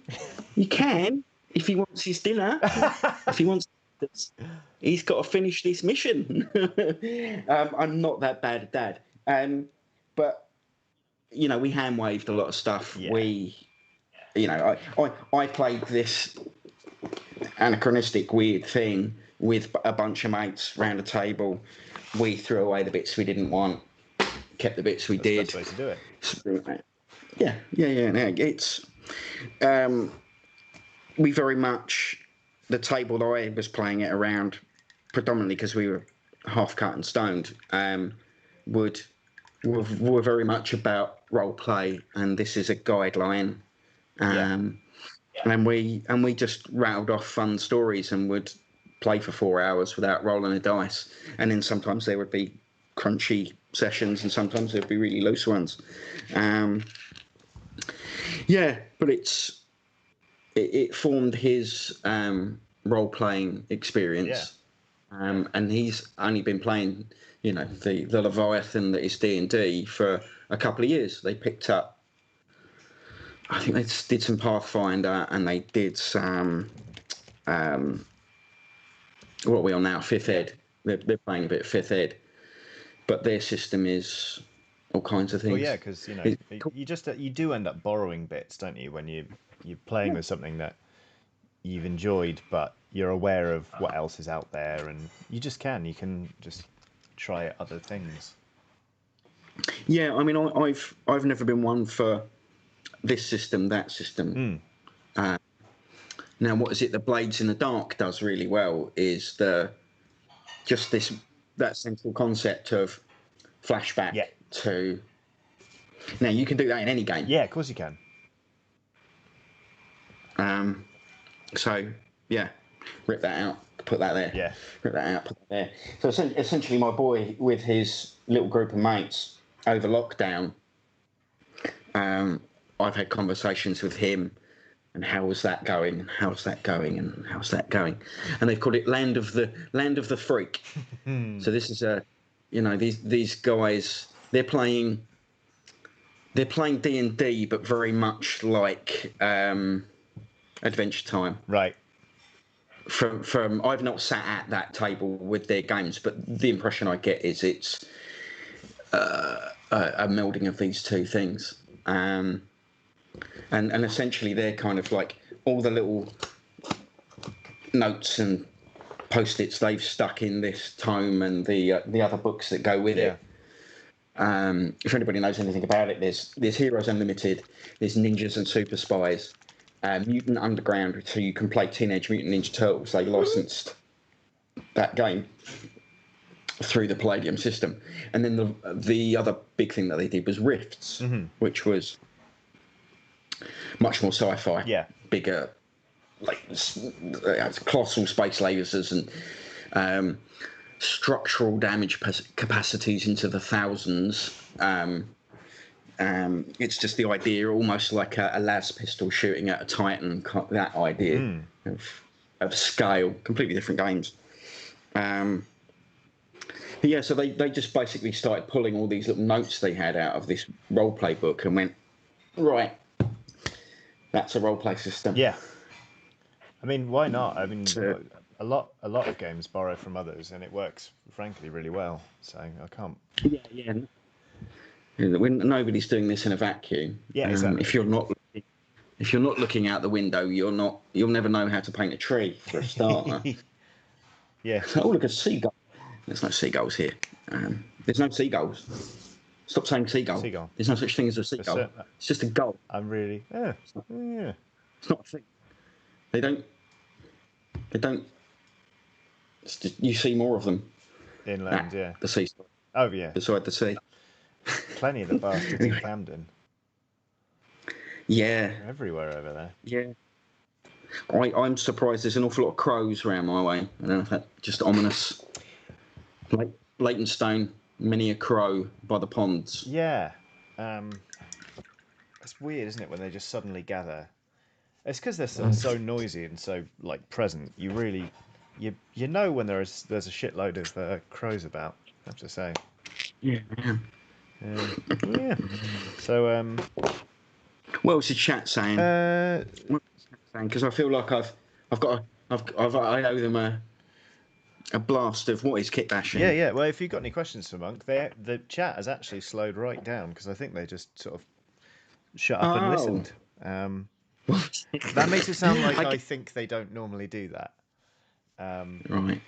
Speaker 2: if he wants his dinner. If he wants, he's got to finish this mission. I'm not that bad at dad, but you know we hand waved a lot of stuff.
Speaker 1: Yeah.
Speaker 2: You know, I played this anachronistic weird thing with a bunch of mates round a table. We threw away the bits we didn't want, kept the bits we did.
Speaker 1: That's the best way to do it.
Speaker 2: Yeah. It's we very much, the table that I was playing it around, predominantly because we were half cut and stoned, were very much about role play, and this is a guideline. And we just rattled off fun stories and would play for 4 hours without rolling a dice. And then sometimes there would be crunchy sessions, and sometimes there'd be really loose ones. Yeah, but it formed his role playing experience.
Speaker 1: Yeah.
Speaker 2: And he's only been playing, you know, the Leviathan that is D&D for a couple of years. They picked up, I think they did some Pathfinder, and they did some, what are we on now? 5th Ed. They're playing a bit of 5th Ed, but their system is all kinds of things.
Speaker 1: Well, yeah, because you know you do end up borrowing bits, don't you, when you're playing with something that you've enjoyed, but you're aware of what else is out there, and you can just try other things.
Speaker 2: Yeah, I mean, I've never been one for this system, that system. Now, what is it? The Blades in the Dark does really well is that central concept of flashback to. Now you can do that in any game.
Speaker 1: Yeah, of course you can.
Speaker 2: So yeah, rip that out, put that there.
Speaker 1: Yeah.
Speaker 2: Rip that out, put that there. So essentially, my boy with his little group of mates over lockdown, I've had conversations with him, and how's that going, and how's that going, and how's that going, and they've called it Land of the Freak. So this is these guys, they're playing D&D, but very much like Adventure Time.
Speaker 1: Right.
Speaker 2: From I've not sat at that table with their games, but the impression I get is it's a melding of these two things. and essentially they're kind of like all the little notes and post-its they've stuck in this tome and the other books that go with it. If anybody knows anything about it, there's Heroes Unlimited, there's Ninjas and Super Spies, Mutant Underground, so you can play Teenage Mutant Ninja Turtles. They licensed that game through the Palladium system, and then the other big thing that they did was Rifts, which was much more sci-fi, bigger, like colossal space lasers and structural damage capacities into the thousands. It's just the idea, almost like a las pistol shooting at a Titan. That idea of scale, completely different games. Yeah, so they just basically started pulling all these little notes they had out of this role play book and went, right, that's a role play system.
Speaker 1: Yeah. I mean, why not? I mean, a lot of games borrow from others, and it works, frankly, really well. So I can't.
Speaker 2: Yeah. Nobody's doing this in a vacuum.
Speaker 1: Yeah, exactly.
Speaker 2: If you're not looking out the window, you'll never know how to paint a tree for a starter.
Speaker 1: Yeah.
Speaker 2: Oh, look, a seagull. There's no seagulls here. There's no seagulls. Stop saying seagull.
Speaker 1: Seagull.
Speaker 2: There's no such thing as a seagull. It's just a gull.
Speaker 1: I'm really. Yeah.
Speaker 2: It's not a thing. They don't. It's just, you see more of them.
Speaker 1: Inland, yeah.
Speaker 2: The seaside.
Speaker 1: Oh, yeah.
Speaker 2: Beside the sea.
Speaker 1: Plenty of the bastards in Camden.
Speaker 2: Yeah.
Speaker 1: They're everywhere over there.
Speaker 2: Yeah. I'm surprised there's an awful lot of crows around my way. I don't know if that's just ominous. Like Leytonstone, many a crow by the ponds.
Speaker 1: Yeah. It's weird, isn't it, when they just suddenly gather? It's because they're so noisy and so like present. You really, you know when there's a shitload of crows about. I have to say.
Speaker 2: Yeah.
Speaker 1: Yeah. So
Speaker 2: what was the chat saying? Because I feel like I owe them a blast of what is kitbashing.
Speaker 1: Yeah. Well, if you've got any questions for Monk, the chat has actually slowed right down because I think they just sort of shut up and listened. That makes it sound like I think they don't normally do that.
Speaker 2: Right.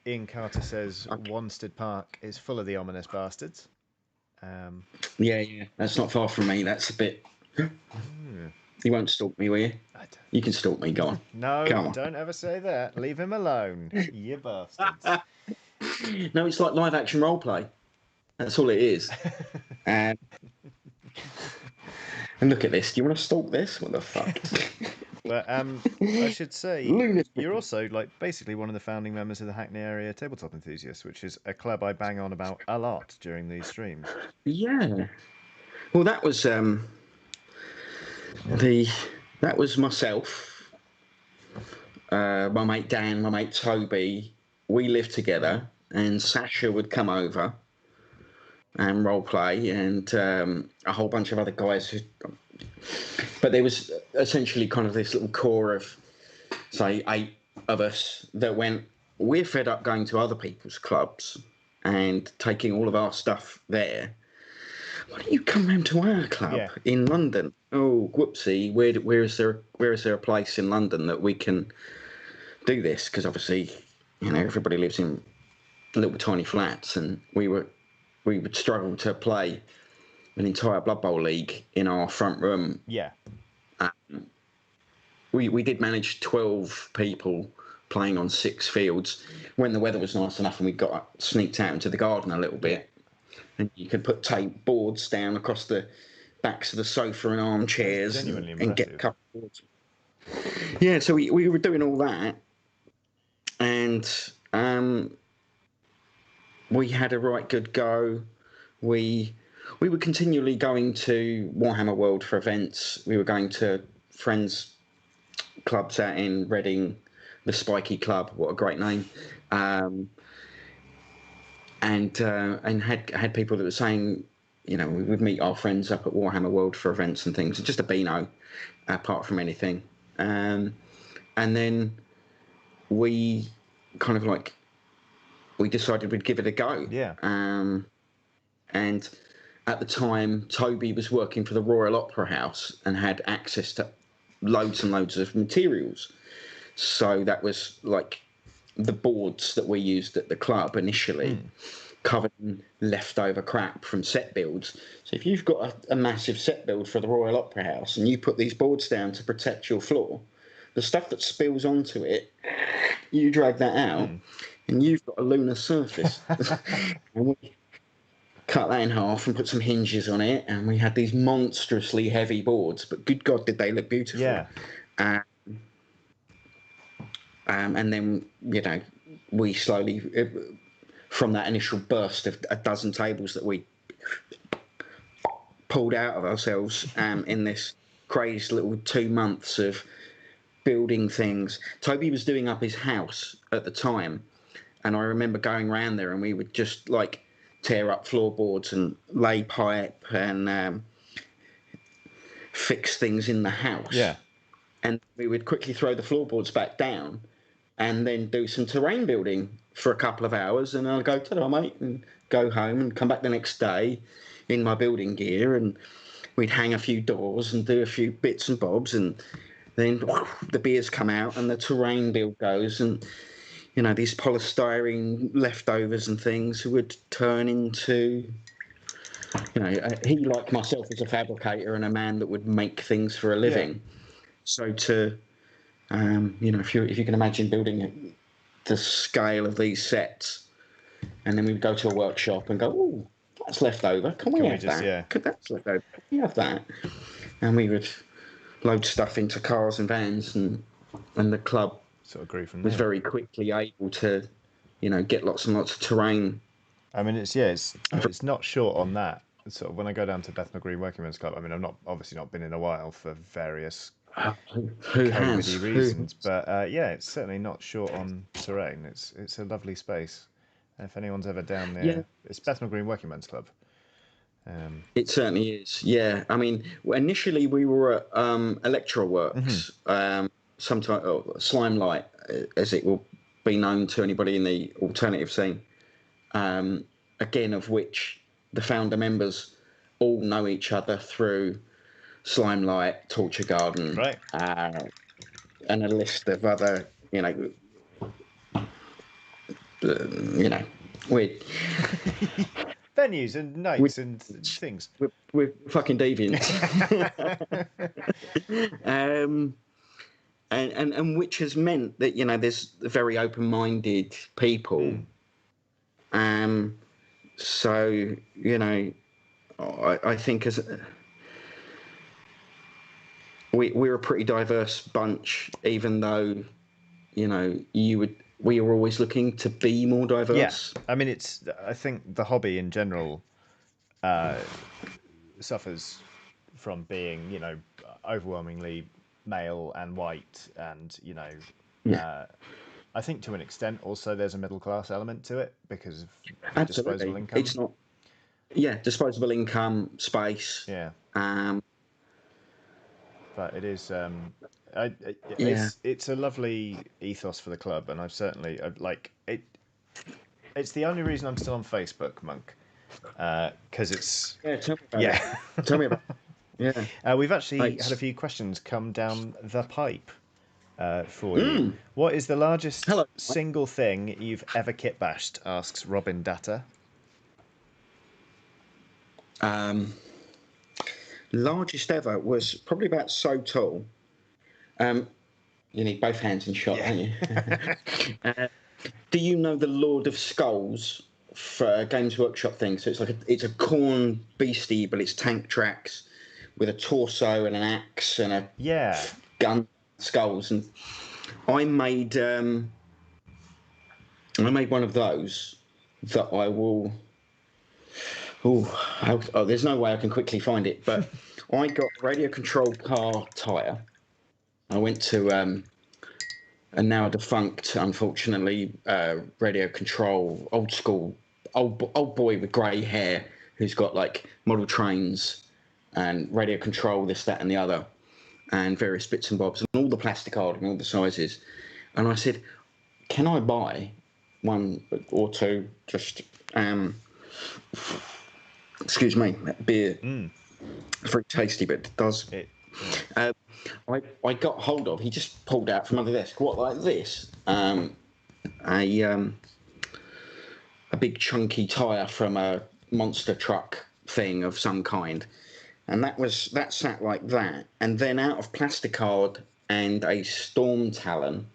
Speaker 1: Ian Carter says Wanstead Park is full of the ominous bastards.
Speaker 2: Yeah. That's not far from me. That's a bit. You won't stalk me, will you? You can stalk me. Go on.
Speaker 1: No,
Speaker 2: Come on.
Speaker 1: Don't ever say that. Leave him alone, you bastards.
Speaker 2: No, it's like live action role play. That's all it is. And look at this. Do you want to stalk this? What the fuck?
Speaker 1: But I should say, you're also like basically one of the founding members of the Hackney Area Tabletop Enthusiasts, which is a club I bang on about a lot during these streams.
Speaker 2: Yeah. Well, that was myself, my mate Dan, my mate Toby. We lived together, and Sasha would come over and role play, and a whole bunch of other guys. But there was essentially kind of this little core of, say, 8 of us that went, we're fed up going to other people's clubs and taking all of our stuff there. Why don't you come round to our club in London? Oh, whoopsie! Where is there a place in London that we can do this? Because obviously, everybody lives in little tiny flats, and we would struggle to play an entire Blood Bowl league in our front room.
Speaker 1: Yeah.
Speaker 2: We did manage 12 people playing on 6 fields when the weather was nice enough, and we got sneaked out into the garden a little bit. And you could put tape boards down across the backs of the sofa and armchairs and get a couple of boards. Yeah, so we were doing all that, and we had a right good go. We were continually going to Warhammer World for events. We were going to friends' clubs out in Reading, the Spiky Club. What a great name! And had people that were saying, we would meet our friends up at Warhammer World for events and things. Just a beano, apart from anything. And then we kind of we decided we'd give it a go.
Speaker 1: Yeah.
Speaker 2: And at the time, Toby was working for the Royal Opera House and had access to loads and loads of materials. So that was like the boards that we used at the club initially, covered in leftover crap from set builds. So if you've got a massive set build for the Royal Opera House and you put these boards down to protect your floor, the stuff that spills onto it, you drag that out, and you've got a lunar surface. And we cut that in half and put some hinges on it, and we had these monstrously heavy boards, but good God, did they look beautiful.
Speaker 1: Yeah.
Speaker 2: And then, you know, we slowly, from that initial burst of a dozen tables that we pulled out of ourselves in this crazy little 2 months of building things. Toby was doing up his house at the time, and I remember going around there and we would just like tear up floorboards and lay pipe and fix things in the house.
Speaker 1: Yeah.
Speaker 2: And we would quickly throw the floorboards back down and then do some terrain building for a couple of hours, and I'll go, ta-da, mate, and go home and come back the next day in my building gear, and we'd hang a few doors and do a few bits and bobs, and then the beers come out and the terrain build goes, and, you know, these polystyrene leftovers and things would turn into, you know, he, like myself, was a fabricator and a man that would make things for a living. Yeah. So to, you know, if you can imagine building the scale of these sets, and then we'd go to a workshop and go, oh, that's left over. Can we have that? Yeah. That's left over. Can we have that? And we would load stuff into cars and vans, and the club
Speaker 1: sort of grew from
Speaker 2: was
Speaker 1: there.
Speaker 2: Very quickly able to, you know, get lots and lots of terrain.
Speaker 1: I mean, it's not short on that. Sort of when I go down to Bethnal Green Working Men's Club, I mean, I've obviously not been in a while for various COVID reasons, but yeah, it's certainly not short on terrain. It's a lovely space. If anyone's ever down there, yeah. It's Bethnal Green Working Men's Club.
Speaker 2: It certainly is. Yeah, I mean, initially we were at Electroworks, Slime Light, as it will be known to anybody in the alternative scene. Again, of which the founder members all know each other through Slime Light, Torture Garden,
Speaker 1: right,
Speaker 2: and a list of other, weird.
Speaker 1: Venues and nights and things.
Speaker 2: We're fucking deviants. And which has meant that, there's very open-minded people. So, I think we're a pretty diverse bunch, even though, we are always looking to be more diverse.
Speaker 1: Yeah, I mean, I think the hobby in general suffers from being, overwhelmingly male and white, and, I think to an extent also there's a middle class element to it because of disposable income.
Speaker 2: It's not, disposable income, space.
Speaker 1: Yeah. But it is, it's a lovely ethos for the club, and I've certainly like it. It's the only reason I'm still on Facebook, Monk, because it's
Speaker 2: Tell me about it. Tell me about it. Yeah.
Speaker 1: We've actually had a few questions come down the pipe for you. What is the largest single thing you've ever kitbashed? Asks Robin Datta.
Speaker 2: Largest ever was probably about so tall. You need both hands in shot, don't you? Do you know the Lord of Skulls for Games Workshop thing? So it's a corn beastie, but it's tank tracks with a torso and an axe and a gun, skulls. And I made one of those that I will. There's no way I can quickly find it, but I got a radio-controlled car tyre. I went to a now defunct, unfortunately, radio control, old boy with grey hair who's got like model trains and radio control, this, that, and the other, and various bits and bobs, and all the plastic art and all the sizes. And I said, can I buy one or two just Excuse me, that beer. It's very tasty, but it does. I got hold of. He just pulled out from under the desk. What, like this? A big chunky tyre from a monster truck thing of some kind, and that sat like that. And then out of plasticard and a storm talon,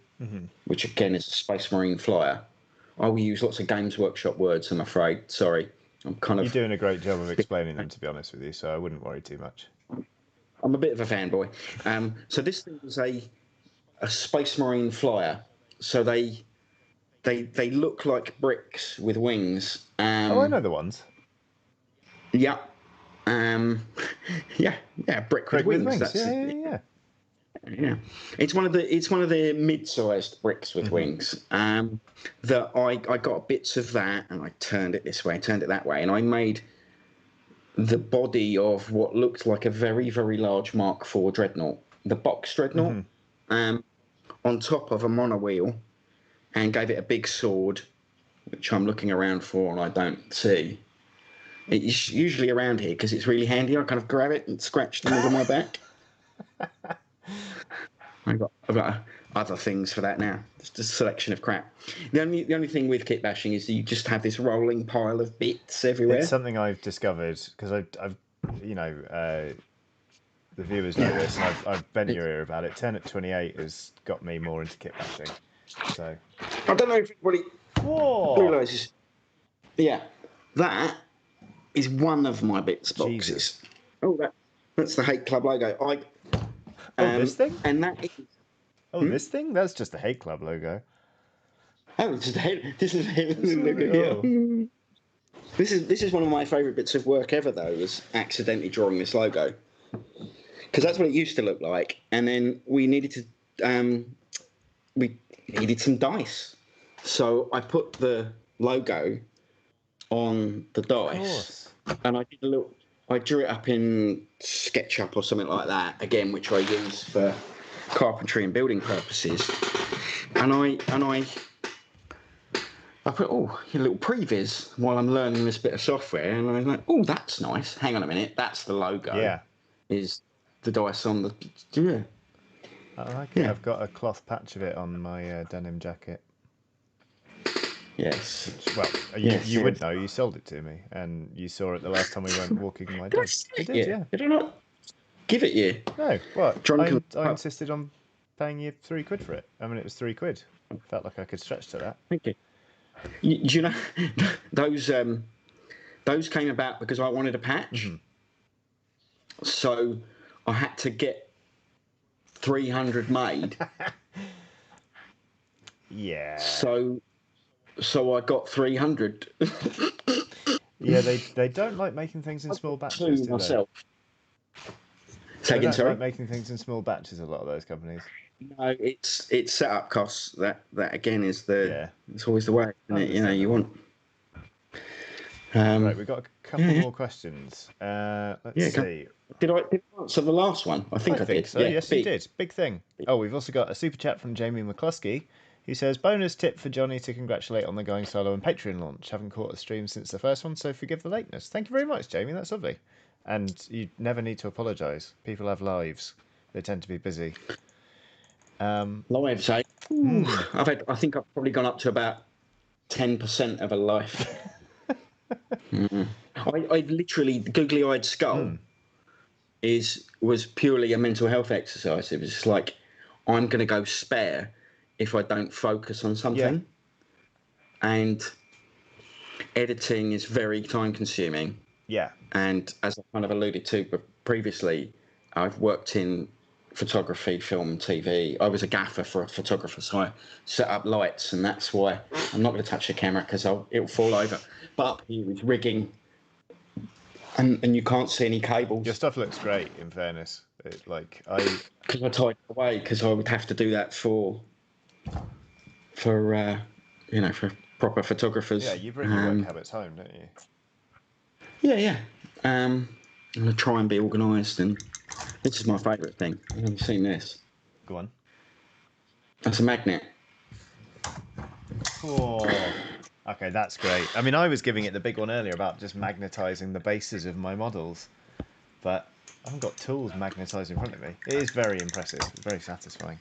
Speaker 2: which again is a Space Marine flyer. I will use lots of Games Workshop words, I'm afraid. Sorry.
Speaker 1: You're doing a great job of explaining them, to be honest with you, so I wouldn't worry too much.
Speaker 2: I'm a bit of a fanboy. So this thing is a Space Marine flyer. So they look like bricks with wings.
Speaker 1: I know the ones.
Speaker 2: Yeah. Yeah. Brick with wings. That's
Speaker 1: yeah.
Speaker 2: Yeah, it's one of the mid-sized bricks with wings. That I got bits of that, and I turned it this way, turned it that way, and I made the body of what looked like a very, very large Mark IV dreadnought, the box dreadnought, on top of a monowheel, and gave it a big sword, which I'm looking around for and I don't see. It's usually around here because it's really handy. I kind of grab it and scratch the middle of my back. I've got other things for that now. Just a selection of crap. The only thing with kit bashing is you just have this rolling pile of bits everywhere.
Speaker 1: It's something I've discovered because I've the viewers know this, and I've bent your ear about it. 10 at 28 has got me more into kit bashing. So
Speaker 2: I don't know if anybody realises. Yeah, that is one of my bits boxes.
Speaker 1: Jesus.
Speaker 2: Oh, that's the Hate Club logo.
Speaker 1: This thing?
Speaker 2: And that is.
Speaker 1: This thing? That's just the Hate Club logo.
Speaker 2: Oh, this is the logo. Yeah. This is one of my favourite bits of work ever, though, was accidentally drawing this logo, because that's what it used to look like. And then we needed some dice, so I put the logo on the dice, and I drew it up in SketchUp or something like that, again, which I use for carpentry and building purposes. And I put, a little previs while I'm learning this bit of software, and I was like, oh, that's nice. Hang on a minute, that's the logo.
Speaker 1: Yeah.
Speaker 2: Is the dice on the... Yeah.
Speaker 1: I like it. Yeah. I've got a cloth patch of it on my denim jacket.
Speaker 2: Yes.
Speaker 1: You would know. You sold it to me, and you saw it the last time we went walking my dog. I did, yeah.
Speaker 2: Did I not give it you?
Speaker 1: No, what? I insisted on paying you £3 for it. I mean, it was £3. Felt like I could stretch to that.
Speaker 2: Thank you. Do you know those came about because I wanted a patch, so I had to get 300 made.
Speaker 1: Yeah.
Speaker 2: So I got 300.
Speaker 1: Yeah, they don't like making things in small batches, do
Speaker 2: myself.
Speaker 1: They don't like making things in small batches, a lot of those companies.
Speaker 2: No, it's setup costs. That again is it's always the way, isn't it? You know, you want.
Speaker 1: Right, we've got a couple more questions. Let's see.
Speaker 2: Did I answer the last one? I think I did.
Speaker 1: So. Yes, you did. Big thing. Oh, we've also got a super chat from Jamie McCluskey, who says, bonus tip for Johnny to congratulate on the Going Solo and Patreon launch. Haven't caught a stream since the first one, so forgive the lateness. Thank you very much, Jamie. That's lovely. And you never need to apologise. People have lives. They tend to be busy.
Speaker 2: Lives, eh? I think I've probably gone up to about 10% of a life. I literally, Googlyeyedskull was purely a mental health exercise. It was just like, I'm going to go spare if I don't focus on something. Yeah. And editing is very time consuming.
Speaker 1: Yeah.
Speaker 2: And as I kind of alluded to previously, I've worked in photography, film, TV. I was a gaffer for a photographer, so I set up lights, and that's why I'm not going to touch the camera because it'll fall over. But up here is rigging, and you can't see any cables.
Speaker 1: Your stuff looks great, in fairness.
Speaker 2: Because I tied it away because I would have to do that for proper photographers.
Speaker 1: Yeah, you bring your work habits home, don't you?
Speaker 2: Yeah. I'm going to try and be organised, and this is my favourite thing. Have you seen this?
Speaker 1: Go on.
Speaker 2: That's a magnet.
Speaker 1: Oh, Okay, that's great. I mean, I was giving it the big one earlier about just magnetising the bases of my models, but I haven't got tools magnetised in front of me. It is very impressive, very satisfying.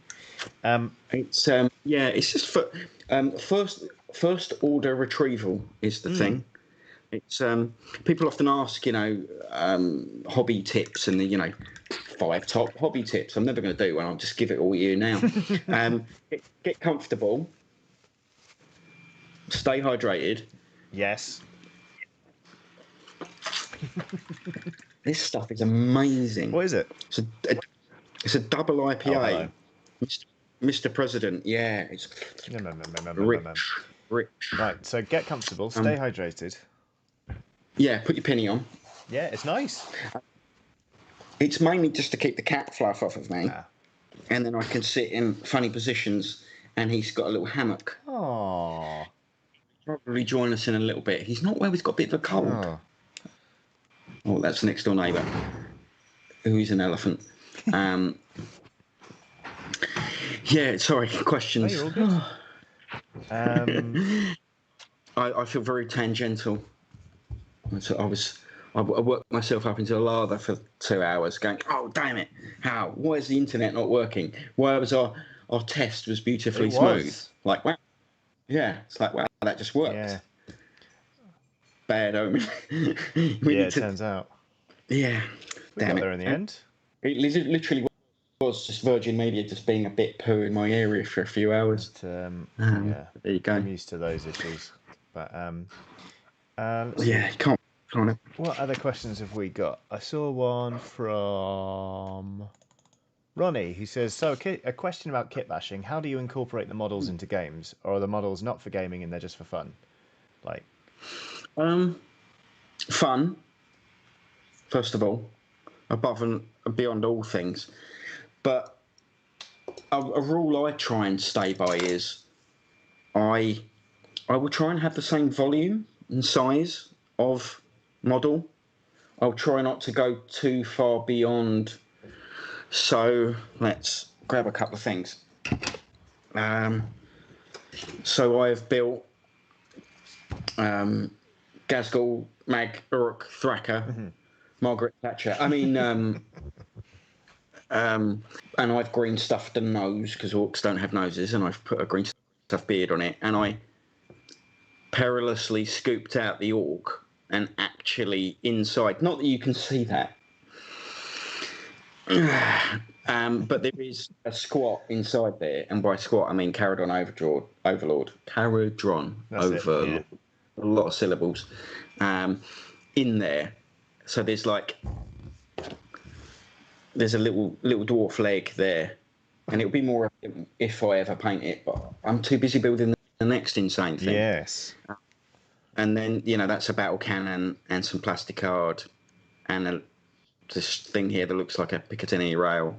Speaker 2: It's it's just for first order retrieval is the thing. It's people often ask, hobby tips and the 5 top hobby tips. I'm never going to do one. I'll just give it all you now. Get comfortable, stay hydrated.
Speaker 1: Yes.
Speaker 2: This stuff is amazing.
Speaker 1: What is it?
Speaker 2: It's a double IPA.
Speaker 1: Oh,
Speaker 2: Mr. President, yeah, it's rich.
Speaker 1: Right, so get comfortable, stay hydrated.
Speaker 2: Yeah, put your penny on.
Speaker 1: Yeah, it's nice.
Speaker 2: It's mainly just to keep the cat fluff off of me.
Speaker 1: Ah.
Speaker 2: And then I can sit in funny positions, and he's got a little hammock.
Speaker 1: Oh.
Speaker 2: Probably join us in a little bit. He's not well, he's got a bit of a cold. Oh, that's next door neighbour, who's an elephant. Yeah, sorry, questions.
Speaker 1: No, you're all good.
Speaker 2: I feel very tangential. So I worked myself up into a lather for 2 hours, going, oh damn it! How? Why is the internet not working? Why was our test was beautifully smooth? Like wow, yeah, it's like wow, that just worked.
Speaker 1: Yeah.
Speaker 2: Bad omen.
Speaker 1: It turns out.
Speaker 2: Yeah,
Speaker 1: We got there in the end.
Speaker 2: It literally was just Virgin Media just being a bit poo in my area for a few hours.
Speaker 1: But,
Speaker 2: there you go.
Speaker 1: I'm used to those issues. But
Speaker 2: yeah, can't.
Speaker 1: What other questions have we got? I saw one from Ronnie, who says, so a question about kit bashing. How do you incorporate the models into games? Or are the models not for gaming and they're just for fun? Like,
Speaker 2: fun, first of all, above and beyond all things. But a rule I try and stay by is I will try and have the same volume and size of model. I'll try not to go too far beyond. So let's grab a couple of things. So I've built Gazgul, Mag, Uruk, Thraka, Margaret Thatcher. I mean, and I've green stuffed the nose because orcs don't have noses, and I've put a green stuffed beard on it, and I perilously scooped out the orc and actually inside, not that you can see that, but there is a squat inside there, and by squat I mean Caradron Overlord. Caradron Overlord. Yeah. A lot of syllables in there. So there's a little dwarf leg there, and it'll be more if I ever paint it, but I'm too busy building the next insane thing.
Speaker 1: Yes.
Speaker 2: And then, that's a battle cannon and some plastic card and this thing here that looks like a Picatinny rail.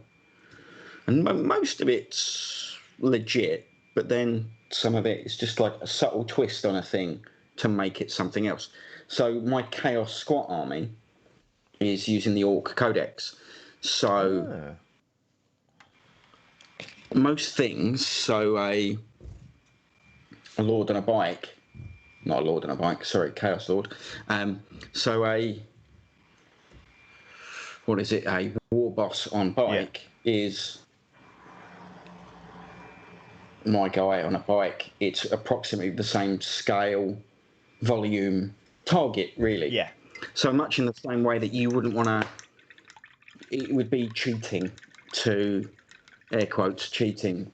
Speaker 2: And most of it's legit, but then some of it is just like a subtle twist on a thing to make it something else. So my Chaos Squat army is using the Orc Codex. So most things, so a Lord on a bike, not a Lord on a bike, sorry, Chaos Lord. So a war boss on bike is my guy on a bike. It's approximately the same scale, volume, target, really.
Speaker 1: Yeah.
Speaker 2: So much in the same way that you wouldn't want to, it would be cheating to, air quotes, cheating,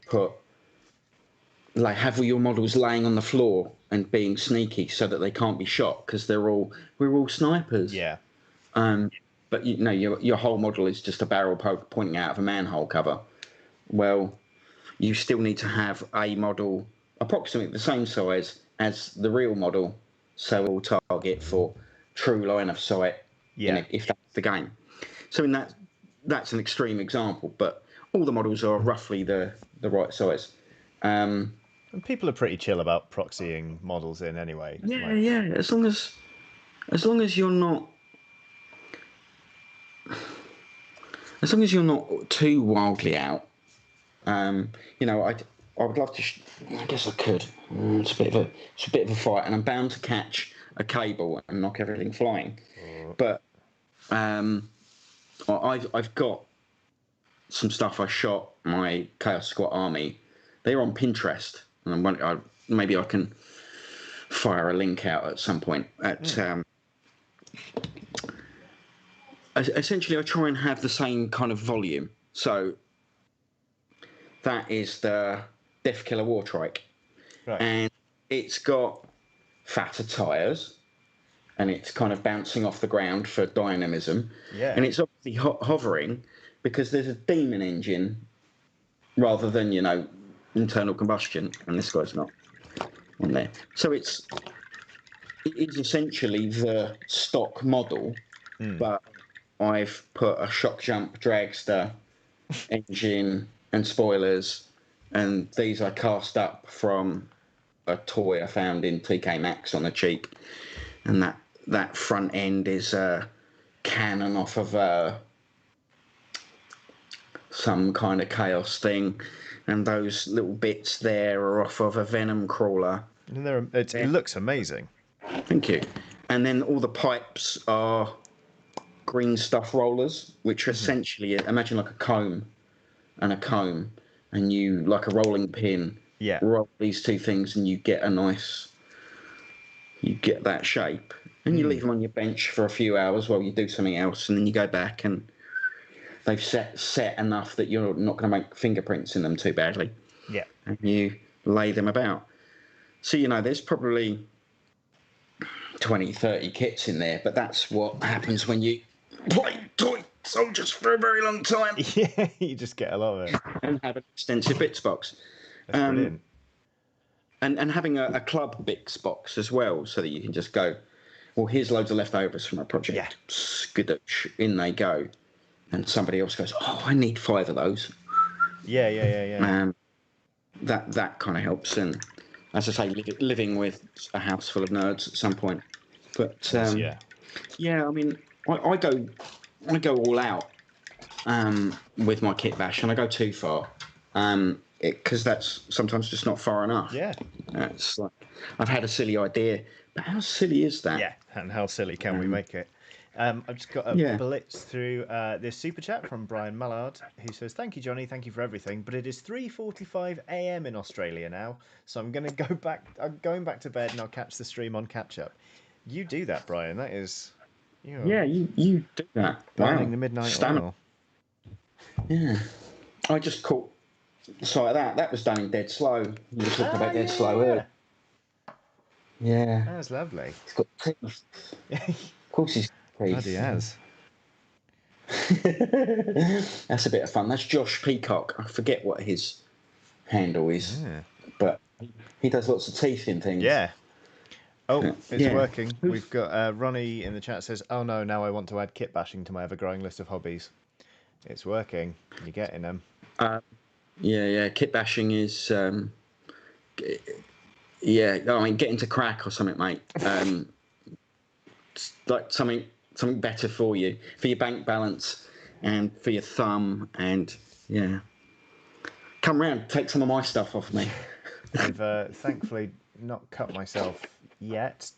Speaker 2: have all your models laying on the floor and being sneaky so that they can't be shot because we're all snipers. Yeah. But your whole model is just a barrel pointing out of a manhole cover. Well, you still need to have a model approximately the same size as the real model, so it will target for true line of sight. Yeah. If that's the game. So in that's an extreme example, but all the models are roughly the right size.
Speaker 1: And people are pretty chill about proxying models in anyway.
Speaker 2: Yeah. As long as you're not too wildly out. I would love to. I guess I could. It's a bit of a fight, and I'm bound to catch a cable and knock everything flying. But I've got some stuff I shot my Chaos Squat army. They're on Pinterest, and maybe I can fire a link out at some point. Essentially, I try and have the same kind of volume. So that is the Death Killer War Trike,
Speaker 1: Right.
Speaker 2: and it's got fatter tyres, and it's kind of bouncing off the ground for dynamism.
Speaker 1: Yeah.
Speaker 2: And it's obviously hovering because there's a demon engine rather than, internal combustion, and this guy's not on there. So it is essentially the stock model, but I've put a shock jump dragster engine and spoilers, and these I cast up from a toy I found in TK Maxx on the cheap, and that front end is a cannon off of some kind of chaos thing, and those little bits there are off of a venom crawler.
Speaker 1: And it looks amazing.
Speaker 2: Thank you. And then all the pipes are green stuff rollers, which are essentially, imagine like a comb, and you, like a rolling pin, roll these two things, and you get that shape. And you leave them on your bench for a few hours while you do something else, and then you go back and they've set enough that you're not going to make fingerprints in them too badly.
Speaker 1: Yeah.
Speaker 2: And you lay them about. So, there's probably 20, 30 kits in there, but that's what happens when you play toy soldiers for a very long time.
Speaker 1: Yeah, you just get a lot of it.
Speaker 2: And have an extensive bits box.
Speaker 1: That's brilliant.
Speaker 2: And having a club bits box as well, so that you can just go, well, here's loads of leftovers from a project.
Speaker 1: Yeah.
Speaker 2: Skadoosh, in they go. And somebody else goes, oh, I need 5 of those.
Speaker 1: Yeah.
Speaker 2: That kind of helps. And as I say, living with a house full of nerds at some point. But I mean, I go all out with my kit bash, and I go too far because that's sometimes just not far enough.
Speaker 1: Yeah.
Speaker 2: It's like I've had a silly idea, but how silly is that?
Speaker 1: Yeah, and how silly can we make it? I've just got a blitz through this super chat from Brian Mallard, who says, "Thank you, Johnny. Thank you for everything. But it is 3:45 a.m. in Australia now, so I'm going to go back. I'm going back to bed, and I'll catch the stream on catch up." You do that, Brian. That is,
Speaker 2: you do that.
Speaker 1: Burning the midnight oil.
Speaker 2: Yeah, I just caught sight of that. That was done in dead slow. You were talking about dead slow earlier. Yeah,
Speaker 1: that was lovely.
Speaker 2: He's got teeth. Of course he's.
Speaker 1: Bloody has.
Speaker 2: That's a bit of fun. That's Josh Peacock. I forget what his handle is, but he does lots of teeth in things.
Speaker 1: Yeah. Oh, it's working. We've got Ronnie in the chat says, "Oh no, now I want to add kit bashing to my ever-growing list of hobbies." It's working. You're getting them.
Speaker 2: Kit bashing is. I mean, get into crack or something, mate. Like something better for you, for your bank balance, and for your thumb, and come round, take some of my stuff off me.
Speaker 1: I've thankfully not cut myself yet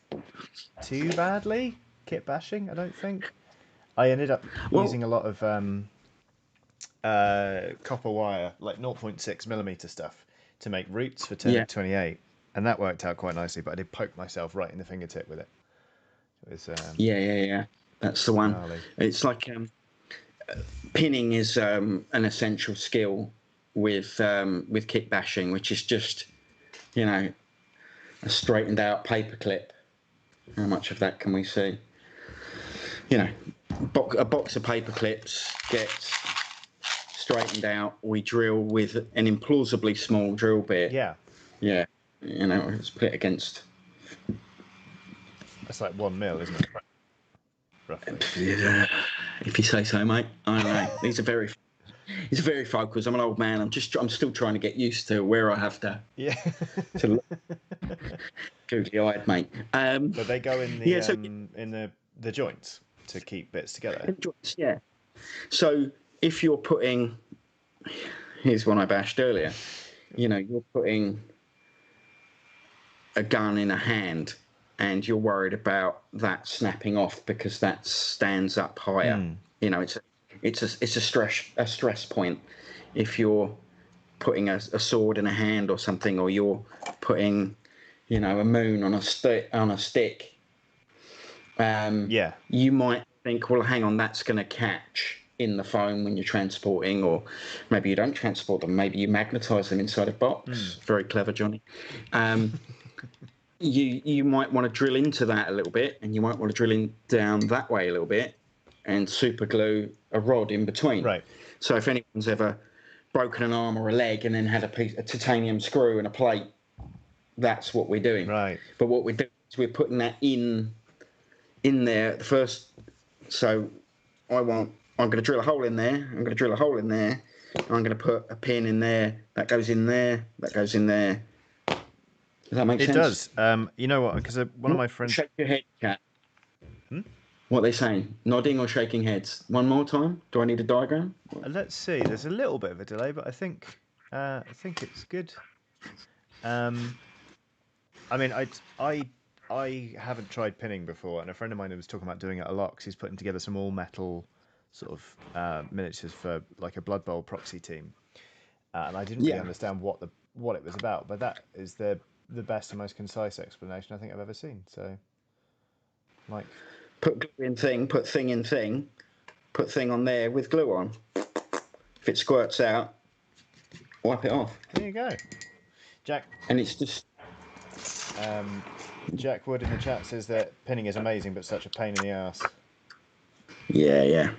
Speaker 1: too badly kit bashing. I don't think. I ended up using a lot of copper wire, like 0.6mm stuff, to make roots for Turn 28, and that worked out quite nicely. But I did poke myself right in the fingertip with it. It was,
Speaker 2: that's the one.
Speaker 1: Gnarly. It's
Speaker 2: like pinning is an essential skill with kit bashing, which is just a straightened out paper clip. How much of that can we see? A box of paper clips gets straightened out. We drill with an implausibly small drill bit.
Speaker 1: Yeah.
Speaker 2: It's put it against.
Speaker 1: That's like 1 mil, isn't it? Roughly.
Speaker 2: If you say so, mate. I don't know. These are very focused. I'm an old man. I'm still trying to get used to where I have to.
Speaker 1: Yeah.
Speaker 2: To look googly-eyed, mate.
Speaker 1: But they go in the in the joints to keep bits together.
Speaker 2: Joints, So if you're putting, here's one I bashed earlier. you're putting a gun in a hand, and you're worried about that snapping off because that stands up higher. It's a stress point. If you're putting a sword in a hand or something, or you're putting, a moon on a stick, you might think, well, hang on, that's going to catch in the phone when you're transporting, or maybe you don't transport them. Maybe you magnetize them inside a box. Very clever, Johnny. You might want to drill into that a little bit, and you might want to drill in down that way a little bit, and super glue a rod in between.
Speaker 1: Right.
Speaker 2: So if anyone's ever broken an arm or a leg and then had a titanium screw and a plate, that's what we're doing.
Speaker 1: Right.
Speaker 2: But what we're doing is we're putting that in there at the first. So I'm going to drill a hole in there. I'm going to drill a hole in there. I'm going to put a pin in there. That goes in there. That goes in there. Does that make sense?
Speaker 1: It does. You know what? Because one of my friends...
Speaker 2: Shake your head, Cat. What are they saying? Nodding or shaking heads? One more time? Do I need a diagram?
Speaker 1: Let's see. There's a little bit of a delay, but I think it's good. I mean, I haven't tried pinning before, and a friend of mine was talking about doing it a lot because he's putting together some all-metal sort of miniatures for like a Blood Bowl proxy team, and I didn't really understand what it was about, but that is the best and most concise explanation I think I've ever seen. So, like,
Speaker 2: put glue in thing, put thing in thing, put thing on there with glue on. If it squirts out, wipe it off.
Speaker 1: There you go, Jack.
Speaker 2: And it's just.
Speaker 1: Jack Wood in the chat says that pinning is amazing, but such a pain in the ass.
Speaker 2: Yeah.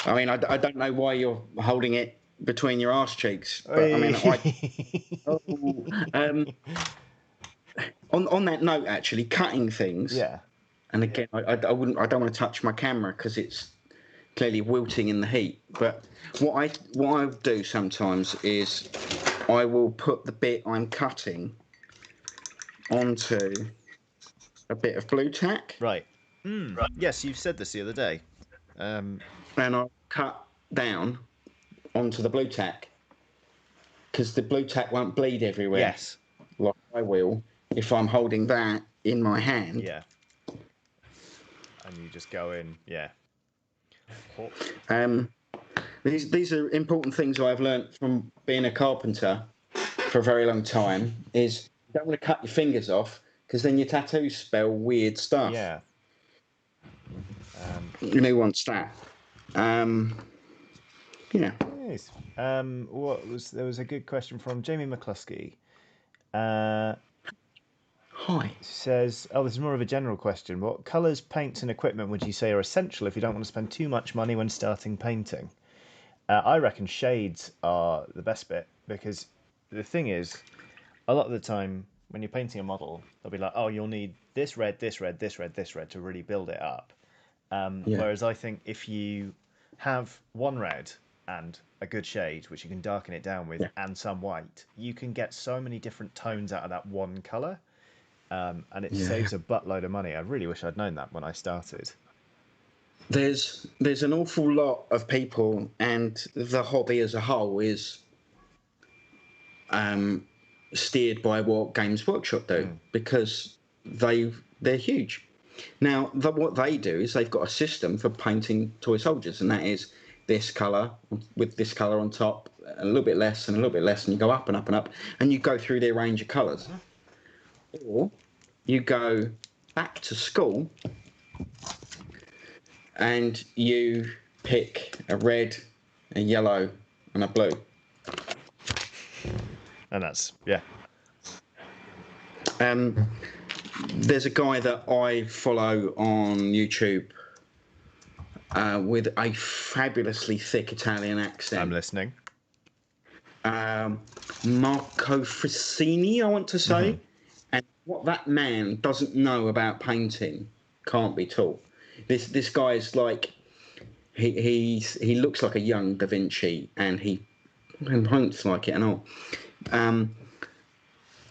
Speaker 2: I mean, I don't know why you're holding it between your arse cheeks, but I mean, on that note, actually, cutting things.
Speaker 1: Yeah.
Speaker 2: And again, I don't want to touch my camera because it's clearly wilting in the heat. But what I do sometimes is I will put the bit I'm cutting onto a bit of blue tack.
Speaker 1: Right. Right. Yes, you've said this the other day.
Speaker 2: And I'll cut down onto the blue tack because the blue tack won't bleed everywhere.
Speaker 1: Yes.
Speaker 2: Like I will if I'm holding that in my hand.
Speaker 1: Yeah. And you just go in. Yeah.
Speaker 2: These are important things I've learned from being a carpenter for a very long time. Is you don't want to cut your fingers off because then your tattoos spell weird stuff.
Speaker 1: Yeah.
Speaker 2: Who wants that? Yeah.
Speaker 1: Nice. There was a good question from Jamie McCluskey.
Speaker 2: Hi.
Speaker 1: Says, this is more of a general question. What colours, paints, and equipment would you say are essential if you don't want to spend too much money when starting painting? I reckon shades are the best bit because the thing is, a lot of the time when you're painting a model, they'll be like, "Oh, you'll need this red, this red, this red, this red to really build it up." Whereas I think if you have one red and a good shade, which you can darken it down with, and some white, you can get so many different tones out of that one colour. And it saves a buttload of money. I really wish I'd known that when I started.
Speaker 2: There's an awful lot of people, and the hobby as a whole is steered by what Games Workshop do because they're huge. Now, what they do is they've got a system for painting toy soldiers, and that is this colour with this colour on top, a little bit less and a little bit less, and you go up and up and up, and you go through their range of colours. Or you go back to school and you pick a red, a yellow, and a blue.
Speaker 1: And that's,
Speaker 2: there's a guy that I follow on YouTube with a fabulously thick Italian accent.
Speaker 1: I'm listening.
Speaker 2: Marco Frasini, I want to say. Mm-hmm. And what that man doesn't know about painting can't be taught. This guy is like, he looks like a young Da Vinci, and he paints like it and all. And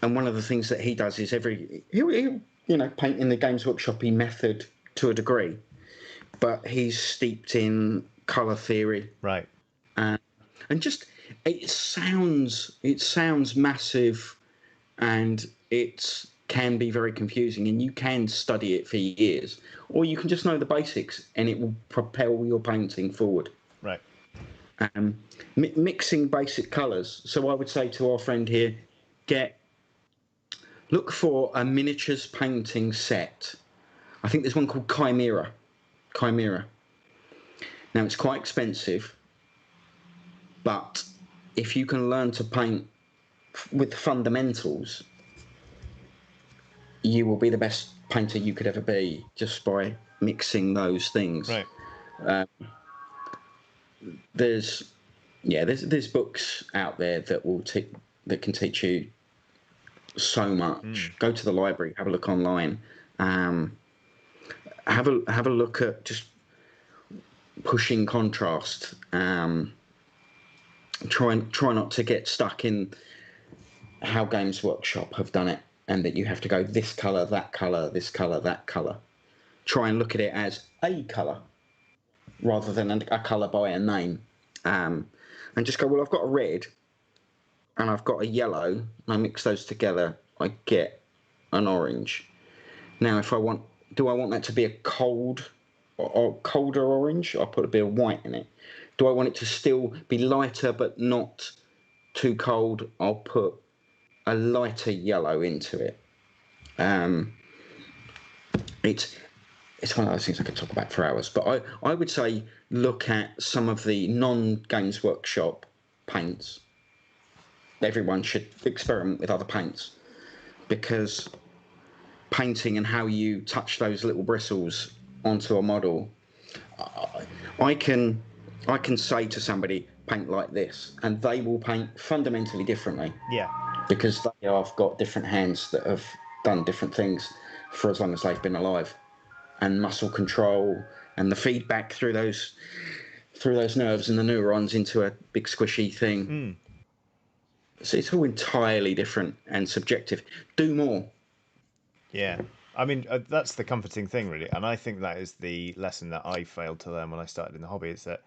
Speaker 2: one of the things that he does is he'll paint in the Games Workshop-y method to a degree, but he's steeped in colour theory.
Speaker 1: Right.
Speaker 2: And just It sounds massive, and it can be very confusing, and you can study it for years, or you can just know the basics, and it will propel your painting forward.
Speaker 1: Right.
Speaker 2: Mixing basic colours. So I would say to our friend here, look for a miniatures painting set. I think there's one called Chimera. Now it's quite expensive, but if you can learn to paint with fundamentals, you will be the best painter you could ever be just by mixing those things.
Speaker 1: Right.
Speaker 2: There's books out there that can teach you so much. Go to the library, have a look online, have a look at just pushing contrast. Try not to get stuck in how Games Workshop have done it, and that you have to go this color, that color, this color, that color. Try and look at it as a color rather than a color by a name, and just go, well, I've got a red and I've got a yellow, and I mix those together, I get an orange. Now, do I want that to be a cold or colder orange? I'll put a bit of white in it. Do I want it to still be lighter but not too cold? I'll put a lighter yellow into it. It's one of those things I could talk about for hours, but I would say look at some of the non-Games Workshop paints. Everyone should experiment with other paints, because painting and how you touch those little bristles onto a model, I can say to somebody, paint like this, and they will paint fundamentally differently.
Speaker 1: Yeah.
Speaker 2: Because they have got different hands that have done different things for as long as they've been alive, and muscle control and the feedback through those nerves and the neurons into a big squishy thing. So it's all entirely different and subjective. Do more.
Speaker 1: Yeah. I mean, that's the comforting thing, really. And I think that is the lesson that I failed to learn when I started in the hobby, is that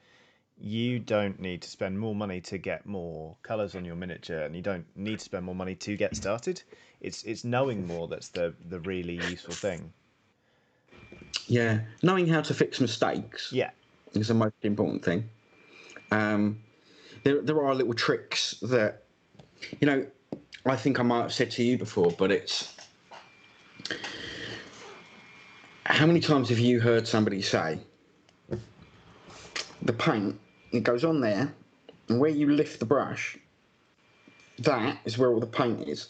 Speaker 1: you don't need to spend more money to get more colours on your miniature, and you don't need to spend more money to get started. It's knowing more that's the really useful thing.
Speaker 2: Yeah. Knowing how to fix mistakes.
Speaker 1: Yeah.
Speaker 2: Is the most important thing. There are little tricks that, I think I might have said to you before, but it's, how many times have you heard somebody say, the paint, it goes on there, and where you lift the brush, that is where all the paint is.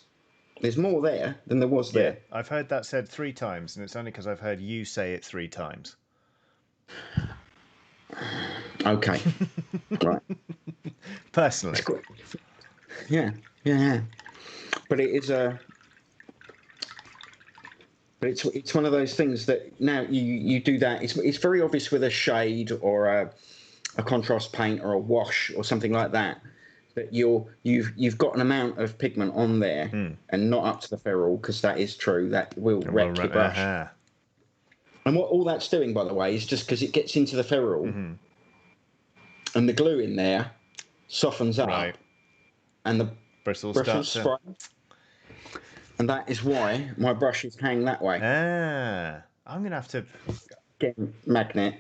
Speaker 2: There's more there than there was there.
Speaker 1: Yeah, I've heard that said 3 times, and it's only because I've heard you say it 3 times.
Speaker 2: Okay. Right.
Speaker 1: Personally.
Speaker 2: Yeah. But it is But it's one of those things that now you do that. It's very obvious with a shade or a contrast paint or a wash or something like that. That you've got an amount of pigment on there and not up to the ferrule, because that is true. That will wreck your brush. And what all that's doing, by the way, is just because it gets into the ferrule and the glue in there softens up, and the bristles spray. And that is why my brushes hang that way.
Speaker 1: I'm going to have to
Speaker 2: get a magnet.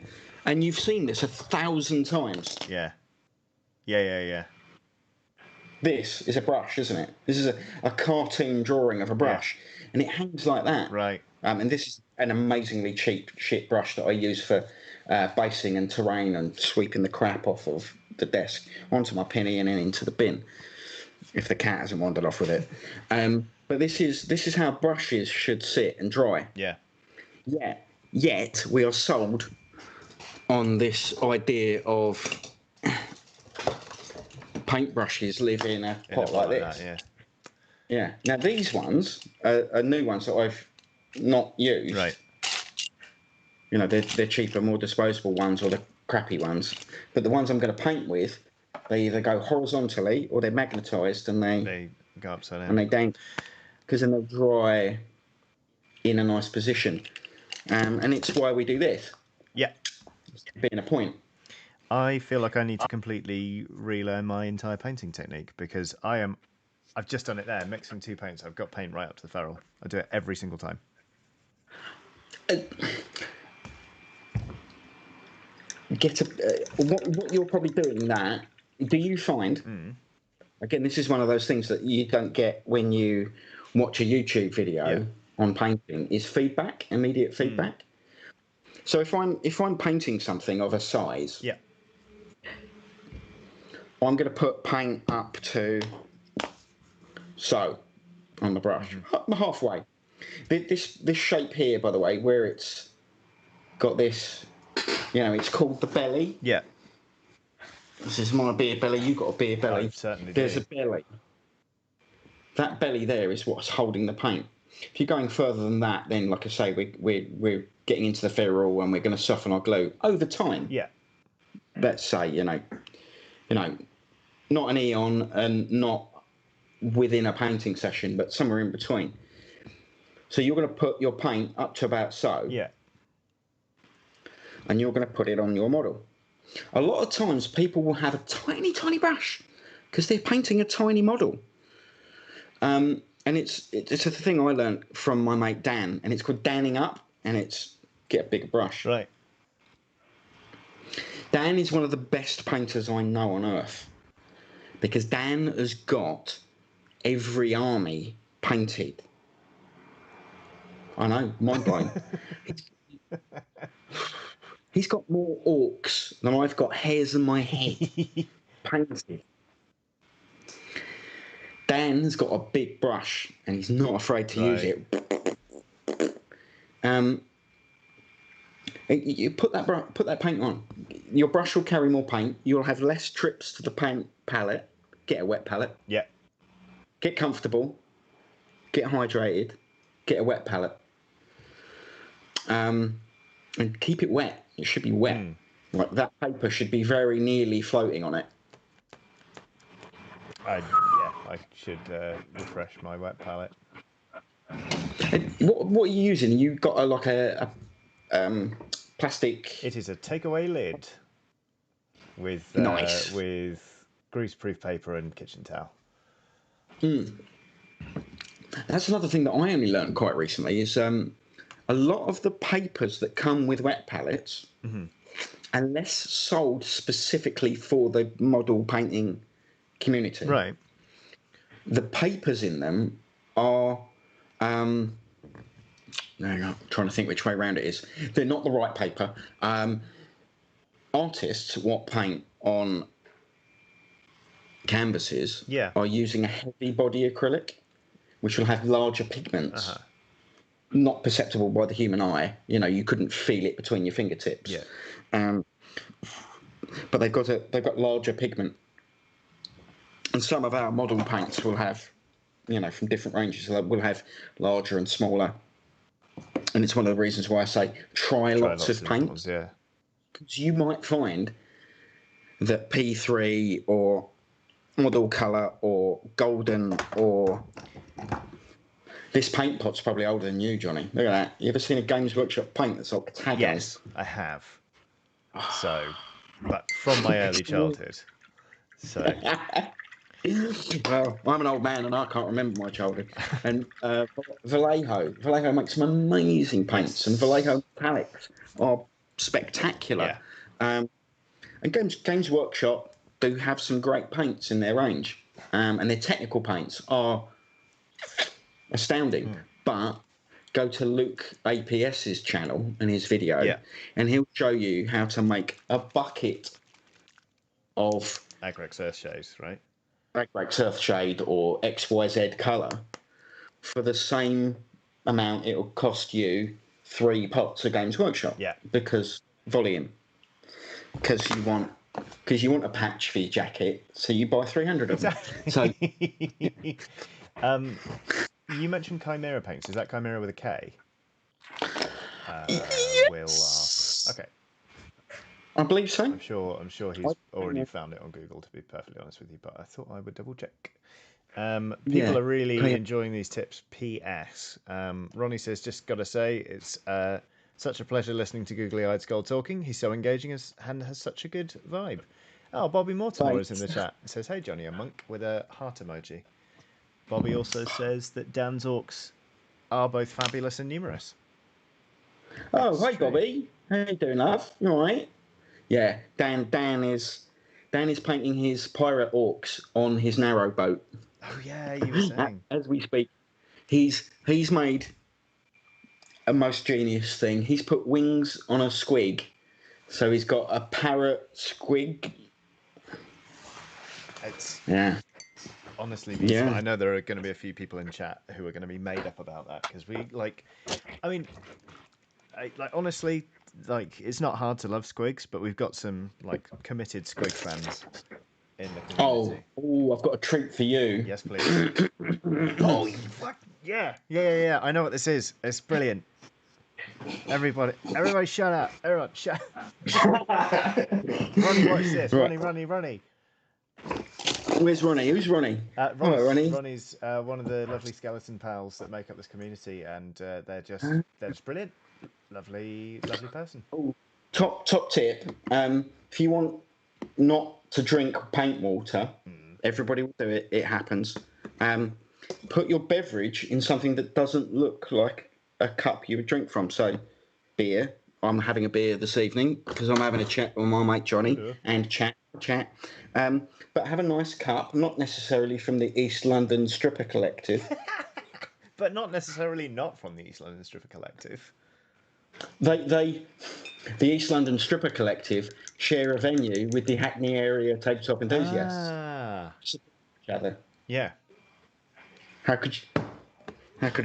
Speaker 2: And you've seen this 1,000 times.
Speaker 1: Yeah.
Speaker 2: This is a brush, isn't it? This is a cartoon drawing of a brush. Yeah. And it hangs like that.
Speaker 1: Right.
Speaker 2: And this is an amazingly cheap shit brush that I use for basing and terrain and sweeping the crap off of the desk onto my penny and then into the bin, if the cat hasn't wandered off with it. But this is how brushes should sit and dry.
Speaker 1: Yeah.
Speaker 2: Yet we are sold on this idea of paintbrushes live in a pot like this.
Speaker 1: That,
Speaker 2: yeah. Now these ones are new ones that I've not used.
Speaker 1: Right.
Speaker 2: They're cheaper, more disposable ones, or the crappy ones. But the ones I'm going to paint with, they either go horizontally or they're magnetised and
Speaker 1: they go upside down.
Speaker 2: And they dangle, because then they'll dry in a nice position. And it's why we do this.
Speaker 1: Yeah.
Speaker 2: Being a point.
Speaker 1: I feel like I need to completely relearn my entire painting technique because I've just done it there, mixing two paints. I've got paint right up to the ferrule. I do it every single time.
Speaker 2: What you're probably doing that. Do you find? Again, this is one of those things that you don't get when you watch a YouTube video on painting. Is feedback, immediate feedback. So if I'm painting something of a size,
Speaker 1: Yeah.
Speaker 2: I'm going to put paint up to so on the brush, halfway. This shape here, by the way, where it's got this, it's called the belly.
Speaker 1: Yeah.
Speaker 2: This is my beer belly. You've got a beer belly.
Speaker 1: I certainly
Speaker 2: There's
Speaker 1: do.
Speaker 2: a belly. That belly there is what's holding the paint. If you're going further than that, then like I say, we're getting into the ferrule and we're going to soften our glue over time.
Speaker 1: Yeah.
Speaker 2: Let's say not an eon and not within a painting session, but somewhere in between. So you're going to put your paint up to about so.
Speaker 1: Yeah.
Speaker 2: And you're going to put it on your model. A lot of times people will have a tiny, tiny brush because they're painting a tiny model. And it's a thing I learned from my mate Dan, and it's called danning up, and it's get a bigger brush.
Speaker 1: Right.
Speaker 2: Dan is one of the best painters I know on earth because Dan has got every army painted. I know, mind blowing. He's got more orcs than I've got hairs in my head painted. Dan's got a big brush and he's not afraid to use it. You put that paint on. Your brush will carry more paint. You'll have less trips to the paint palette. Get a wet palette.
Speaker 1: Yeah.
Speaker 2: Get comfortable. Get hydrated. Get a wet palette. And keep it wet. It should be wet. Like that paper should be very nearly floating on it.
Speaker 1: I should refresh my wet palette.
Speaker 2: What are you using? You got a plastic.
Speaker 1: It is a takeaway lid with
Speaker 2: Nice.
Speaker 1: with greaseproof paper and kitchen towel.
Speaker 2: That's another thing that I only learned quite recently is a lot of the papers that come with wet palettes, unless sold specifically for the model painting community,
Speaker 1: Right.
Speaker 2: the papers in them are I'm trying to think which way around it is. They're not the right paper. Artists what paint on canvases are using a heavy body acrylic, which will have larger pigments, not perceptible by the human eye. You couldn't feel it between your fingertips.
Speaker 1: Yeah.
Speaker 2: But they've got larger pigment, and some of our model paints will have, from different ranges. So we'll have larger and smaller, and it's one of the reasons why I say try lots of paints.
Speaker 1: Yeah.
Speaker 2: Because you might find that P3 or model colour or golden or this paint pot's probably older than you, Johnny. Look at that. You ever seen a Games Workshop paint that's octagonal?
Speaker 1: Yes, I have. So, but from my early childhood. So.
Speaker 2: Well, I'm an old man and I can't remember my childhood. And Vallejo makes some amazing paints, and Vallejo metallics are spectacular.
Speaker 1: Yeah.
Speaker 2: And Games Workshop do have some great paints in their range, and their technical paints are astounding. But go to Luke APS's channel and his video, and he'll show you how to make a bucket of
Speaker 1: Agrex Earthshades, right?
Speaker 2: Agrex Earthshade or XYZ colour for the same amount it'll cost you 3 pots of Games Workshop.
Speaker 1: Yeah.
Speaker 2: Because volume. Because you want a patch for your jacket, so you buy 300 of them. So
Speaker 1: you mentioned Chimera paints. Is that Chimera with a K?
Speaker 2: Yes.
Speaker 1: Okay.
Speaker 2: I believe so.
Speaker 1: I'm sure he's already found it on Google, to be perfectly honest with you, but I thought I would double check. People are really enjoying these tips. P.S. Ronnie says, just got to say, it's Such a pleasure listening to Googlyeyedskull talking. He's so engaging and has such a good vibe. Oh, Bobby Mortimer is in
Speaker 2: Thanks.
Speaker 1: the chat. It says, "Hey Johnny, a monk," with a heart emoji. Bobby also says that Dan's orcs are both fabulous and numerous.
Speaker 2: Oh,
Speaker 1: That's
Speaker 2: hi
Speaker 1: true.
Speaker 2: Bobby. How you doing, love? You all right? Yeah, Dan is painting his pirate orcs on his narrow boat
Speaker 1: Oh yeah, you were saying.
Speaker 2: as we speak. He's made a most genius thing. He's put wings on a squig, so he's got a parrot squig.
Speaker 1: It's
Speaker 2: Yeah,
Speaker 1: honestly beautiful.
Speaker 2: yeah.
Speaker 1: I know there are going to be a few people in chat who are going to be made up about that because I mean, honestly, it's not hard to love squigs, but we've got some committed squig fans in the community.
Speaker 2: Oh, I've got a treat for you.
Speaker 1: Yes, please. Oh, you fuck yeah, yeah. I know what this is. It's brilliant. Everybody, shut up. Everyone, shut. Ronnie, watch this.
Speaker 2: Right.
Speaker 1: Ronnie.
Speaker 2: Where's Ronnie? Who's Ronnie? Hello, Ronnie.
Speaker 1: Ronnie's one of the lovely skeleton pals that make up this community, and they're just brilliant. Lovely person.
Speaker 2: Oh, top tip. If you want not to drink paint water, everybody will do it. It happens. Put your beverage in something that doesn't look like a cup you would drink from. So, beer. I'm having a beer this evening because I'm having a chat with my mate Johnny and chat. But have a nice cup, not necessarily from the East London Stripper Collective.
Speaker 1: But not necessarily not from the East London Stripper Collective.
Speaker 2: The East London Stripper Collective share a venue with the Hackney area tabletop enthusiasts.
Speaker 1: Ah.
Speaker 2: Each other.
Speaker 1: Yeah.
Speaker 2: How could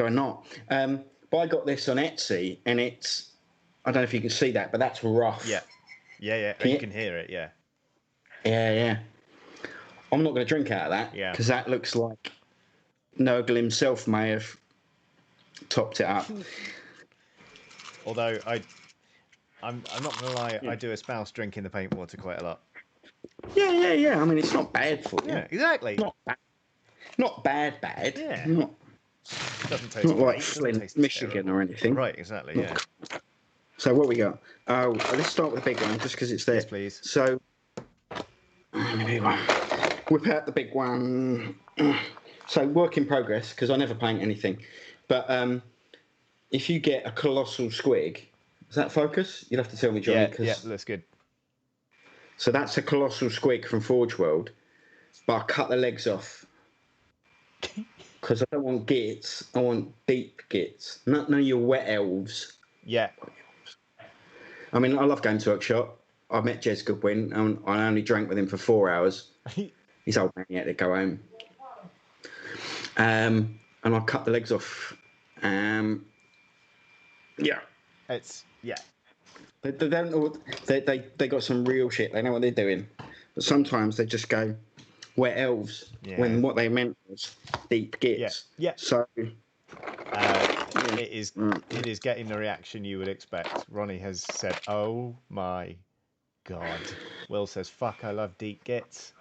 Speaker 2: I not? But I got this on Etsy, and it's, I don't know if you can see that, but that's rough.
Speaker 1: Yeah. You can hear it. Yeah.
Speaker 2: Yeah. I'm not going to drink out of that because that looks like Nurgle himself may have topped it up.
Speaker 1: Although I'm not gonna lie, I do espouse drinking the paint water quite a lot.
Speaker 2: Yeah. I mean, it's not bad for you.
Speaker 1: Yeah, exactly.
Speaker 2: Not bad.
Speaker 1: Yeah. Doesn't taste
Speaker 2: Not
Speaker 1: great.
Speaker 2: like Flint, Michigan
Speaker 1: terrible.
Speaker 2: or anything.
Speaker 1: Right, exactly. Yeah.
Speaker 2: So what we got? Oh, let's start with the big one, just because it's there.
Speaker 1: Yes, please.
Speaker 2: So, the big one. Whip out the big one. So work in progress, because I never paint anything. But if you get a colossal squig, does that focus? You'll have to tell me, Johnny.
Speaker 1: Yeah, that's good.
Speaker 2: So that's a colossal squig from Forge World, but I cut the legs off. Because I don't want gits, I want deep gits. Not your wet elves.
Speaker 1: Yeah.
Speaker 2: I mean, I love going to workshop. I met Jez Goodwin, and I only drank with him for 4 hours. He's old man, he had to go home. And I cut the legs off. Yeah. They don't know. They got some real shit. They know what they're doing. But sometimes they just go wet elves when what they meant was deep gits.
Speaker 1: Yeah.
Speaker 2: So
Speaker 1: it is getting the reaction you would expect. Ronnie has said, "Oh my god." Will says, "Fuck, I love deep gits."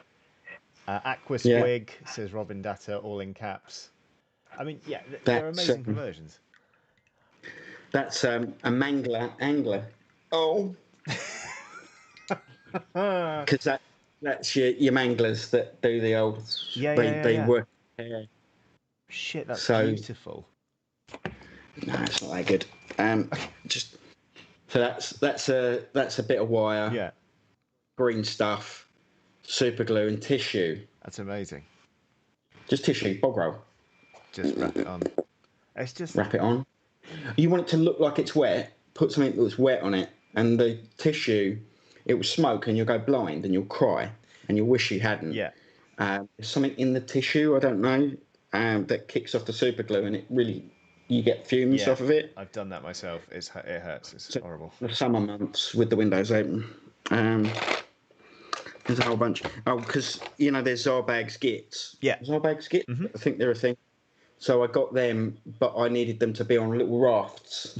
Speaker 1: Aquasquig says Robin Data, all in caps. I mean, they're amazing conversions.
Speaker 2: That's a angler. Oh. Because that's your manglers that do the old. They work.
Speaker 1: Shit, that's beautiful.
Speaker 2: No, it's not that good. So that's a bit of wire.
Speaker 1: Yeah.
Speaker 2: Green stuff, super glue and tissue.
Speaker 1: That's amazing.
Speaker 2: Just tissue, bog roll.
Speaker 1: Just wrap it on. It's just
Speaker 2: wrap it on. You want it to look like it's wet. Put something that's wet on it, and the tissue, it will smoke, and you'll go blind, and you'll cry, and you'll wish you hadn't.
Speaker 1: Yeah.
Speaker 2: There's something in the tissue, I don't know, that kicks off the super glue, and it really, you get fumes off of it.
Speaker 1: I've done that myself. It hurts. It's horrible.
Speaker 2: The summer months with the windows open. There's a whole bunch. Oh, because there's Zarbag's Gits.
Speaker 1: Yeah.
Speaker 2: Zarbag's Gits. Mm-hmm. I think they're a thing. So I got them, but I needed them to be on little rafts.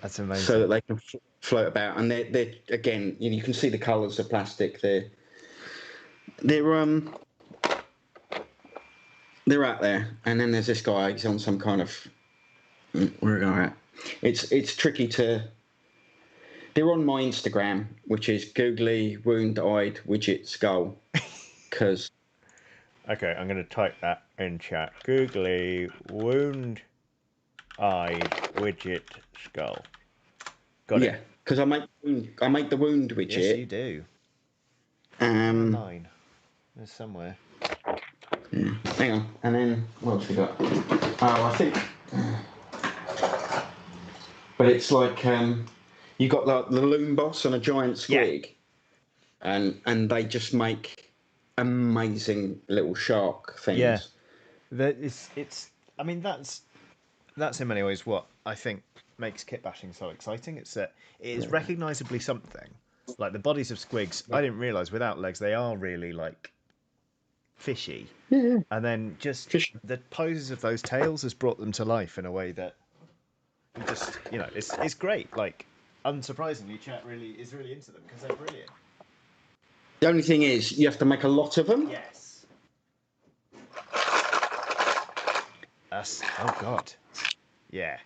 Speaker 1: That's amazing.
Speaker 2: So that they can float about, and they're again, you can see the colours of plastic. They're out there, and then there's this guy. He's on some kind of Where am I at? It's tricky to. They're on my Instagram, which is Googlyeyedskull, because
Speaker 1: Okay, I'm going to type that in chat. Googly wound-eyed widget skull. Got
Speaker 2: yeah,
Speaker 1: it.
Speaker 2: because I make the wound
Speaker 1: Yes, you
Speaker 2: widget.
Speaker 1: do.
Speaker 2: Um,
Speaker 1: Mine. There's somewhere.
Speaker 2: yeah, hang on, and then what else we got? Oh, I think, but it's like you got the loom boss and a giant
Speaker 1: Yeah.
Speaker 2: squig, and they just make amazing little shark
Speaker 1: Yeah.
Speaker 2: things.
Speaker 1: It's. I mean, that's in many ways what I think makes kit bashing so exciting. It's that it is recognisably something. Like the bodies of squigs, I didn't realise without legs they are really like fishy.
Speaker 2: Yeah,
Speaker 1: And then just
Speaker 2: fish.
Speaker 1: the poses of those tails has brought them to life in a way that just it's great. Like unsurprisingly, chat is really into them because they're brilliant.
Speaker 2: The only thing is, you have to make a lot of them.
Speaker 1: Yes. Oh god. Yeah.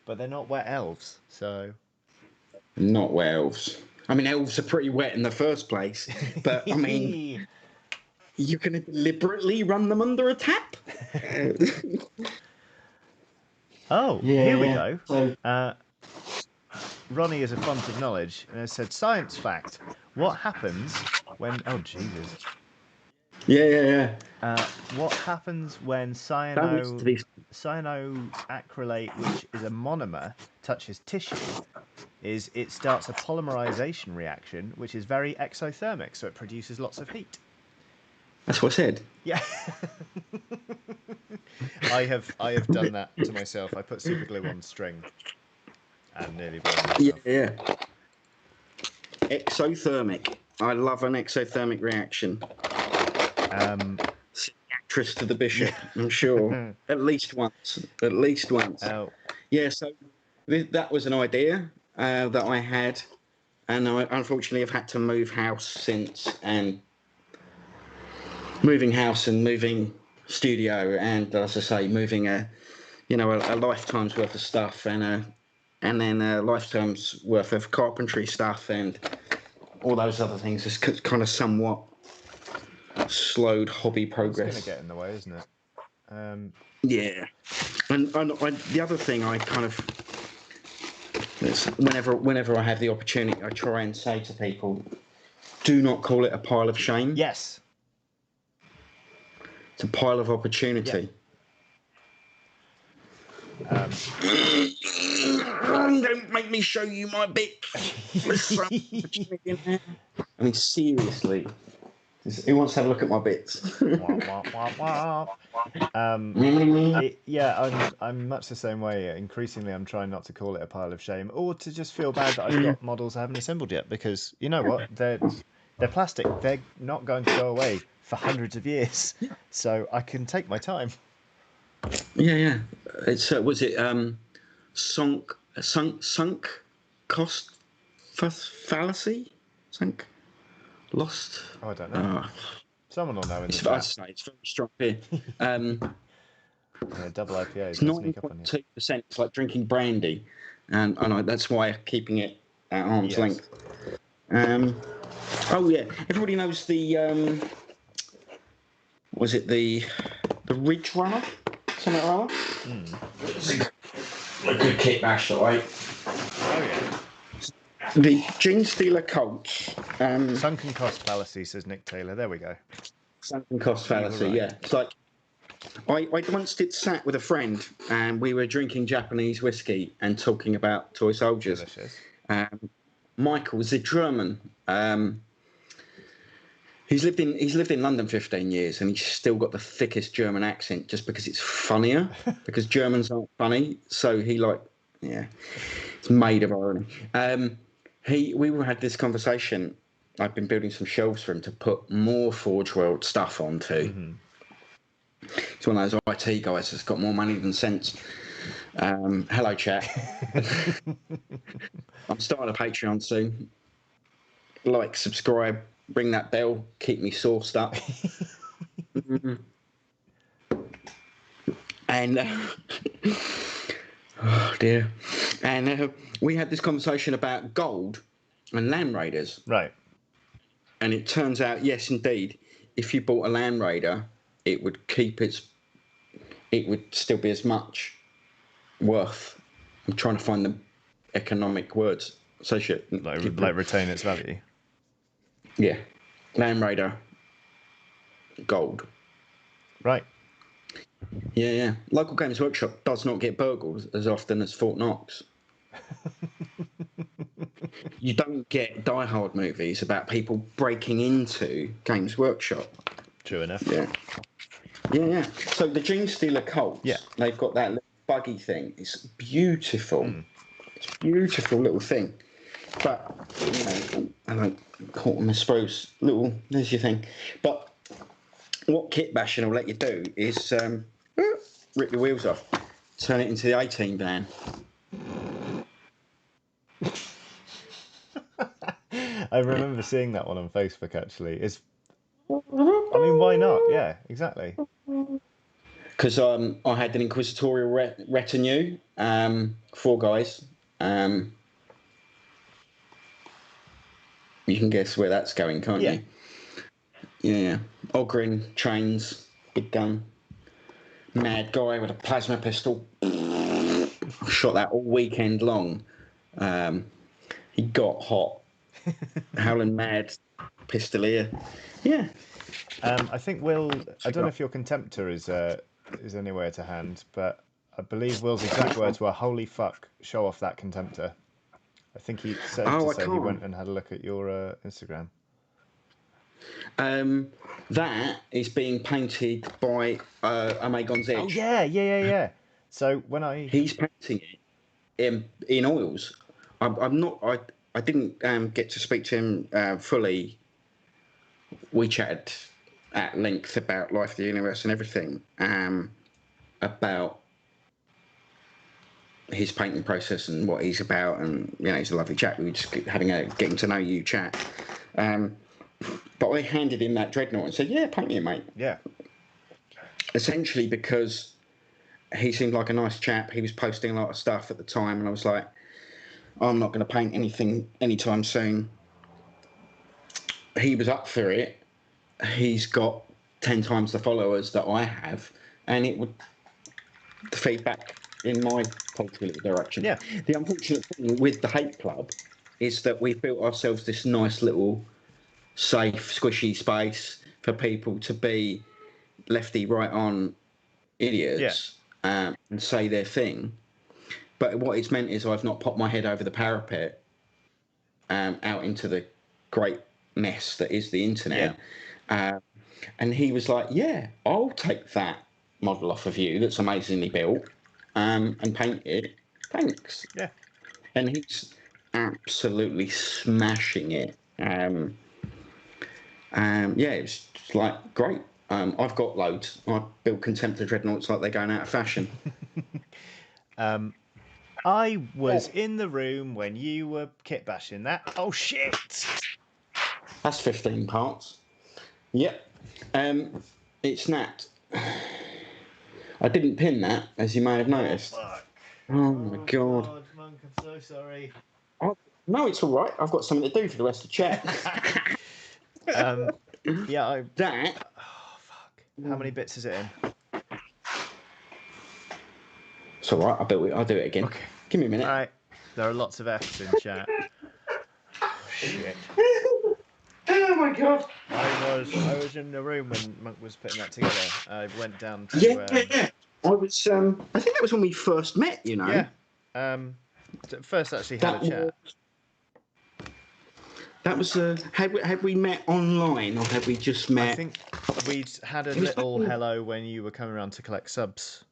Speaker 1: But they're not wet elves, so.
Speaker 2: Not wet elves. I mean, elves are pretty wet in the first place, but I mean, you can deliberately run them under a tap.
Speaker 1: Oh,
Speaker 2: Yeah.
Speaker 1: here we go.
Speaker 2: So,
Speaker 1: Ronnie is a font of knowledge and has said science fact. What happens when? Oh Jesus.
Speaker 2: yeah.
Speaker 1: What happens when
Speaker 2: Don't listen to these.
Speaker 1: cyanoacrylate, which is a monomer, touches tissue? Is it starts a polymerization reaction, which is very exothermic, so it produces lots of heat.
Speaker 2: That's what I said.
Speaker 1: Yeah. I have done that to myself. I put super glue on string and nearly burned myself.
Speaker 2: Yeah. Exothermic. I love an exothermic reaction. Actress to the bishop, I'm sure. At least once.
Speaker 1: Oh.
Speaker 2: Yeah, so that was an idea that I had, and I unfortunately have had to move house since, and moving house and moving studio, and as I say, moving a lifetime's worth of stuff, and then a lifetime's worth of carpentry stuff, and all those other things has kind of somewhat slowed hobby progress.
Speaker 1: It's going to get in the way, isn't it?
Speaker 2: Yeah, and the other thing I kind of, whenever I have the opportunity, I try and say to people, do not call it a pile of shame.
Speaker 1: Yes.
Speaker 2: It's a pile of opportunity.
Speaker 1: Yeah.
Speaker 2: Don't make me show you my bit. There's so much opportunity in there. I mean, seriously. Who wants to have a look at my bits?
Speaker 1: I'm much the same way. Increasingly, I'm trying not to call it a pile of shame, or to just feel bad that I've got models I haven't assembled yet, because you know what? They're plastic. They're not going to go away for hundreds of years, so I can take my time.
Speaker 2: Yeah. It's was it sunk cost fallacy? Sunk lost.
Speaker 1: Oh, I don't know. Someone will know in the chat.
Speaker 2: I'd say it's very strong here.
Speaker 1: Yeah, double IPA.
Speaker 2: It's 9.2%. It's like drinking brandy, and that's why keeping it at arm's length. Oh yeah, everybody knows the was it the Ridge Runner? Something like that. A good kit bash, right?
Speaker 1: Oh yeah.
Speaker 2: The Gene Stealer Colts.
Speaker 1: Sunken cost fallacy, says Nick Taylor. There we go.
Speaker 2: Sunken cost fallacy. Right. Yeah, it's like I once sat with a friend and we were drinking Japanese whiskey and talking about toy soldiers.
Speaker 1: Delicious.
Speaker 2: Michael was a German. He's lived in London 15 years and he's still got the thickest German accent just because it's funnier, because Germans aren't funny. So it's made of irony. We had this conversation. I've been building some shelves for him to put more Forge World stuff onto. Mm-hmm. He's one of those IT guys that's got more money than sense. Hello, chat. I'm starting a Patreon soon. Like, subscribe, ring that bell, keep me sourced up. And oh dear, and we had this conversation about gold and Land Raiders,
Speaker 1: Right.
Speaker 2: and it turns out, yes, indeed, if you bought a Land Raider, it would still be as much worth. I'm trying to find the economic words associated.
Speaker 1: Like retain its value.
Speaker 2: Yeah, Land Raider gold.
Speaker 1: Right.
Speaker 2: Yeah. Local Games Workshop does not get burgled as often as Fort Knox. You don't get Die Hard movies about people breaking into Games Workshop.
Speaker 1: True enough.
Speaker 2: Yeah. So the Gene Stealer Colts, they've got that little buggy thing. It's beautiful. It's a beautiful little thing. But, I don't call them, I suppose, there's your thing. But what kitbashing will let you do is rip your wheels off, turn it into the 18 van.
Speaker 1: I remember seeing that one on Facebook, actually. I mean, why not? Yeah, exactly.
Speaker 2: Because I had an inquisitorial retinue, 4 guys. You can guess where that's going, can't you? Yeah. Ogren, chains, big gun. Mad guy with a plasma pistol. Shot that all weekend long. He got hot. Howling mad pistolier. Yeah.
Speaker 1: I think Will. I don't know if your contemptor is anywhere to hand, but I believe Will's exact words were, "Holy fuck, show off that contemptor." I think he said he went and had a look at your Instagram.
Speaker 2: That is being painted by Amagon's Edge.
Speaker 1: Oh yeah. So
Speaker 2: he's painting it in oils. I'm not. I didn't get to speak to him fully. We chatted at length about life, the universe, and everything. About his painting process and what he's about, and he's a lovely chap. We were just having a getting to know you chat. But I handed him that dreadnought and said, "Yeah, paint me, mate."
Speaker 1: Yeah.
Speaker 2: Essentially because he seemed like a nice chap. He was posting a lot of stuff at the time, and I was like, I'm not going to paint anything anytime soon. He was up for it. He's got 10 times the followers that I have, and it would feed back in my positive direction.
Speaker 1: Yeah.
Speaker 2: The unfortunate thing with the Hate Club is that we've built ourselves this nice little safe, squishy space for people to be lefty, right on idiots and say their thing. But what it's meant is I've not popped my head over the parapet out into the great mess that is the internet. And he was like, "Yeah, I'll take that model off of you that's amazingly built and paint it. Thanks."
Speaker 1: Yeah.
Speaker 2: And he's absolutely smashing it. It was just like great. I've got loads. I build Contemptor dreadnoughts like they're going out of fashion.
Speaker 1: I was in the room when you were kit bashing that. Oh shit!
Speaker 2: That's 15 parts. Yep. It snapped. I didn't pin that, as you may have noticed. Oh my god.
Speaker 1: Monk, I'm so sorry.
Speaker 2: No, it's all right. I've got something to do for the rest of the chat.
Speaker 1: That.
Speaker 2: Oh
Speaker 1: fuck. How many bits is it in?
Speaker 2: It's all right. I'll do it again.
Speaker 1: Okay.
Speaker 2: Give me a minute.
Speaker 1: All right. There are lots of F's in chat. Oh, shit.
Speaker 2: Oh my god.
Speaker 1: I was in the room when Monk was putting that together. I went down to
Speaker 2: Yeah. I was I think that was when we first met,
Speaker 1: Yeah. First actually had a chat.
Speaker 2: That was had we met online or had we just met?
Speaker 1: I think we'd had a little hello when you were coming around to collect subs.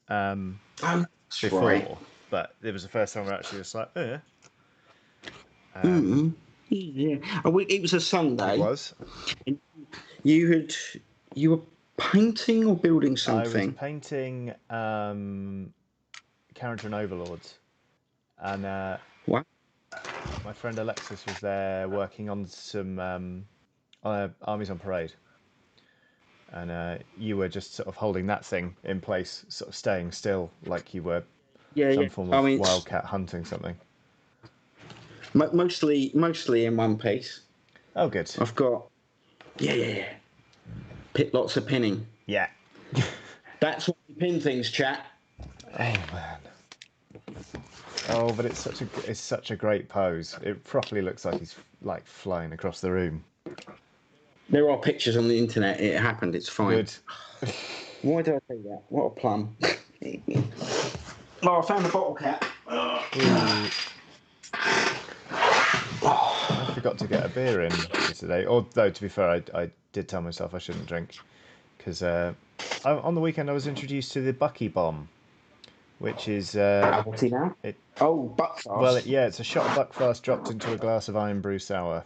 Speaker 1: Before,
Speaker 2: right.
Speaker 1: But it was the first time we actually just like,
Speaker 2: Yeah. It was a Sunday.
Speaker 1: It was.
Speaker 2: You were painting or building something?
Speaker 1: I was painting Character and Overlords, and
Speaker 2: what?
Speaker 1: My friend Alexis was there working on some Armies on Parade. and you were just sort of holding that thing in place, sort of staying still, like you were
Speaker 2: Yeah, yeah.
Speaker 1: some form
Speaker 2: I
Speaker 1: of
Speaker 2: mean, it's
Speaker 1: wildcat hunting something.
Speaker 2: mostly in one piece.
Speaker 1: Oh, good.
Speaker 2: I've got yeah. Lots of pinning.
Speaker 1: Yeah.
Speaker 2: That's why we pin things, chat.
Speaker 1: Oh man. Oh, but it's such a great pose. It properly looks like he's like flying across the room.
Speaker 2: There are pictures on the internet. It happened. It's fine.
Speaker 1: Good.
Speaker 2: Why did I say that? What a plum. Oh, I found a bottle cap.
Speaker 1: Ooh. I forgot to get a beer in today. Although, to be fair, I did tell myself I shouldn't drink because on the weekend I was introduced to the Bucky Bomb, which is
Speaker 2: What's he now?
Speaker 1: it.
Speaker 2: Oh, Buckfast.
Speaker 1: Well, it's a shot of Buckfast dropped into a glass of Iron Brew Sour.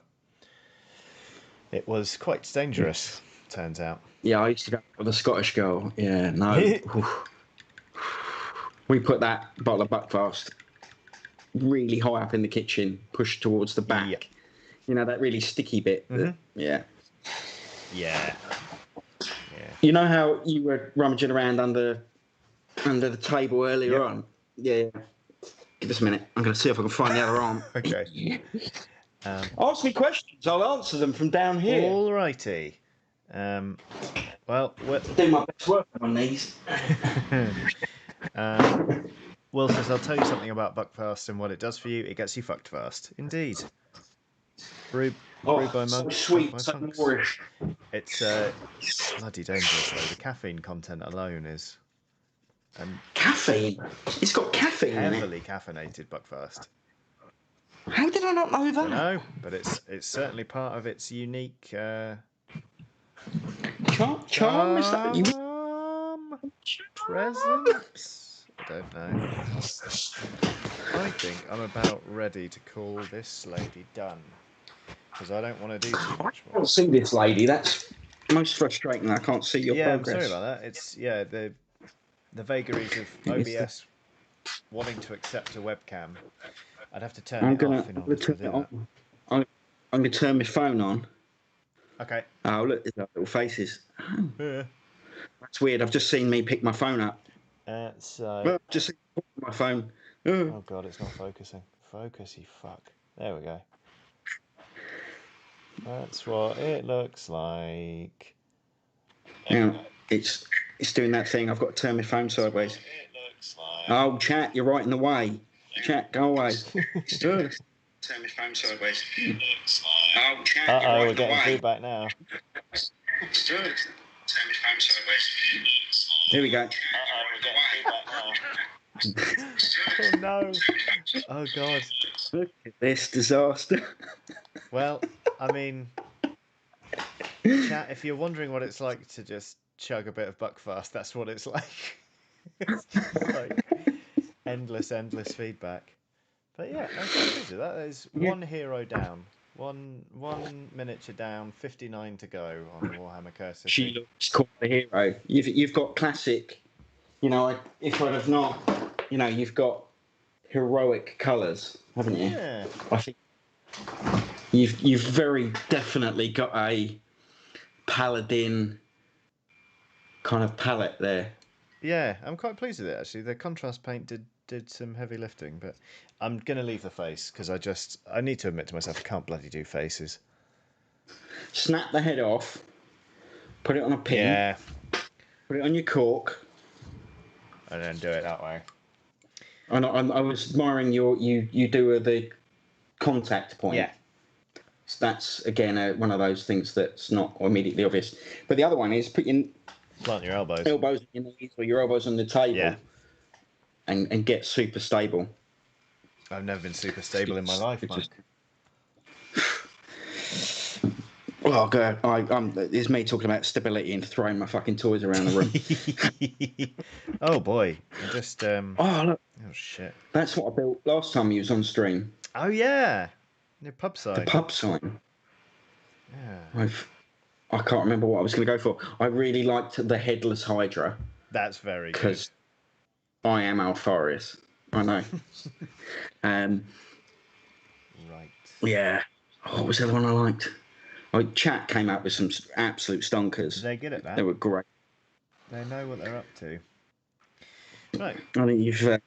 Speaker 1: It was quite dangerous, turns out.
Speaker 2: Yeah, I used to go with a Scottish girl. Yeah, no. We put that bottle of Buckfast really high up in the kitchen, pushed towards the back.
Speaker 1: Yep.
Speaker 2: You know, that really sticky bit. Yeah.
Speaker 1: Yeah.
Speaker 2: You know how you were rummaging around under the table earlier on? Yeah. Give us a minute. I'm going to see if I can find the other arm.
Speaker 1: Okay.
Speaker 2: Ask me questions. I'll answer them from down here.
Speaker 1: All righty. Well,
Speaker 2: do my best work on these.
Speaker 1: Will says, I'll tell you something about Buckfast and what it does for you. It gets you fucked fast. Indeed. Brewed by
Speaker 2: so
Speaker 1: monks.
Speaker 2: sweet,
Speaker 1: by
Speaker 2: so
Speaker 1: punks.
Speaker 2: nourish.
Speaker 1: It's bloody dangerous, though. The caffeine content alone is...
Speaker 2: Caffeine? It's got caffeine in it.
Speaker 1: Heavily caffeinated Buckfast.
Speaker 2: How did I not know that?
Speaker 1: I know, but it's certainly part of its unique...
Speaker 2: Charm? Is that you?
Speaker 1: Presents? I don't know. I think I'm about ready to call this lady done. Because I don't want to do too much
Speaker 2: I
Speaker 1: more.
Speaker 2: can't see this lady. That's most frustrating. I can't see your progress.
Speaker 1: I'm sorry about that. It's, the vagaries of OBS wanting to accept a webcam. I'd have to turn it off in order to do that.
Speaker 2: I'm going to turn my phone on.
Speaker 1: Okay.
Speaker 2: Oh, look, there's our little faces. Oh,
Speaker 1: Yeah.
Speaker 2: that's weird. I've just seen me pick my phone up.
Speaker 1: So...
Speaker 2: just seen my phone.
Speaker 1: Oh, God, it's not focusing. Focus, you fuck. There we go. That's what it looks like.
Speaker 2: Yeah, it's doing that thing. I've got to turn my phone sideways. Oh, chat, you're right in the way. Chat, go away. Turn my phone sideways. Oh, chat, you're right
Speaker 1: we're
Speaker 2: in the
Speaker 1: getting
Speaker 2: way.
Speaker 1: feedback now.
Speaker 2: Turn my phone sideways. Here we go.
Speaker 1: We're getting feedback now. Oh, no. Oh, God.
Speaker 2: Look at this disaster.
Speaker 1: Well, I mean, chat, if you're wondering what it's like to just chug a bit of Buckfast, that's what it's like. It's like endless feedback. But yeah, I'm quite pleased with that. There's one hero down. One miniature down, 59 to go on Warhammer Curse.
Speaker 2: She looks quite a hero. You've got classic, if I'd have not, you've got heroic colours, haven't you?
Speaker 1: Yeah.
Speaker 2: I think you've very definitely got a paladin kind of palette there.
Speaker 1: Yeah, I'm quite pleased with it actually. The contrast paint did some heavy lifting, but I'm gonna leave the face because I need to admit to myself I can't bloody do faces.
Speaker 2: Snap the head off, put it on a pin.
Speaker 1: Yeah.
Speaker 2: Put it on your cork.
Speaker 1: And then do it that way.
Speaker 2: And I was admiring you do the contact point.
Speaker 1: Yeah.
Speaker 2: So that's again one of those things that's not immediately obvious. But the other one is
Speaker 1: plant your elbows
Speaker 2: on your knees or your elbows on the table.
Speaker 1: Yeah.
Speaker 2: And get super stable.
Speaker 1: I've never been super stable in my life, Mike.
Speaker 2: Oh god, it's me talking about stability and throwing my fucking toys around the room.
Speaker 1: Oh boy, just
Speaker 2: oh look,
Speaker 1: oh shit.
Speaker 2: That's what I built last time you was on stream.
Speaker 1: Oh yeah, your pub sign.
Speaker 2: The pub sign.
Speaker 1: Yeah.
Speaker 2: I can't remember what I was going to go for. I really liked the headless Hydra.
Speaker 1: That's very good.
Speaker 2: Because I am Alfarius. I know.
Speaker 1: Right.
Speaker 2: Yeah. What was the other one I liked? Chat came up with some absolute stonkers.
Speaker 1: They're good at
Speaker 2: They
Speaker 1: that.
Speaker 2: were great.
Speaker 1: They know what they're up to. Right.
Speaker 2: I think you've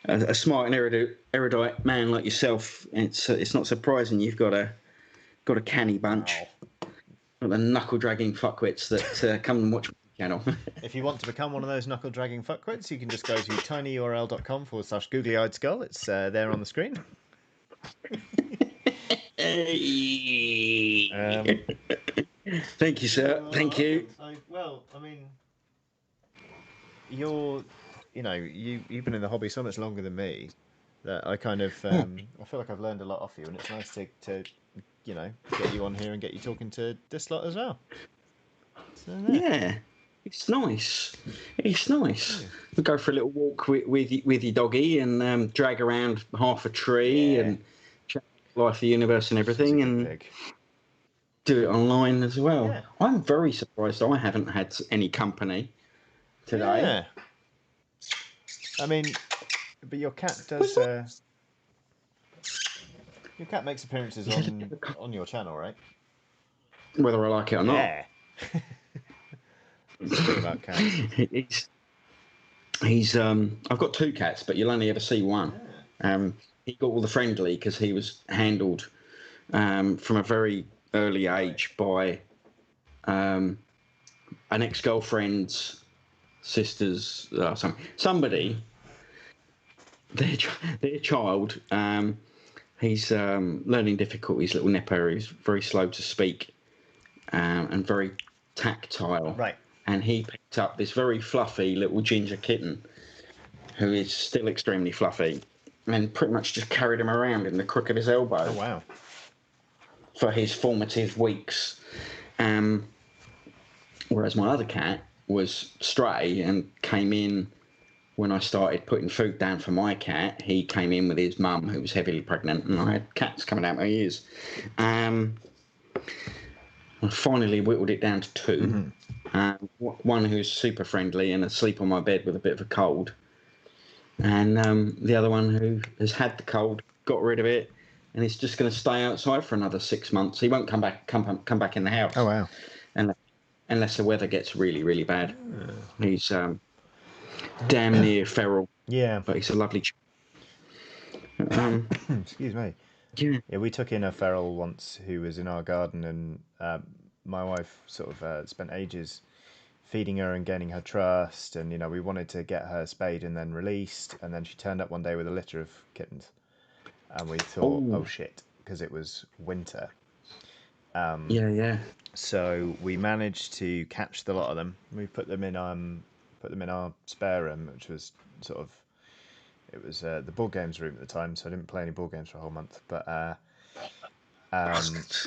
Speaker 2: a smart and erudite man like yourself. It's not surprising you've got a canny bunch.
Speaker 1: Wow.
Speaker 2: Got the knuckle dragging fuckwits that come and watch my channel.
Speaker 1: If you want to become one of those knuckle dragging fuckwits, you can just go to tinyurl.com/Googlyeyedskull. It's there on the screen.
Speaker 2: Thank you, sir. Thank you.
Speaker 1: Well, I mean, you've been in the hobby so much longer than me that I kind of I feel like I've learned a lot off you, and it's nice to get you on here and get you talking to this lot as well. So,
Speaker 2: yeah, it's nice. It's nice. We go for a little walk with your doggy and drag around half a tree and check life, the universe, and everything, and do it online as well.
Speaker 1: Yeah.
Speaker 2: I'm very surprised I haven't had any company today.
Speaker 1: Yeah. I mean, but your cat does. Your cat makes appearances on your channel, right?
Speaker 2: Whether I like it or not.
Speaker 1: Yeah. It's all about cats.
Speaker 2: He's I've got 2 cats, but you'll only ever see one. He got all the friendly because he was handled from a very early age by an ex-girlfriend's sister's somebody. Their child. He's learning difficulties. Little Nepo. He's very slow to speak and very tactile.
Speaker 1: Right.
Speaker 2: And he picked up this very fluffy little ginger kitten who is still extremely fluffy and pretty much just carried him around in the crook of his elbow.
Speaker 1: Oh, wow.
Speaker 2: For his formative weeks. Whereas my other cat was stray and came in when I started putting food down for my cat. He came in with his mum, who was heavily pregnant, and I had cats coming out my ears. I finally whittled it down to 2.
Speaker 1: Mm-hmm.
Speaker 2: One who's super friendly and asleep on my bed with a bit of a cold, and the other one who has had the cold, got rid of it, and is just going to stay outside for another 6 months. He won't come back in the house.
Speaker 1: Oh, wow.
Speaker 2: Unless the weather gets really, really bad. He's damn near feral.
Speaker 1: Yeah.
Speaker 2: But he's a lovely
Speaker 1: Excuse me.
Speaker 2: Yeah,
Speaker 1: we took in a feral once who was in our garden, and my wife sort of spent ages feeding her and gaining her trust, and we wanted to get her spayed and then released, and then she turned up one day with a litter of kittens, and we thought, oh shit, because it was winter.
Speaker 2: Yeah.
Speaker 1: So we managed to catch the lot of them. We put them in our spare room, which was it was the board games room at the time, so I didn't play any board games for a whole month. But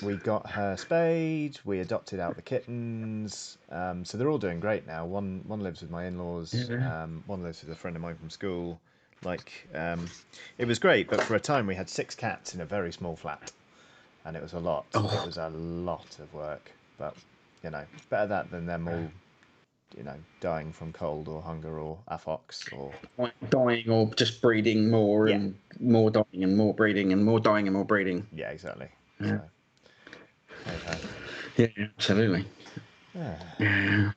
Speaker 1: we got her spayed. We adopted out the kittens, so they're all doing great now. One lives with my in-laws. One lives with a friend of mine from school. It was great, but for a time we had 6 cats in a very small flat, and it was a lot. It was a lot of work, but better that than them all dying from cold or hunger or AFOX or
Speaker 2: dying or just breeding more and more dying and more breeding and more dying and more breeding.
Speaker 1: Yeah, exactly.
Speaker 2: Yeah,
Speaker 1: So,
Speaker 2: yeah, absolutely.
Speaker 1: yeah.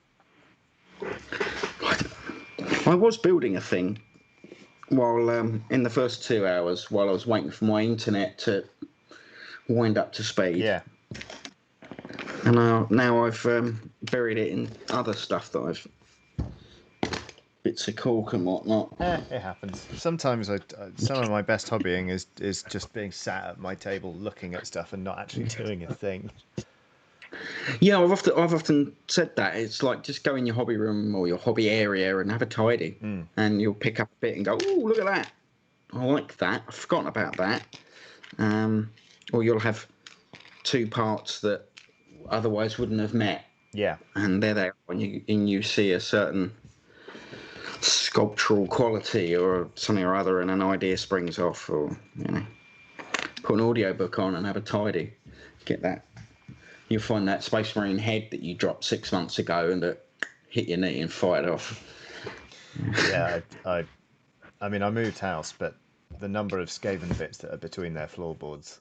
Speaker 2: I was building a thing while in the first 2 hours while I was waiting for my internet to wind up to speed.
Speaker 1: Yeah.
Speaker 2: And now I've buried it in other stuff that I've bits of cork and whatnot.
Speaker 1: It happens. Sometimes some of my best hobbying is just being sat at my table looking at stuff and not actually doing a thing.
Speaker 2: Yeah, I've often said that. It's like just go in your hobby room or your hobby area and have a tidy, and you'll pick up a bit and go, "Oh, look at that! I like that. I've forgotten about that." Or you'll have 2 parts that otherwise wouldn't have met.
Speaker 1: Yeah.
Speaker 2: And there they are, and you see a certain sculptural quality or something or other, and an idea springs off, or put an audiobook on and have a tidy. Get that. You'll find that Space Marine head that you dropped 6 months ago and that hit your knee and fired off.
Speaker 1: Yeah, I mean, I moved house, but the number of Skaven bits that are between their floorboards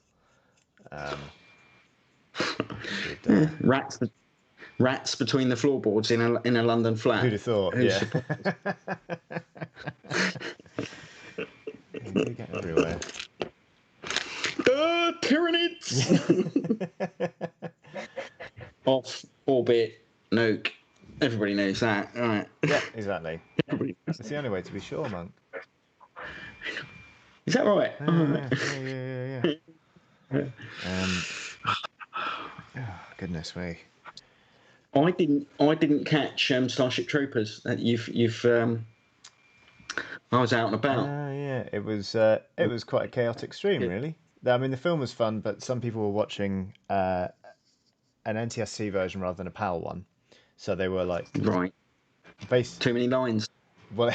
Speaker 1: Good,
Speaker 2: Rats between the floorboards in a London flat.
Speaker 1: Who'd have thought?
Speaker 2: Who's
Speaker 1: Yeah.
Speaker 2: surprised?
Speaker 1: They get everywhere.
Speaker 2: Pyramids! Off orbit nuke. Everybody knows that, right?
Speaker 1: Yeah, exactly.
Speaker 2: Everybody knows
Speaker 1: It's the only way to be sure, Monk.
Speaker 2: Is that right?
Speaker 1: Yeah. Oh, goodness me.
Speaker 2: I didn't catch Starship Troopers. I was out and about.
Speaker 1: Yeah, it was quite a chaotic stream, really. I mean, the film was fun, but some people were watching an NTSC version rather than a PAL one, so they were like
Speaker 2: Right. Too many lines.
Speaker 1: Well,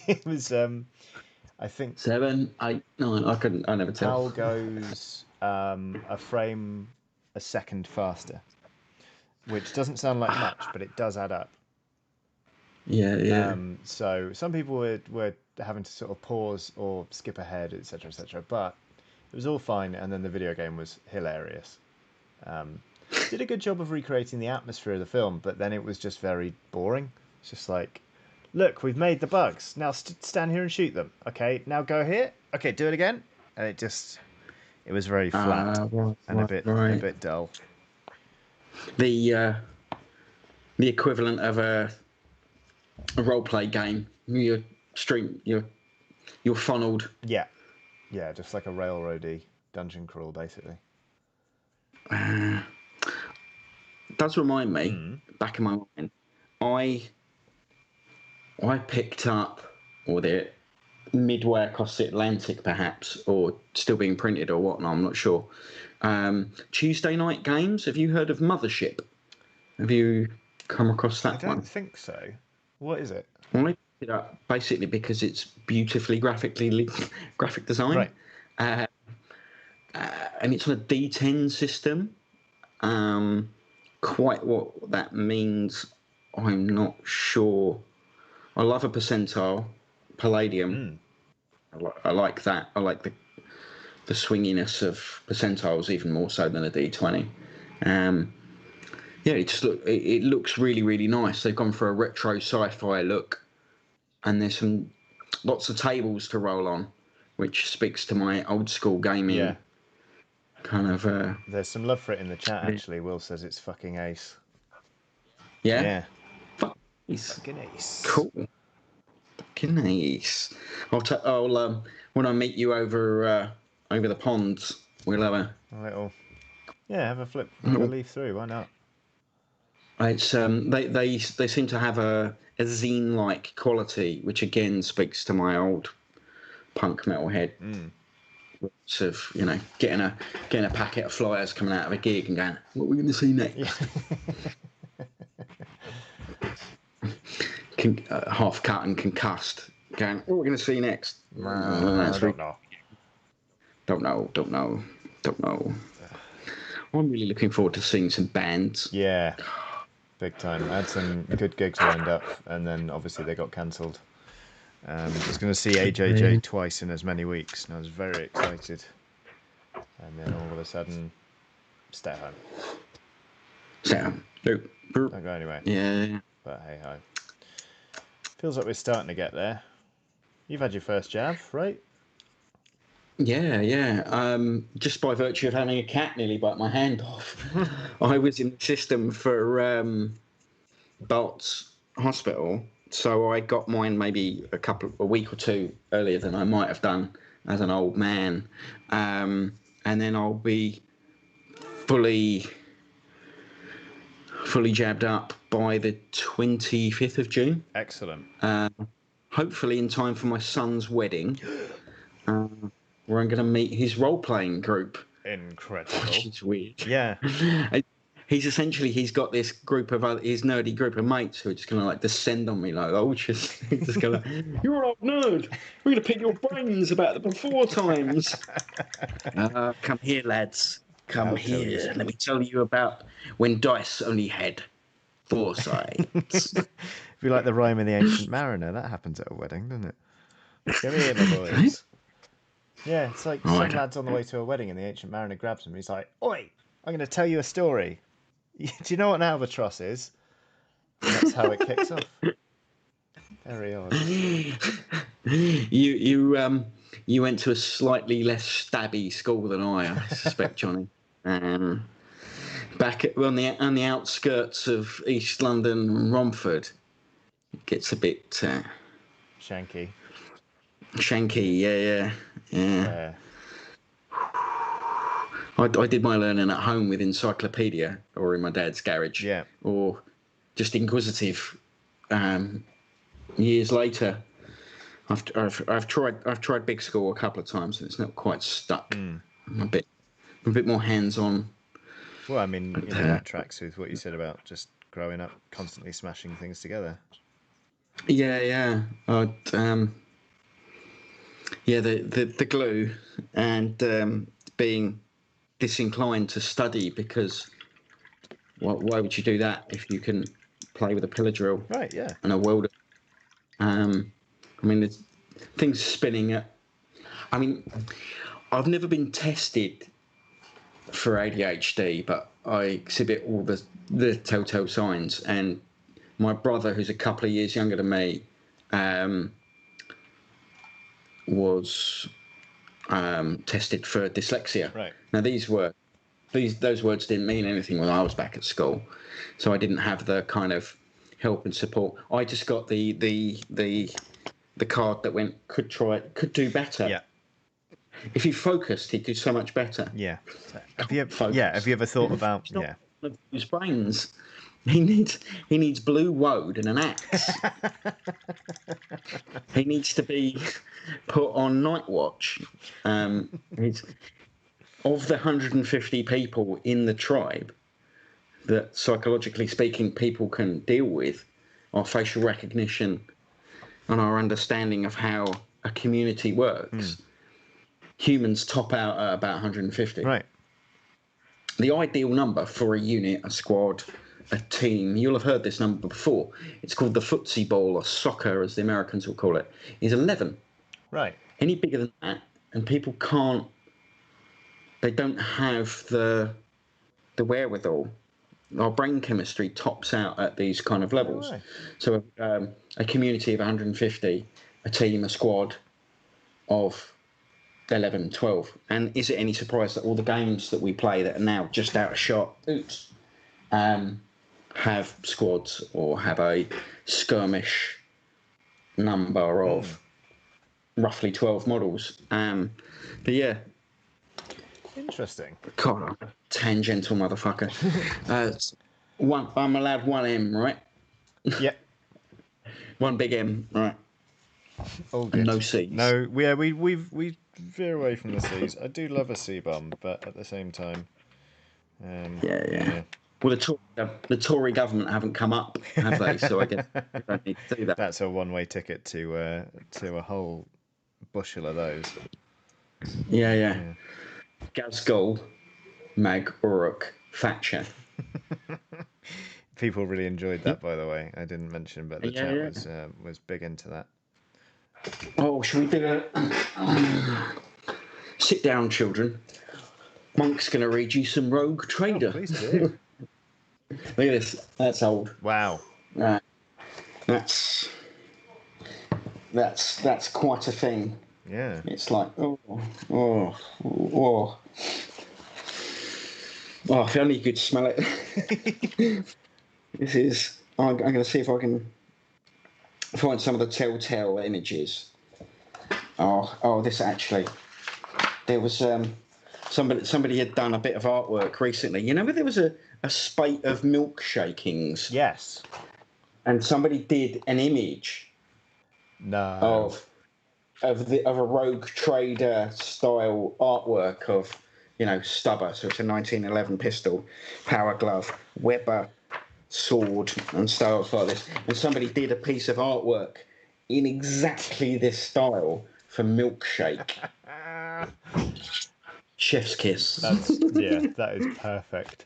Speaker 1: it was. I think
Speaker 2: 7, 8, 9. I never tell.
Speaker 1: PAL goes a frame a second faster, which doesn't sound like much, but it does add up.
Speaker 2: Yeah.
Speaker 1: So some people were having to sort of pause or skip ahead, etc., etc. But it was all fine, and then the video game was hilarious. Did a good job of recreating the atmosphere of the film, but then it was just very boring. It's just like, look, we've made the bugs. Now stand here and shoot them. Okay, now go here. Okay, do it again. And it was very flat and a bit dull.
Speaker 2: The equivalent of a role play game. You're funneled.
Speaker 1: Yeah, just like a railroady dungeon crawl, basically.
Speaker 2: Does remind me, back in my mind, I picked up, or the midway across the Atlantic, perhaps, or still being printed or whatnot, I'm not sure. Tuesday night games. Have you heard of Mothership? Have you come across that one?
Speaker 1: I don't think so. What is it?
Speaker 2: I picked it up basically because it's beautifully graphic design.
Speaker 1: Right.
Speaker 2: And it's on a D10 system. Quite what that means, I'm not sure. I love a percentile, Palladium. I like that. I like the swinginess of percentiles even more so than a D20. It looks really, really nice. They've gone for a retro sci-fi look, and there's lots of tables to roll on, which speaks to my old school gaming.
Speaker 1: Yeah.
Speaker 2: Kind of.
Speaker 1: There's some love for it in the chat. Actually, Will says it's fucking ace.
Speaker 2: Yeah.
Speaker 1: Fucking ace.
Speaker 2: Cool. Fucking ace. I'll when I meet you over the ponds, we'll have a
Speaker 1: little. Yeah, have a flip, have a leaf through. Why not?
Speaker 2: It's they seem to have a zine-like quality, which again speaks to my old punk metal head. Sort of, getting a packet of flyers coming out of a gig and going, what are we going to see next? Yeah. Half cut and concussed, going, what are we going to see next?
Speaker 1: Don't
Speaker 2: know. I'm really looking forward to seeing some bands.
Speaker 1: Yeah, big time. I had some good gigs lined up, and then obviously they got cancelled. I was going to see AJJ twice in as many weeks, and I was very excited. And then all of a sudden, stay home. Don't go anywhere.
Speaker 2: Yeah.
Speaker 1: But hey ho. Feels like we're starting to get there. You've had your first jab, right?
Speaker 2: Yeah. Just by virtue of having a cat nearly bite my hand off. I was in the system for Bart's Hospital. So I got mine maybe a week or two earlier than I might have done as an old man, and then I'll be fully jabbed up by the 25th of June.
Speaker 1: Excellent.
Speaker 2: Hopefully in time for my son's wedding, where I'm going to meet his role-playing group.
Speaker 1: Incredible.
Speaker 2: Which is weird.
Speaker 1: Yeah.
Speaker 2: He's got this group of his nerdy group of mates who are just going to like descend on me like, just going to, you're an old nerd. We're going to pick your brains about the before times. Come here, lads. Come here. Let me tell you about when dice only had 4 sides.
Speaker 1: Be like the rhyme in The Ancient Mariner. That happens at a wedding, doesn't it? Come here, my boys. Yeah, it's like some lad's on the way to a wedding and the Ancient Mariner grabs him. He's like, oi, I'm going to tell you a story. Do you know what an albatross is? And that's how it kicks off. Very odd.
Speaker 2: You went to a slightly less stabby school than I suspect, Johnny. On the outskirts of East London, Romford, it gets a bit
Speaker 1: Shanky.
Speaker 2: shanky. Yeah.
Speaker 1: Fair.
Speaker 2: I did my learning at home with encyclopedia or in my dad's garage.
Speaker 1: Yeah.
Speaker 2: Or just inquisitive. Years later, I've tried big school a couple of times and it's not quite stuck. I'm a bit more hands on.
Speaker 1: Well, I mean, that tracks with what you said about just growing up, constantly smashing things together.
Speaker 2: Yeah. The glue and being disinclined to study because why would you do that if you can play with a pillar drill?
Speaker 1: Right. Yeah.
Speaker 2: And a welder. I mean, there's things spinning at. I mean, I've never been tested for ADHD, but I exhibit all the telltale signs. And my brother, who's a couple of years younger than me, was tested for dyslexia.
Speaker 1: Right.
Speaker 2: Now those words didn't mean anything when I was back at school, so I didn't have the kind of help and support. I just got the card that went could do better.
Speaker 1: Yeah.
Speaker 2: If he focused, he'd do so much better.
Speaker 1: Yeah. Have you ever thought about
Speaker 2: his brains? He needs blue woad and an axe. He needs to be put on night watch. Of the 150 people in the tribe that, psychologically speaking, people can deal with, our facial recognition and our understanding of how a community works, humans top out at about 150.
Speaker 1: Right.
Speaker 2: The ideal number for a unit, a squad, a team, you'll have heard this number before. It's called the footsie ball, or soccer, as the Americans will call it, is 11.
Speaker 1: Right.
Speaker 2: Any bigger than that, and people can't. They don't have the wherewithal. Our brain chemistry tops out at these kind of levels.
Speaker 1: Right.
Speaker 2: So a community of 150, a team, a squad of 11, 12. And is it any surprise that all the games that we play that are now just out of shot, have squads or have a skirmish number of roughly 12 models? But yeah.
Speaker 1: Interesting.
Speaker 2: God, I'm a tangential motherfucker. I'm allowed one M, right?
Speaker 1: Yep.
Speaker 2: One big M, right?
Speaker 1: All good.
Speaker 2: And no C's.
Speaker 1: No, we veer away from the C's. I do love a C bum, but at the same time,
Speaker 2: Yeah. Well, the Tory government haven't come up, have they? So I guess we don't need to do that.
Speaker 1: That's a one-way ticket to a whole bushel of those.
Speaker 2: Yeah. Gaskell, Mag, Uruk, Thatcher.
Speaker 1: People really enjoyed that, by the way. I didn't mention, but the chat was big into that.
Speaker 2: Oh, should we do a sit down, children? Monk's going to read you some Rogue Trader.
Speaker 1: Oh, please do.
Speaker 2: Look at this. That's old.
Speaker 1: Wow.
Speaker 2: Right. That's quite a thing.
Speaker 1: Yeah.
Speaker 2: It's like oh. Oh, if only you could smell it. This is. I'm going to see if I can find some of the telltale images. Oh, this actually. There was somebody had done a bit of artwork recently. You know, where there was a spate of milkshakings.
Speaker 1: Yes.
Speaker 2: And somebody did an image.
Speaker 1: No.
Speaker 2: Of a Rogue Trader style artwork of, Stubber. So it's a 1911 pistol, power glove, Weber sword, and styles like this. And somebody did a piece of artwork in exactly this style for Milkshake. Chef's kiss.
Speaker 1: That is perfect.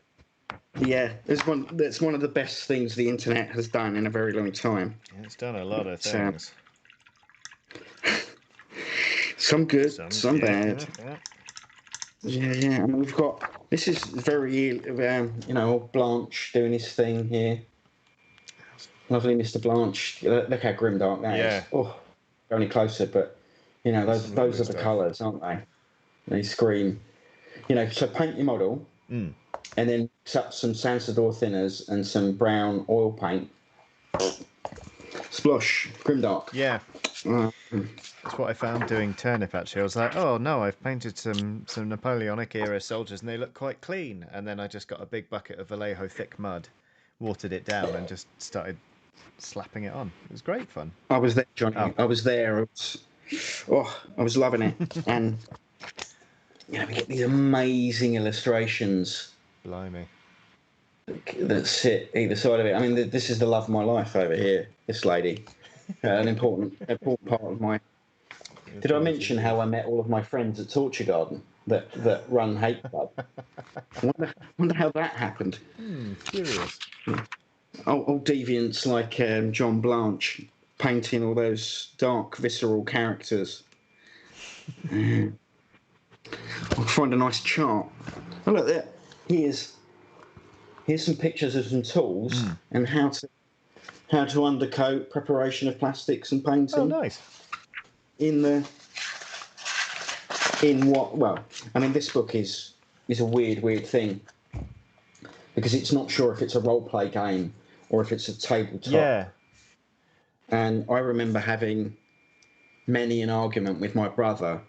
Speaker 2: Yeah, that's one of the best things the internet has done in a very long time.
Speaker 1: It's done a lot of things.
Speaker 2: Some good, some bad.
Speaker 1: Yeah.
Speaker 2: Yeah. And we've got This is very, old Blanche doing his thing here. Lovely Mr. Blanche. Look how grimdark that is. Oh, go any closer, but those are the colours, aren't they? They scream. So paint your model, and then mix up some Sansador thinners and some brown oil paint. Splosh, grimdark.
Speaker 1: Yeah. That's what I found doing turnip, actually. I was like, oh no, I've painted some Napoleonic era soldiers and they look quite clean. And then I just got a big bucket of Vallejo thick mud, watered it down, and just started slapping it on. It was great fun.
Speaker 2: I was there, Johnny.
Speaker 1: Oh.
Speaker 2: I was there. I was loving it. And we get these amazing illustrations.
Speaker 1: Blimey.
Speaker 2: That sit either side of it. I mean, this is the love of my life over here. This lady, an important part of my. Did I mention how I met all of my friends at Torture Garden that run Hate Club? Wonder how that happened.
Speaker 1: Curious.
Speaker 2: Old deviants like John Blanche painting all those dark, visceral characters. I'll find a nice chart. Oh, look there. Here's some pictures of some tools and how to undercoat, preparation of plastics and painting.
Speaker 1: Oh, nice.
Speaker 2: This book is a weird thing because it's not sure if it's a role play game or if it's a tabletop.
Speaker 1: Yeah.
Speaker 2: And I remember having many an argument with my brother,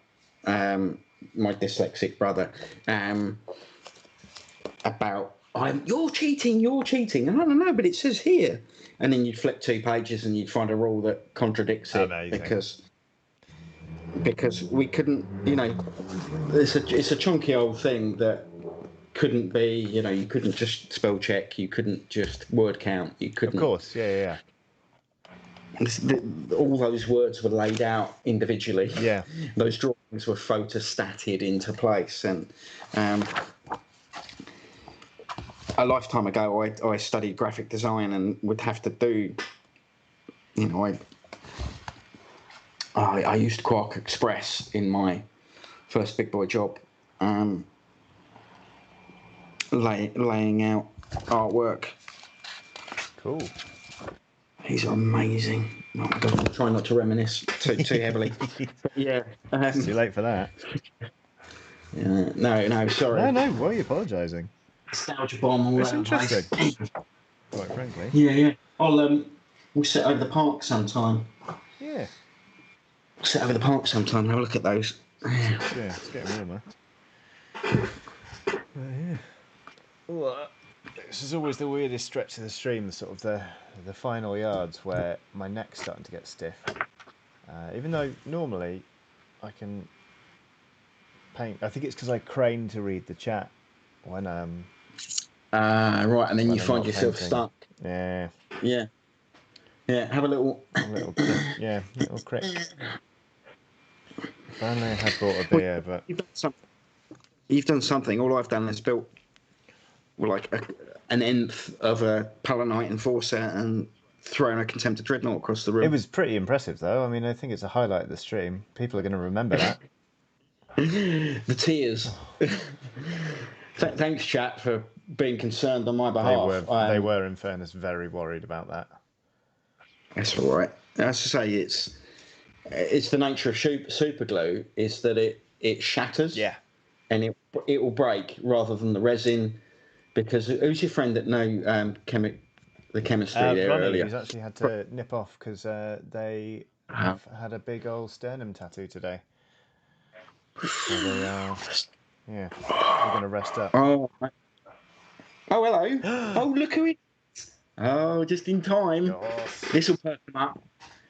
Speaker 2: my dyslexic brother, about you're cheating. And I don't know, but it says here. And then you'd flip 2 pages and you'd find a rule that contradicts it. Amazing. Because we couldn't, it's a chunky old thing that couldn't be, you couldn't just spell check, you couldn't just word count, you couldn't.
Speaker 1: Of course, yeah.
Speaker 2: All those words were laid out individually.
Speaker 1: Yeah.
Speaker 2: Those drawings were photostated into place. And a lifetime ago, I studied graphic design and would have to do, I used Quark Express in my first big boy job, laying out artwork.
Speaker 1: Cool.
Speaker 2: These are amazing. Oh my God, I'm trying not to reminisce too heavily. But yeah.
Speaker 1: It's too late for that.
Speaker 2: Yeah, no, sorry.
Speaker 1: No, why are you apologising?
Speaker 2: Nostalgia bomb all
Speaker 1: It's
Speaker 2: over the
Speaker 1: interesting.
Speaker 2: place.
Speaker 1: Quite frankly.
Speaker 2: Yeah. We'll sit over the park sometime.
Speaker 1: Yeah.
Speaker 2: Sit over the park sometime and have a look at those.
Speaker 1: Yeah, it's getting warmer. Yeah. Ooh, this is always the weirdest stretch of the stream, sort of the final yards where my neck's starting to get stiff. Even though normally I can paint. I think it's because I crane to read the chat when
Speaker 2: right, and then you find yourself
Speaker 1: painting.
Speaker 2: stuck.
Speaker 1: Yeah.
Speaker 2: Have a little
Speaker 1: crick. If only I had bought a beer, but
Speaker 2: you've done something. All I've done is built an nth of a Palanite Enforcer and thrown a Contemptor Dreadnought across the room.
Speaker 1: It was pretty impressive, though. I mean, I think it's a highlight of the stream. People are going to remember that.
Speaker 2: The tears. Thanks, chat, for being concerned on my behalf.
Speaker 1: They were, in fairness, very worried about that.
Speaker 2: That's all right. As I say, it's the nature of super glue is that it shatters.
Speaker 1: Yeah.
Speaker 2: And it will break rather than the resin. Because who's your friend that know the chemistry there
Speaker 1: Ronnie,
Speaker 2: earlier?
Speaker 1: who's actually had to nip off because they have had a big old sternum tattoo today. So they are, they're going to rest up.
Speaker 2: Oh, hello. Oh, look who it is. Oh, just in time. This will perk them up.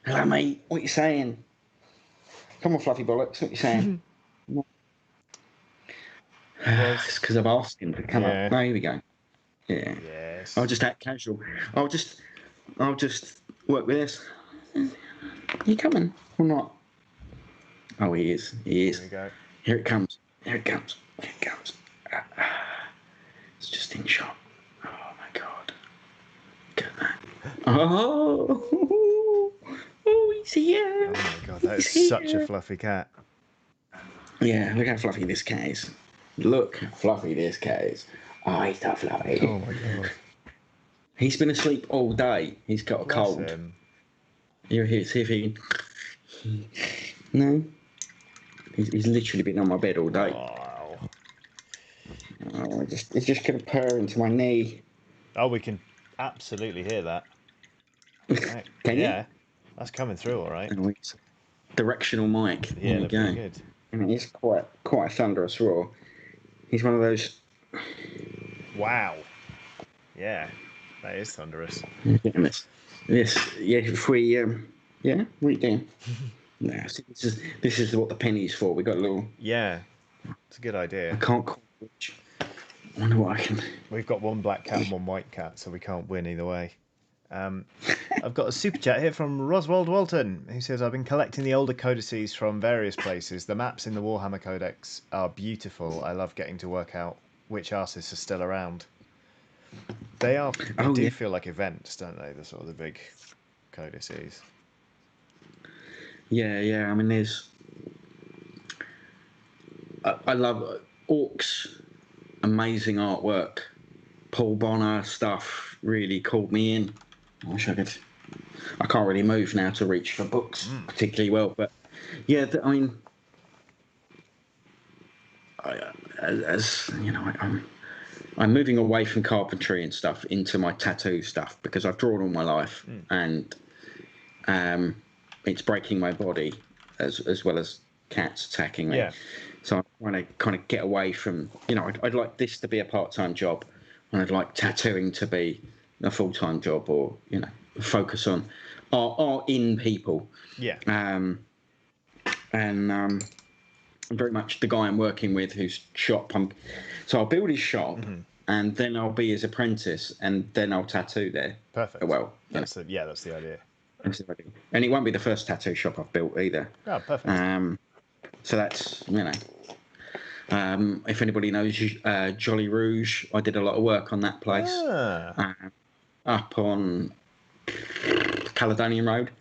Speaker 2: Hello, mate. What you saying? Come on, Fluffy Bollocks. What you saying? It's because I've asked him to come up. Oh, here we go. Yeah.
Speaker 1: Yes.
Speaker 2: I'll just act casual. I'll just work with this. You coming or not? Oh, he is.
Speaker 1: Here we go.
Speaker 2: Here it comes. It's just in shot. Oh my God. Look at that. Oh, he's here.
Speaker 1: Oh my God, that is such a fluffy cat.
Speaker 2: Yeah, look how fluffy this cat is. Look how fluffy this cat is. Oh, he's so fluffy.
Speaker 1: Oh my god.
Speaker 2: He's been asleep all day. He's got a
Speaker 1: Bless
Speaker 2: cold.
Speaker 1: him.
Speaker 2: Here he is. See if he can... No. He's literally been on my bed all day.
Speaker 1: Wow.
Speaker 2: Oh, it's just going to purr into my knee.
Speaker 1: Oh, we can absolutely hear that. Right.
Speaker 2: Can you?
Speaker 1: Yeah. That's coming through all right.
Speaker 2: Oh, it's directional mic.
Speaker 1: Yeah,
Speaker 2: There we
Speaker 1: they're
Speaker 2: go.
Speaker 1: pretty good.
Speaker 2: And it is quite a thunderous roar. He's one of those...
Speaker 1: Wow. Yeah. That is thunderous.
Speaker 2: Yes, yeah. If we, yeah, what are you doing? No, this is what the penny's for. We got a little.
Speaker 1: Yeah. It's a good
Speaker 2: I
Speaker 1: idea.
Speaker 2: can't call which. I wonder what I can.
Speaker 1: We've got one black cat and one white cat, so we can't win either way. I've got a super chat here from Roswald Walton, who says, I've been collecting the older codices from various places. The maps in the Warhammer Codex are beautiful. I love getting to work out which artists are still around. They do feel like events, don't they? The sort of the big codices.
Speaker 2: Yeah. I mean, there's. I love Orcs. Amazing artwork. Paul Bonner stuff really called me in. I wish I could. I can't really move now to reach for books particularly well, but yeah, I mean, as you know, I'm moving away from carpentry and stuff into my tattoo stuff because I've drawn all my life, and it's breaking my body as well as cats attacking me.
Speaker 1: Yeah.
Speaker 2: So I'm trying to kind of get away from, I'd like this to be a part-time job, and I'd like tattooing to be a full-time job, or focus on art in people.
Speaker 1: Yeah.
Speaker 2: And very much the guy I'm working with, whose shop so I'll build his shop, and then I'll be his apprentice, and then I'll tattoo there.
Speaker 1: Perfect.
Speaker 2: Well,
Speaker 1: that's the idea.
Speaker 2: And it won't be the first tattoo shop I've built either.
Speaker 1: Oh, perfect.
Speaker 2: So that's if anybody knows Jolly Rouge, I did a lot of work on that place up on Caledonian Road.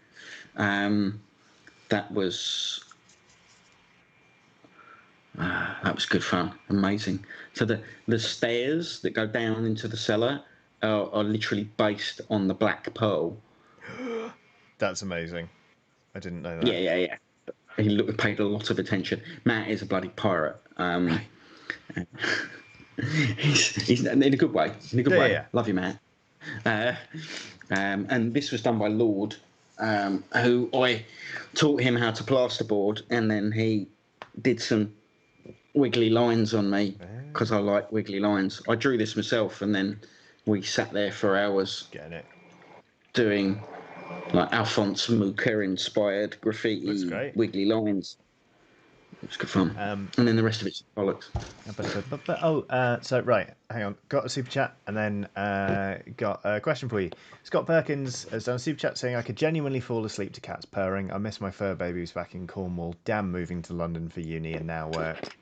Speaker 2: That was good fun, amazing. So the stairs that go down into the cellar are literally based on the Black Pearl.
Speaker 1: That's amazing. I didn't know that.
Speaker 2: Yeah. He paid a lot of attention. Matt is a bloody pirate.
Speaker 1: Right.
Speaker 2: He's in a good way.
Speaker 1: Yeah.
Speaker 2: Love you, Matt. And this was done by Lord, who I taught him how to plasterboard, and then he did some wiggly lines on me because I like wiggly lines. I drew this myself, and then we sat there for hours
Speaker 1: getting it,
Speaker 2: doing like Alphonse Mucha inspired graffiti, wiggly lines. It was good fun. And then the rest of it's bollocks.
Speaker 1: So right, hang on. Got a super chat, and then got a question for you. Scott Perkins has done a super chat saying, I could genuinely fall asleep to cats purring. I miss my fur babies back in Cornwall. Damn, moving to London for uni and now work.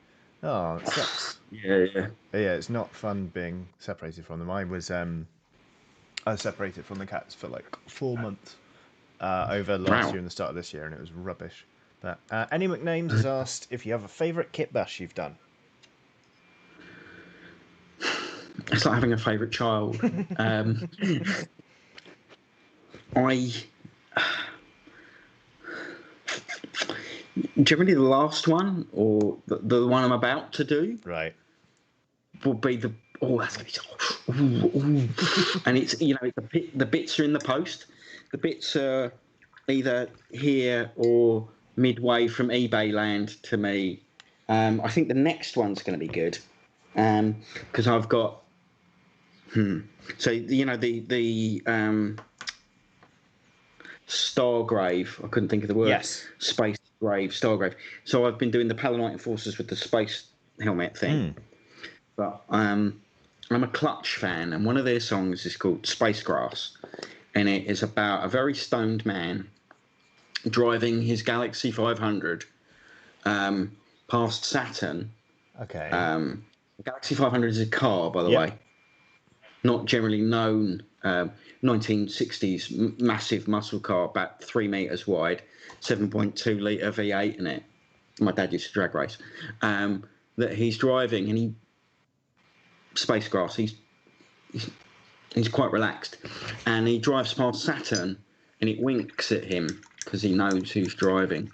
Speaker 1: Oh, it sucks.
Speaker 2: Yeah.
Speaker 1: It's not fun being separated from them. I was separated from the cats for like 4 months over last year and the start of this year, and it was rubbish. But Annie McNames has asked if you have a favourite kit bash you've done.
Speaker 2: It's like having a favourite child. Generally, the last one or the one I'm about to do,
Speaker 1: right,
Speaker 2: will be that's gonna be so. And it's the bits are in the post. The bits are either here or midway from eBay land to me. I think the next one's going to be good because I've got. So the Stargrave. I couldn't think of the word.
Speaker 1: Yes.
Speaker 2: Space Grave, Stargrave. So I've been doing the Palanite Enforcers with the space helmet thing. But I'm a Clutch fan, and one of their songs is called Space Grass, and it is about a very stoned man driving his Galaxy 500 past Saturn.
Speaker 1: Okay.
Speaker 2: Galaxy 500 is a car, by the way. Not generally known. 1960s massive muscle car, about 3 meters wide, 7.2 litre V8 in it. My dad used to drag race. that he's driving, and he's quite relaxed, and he drives past Saturn, and it winks at him because he knows who's driving.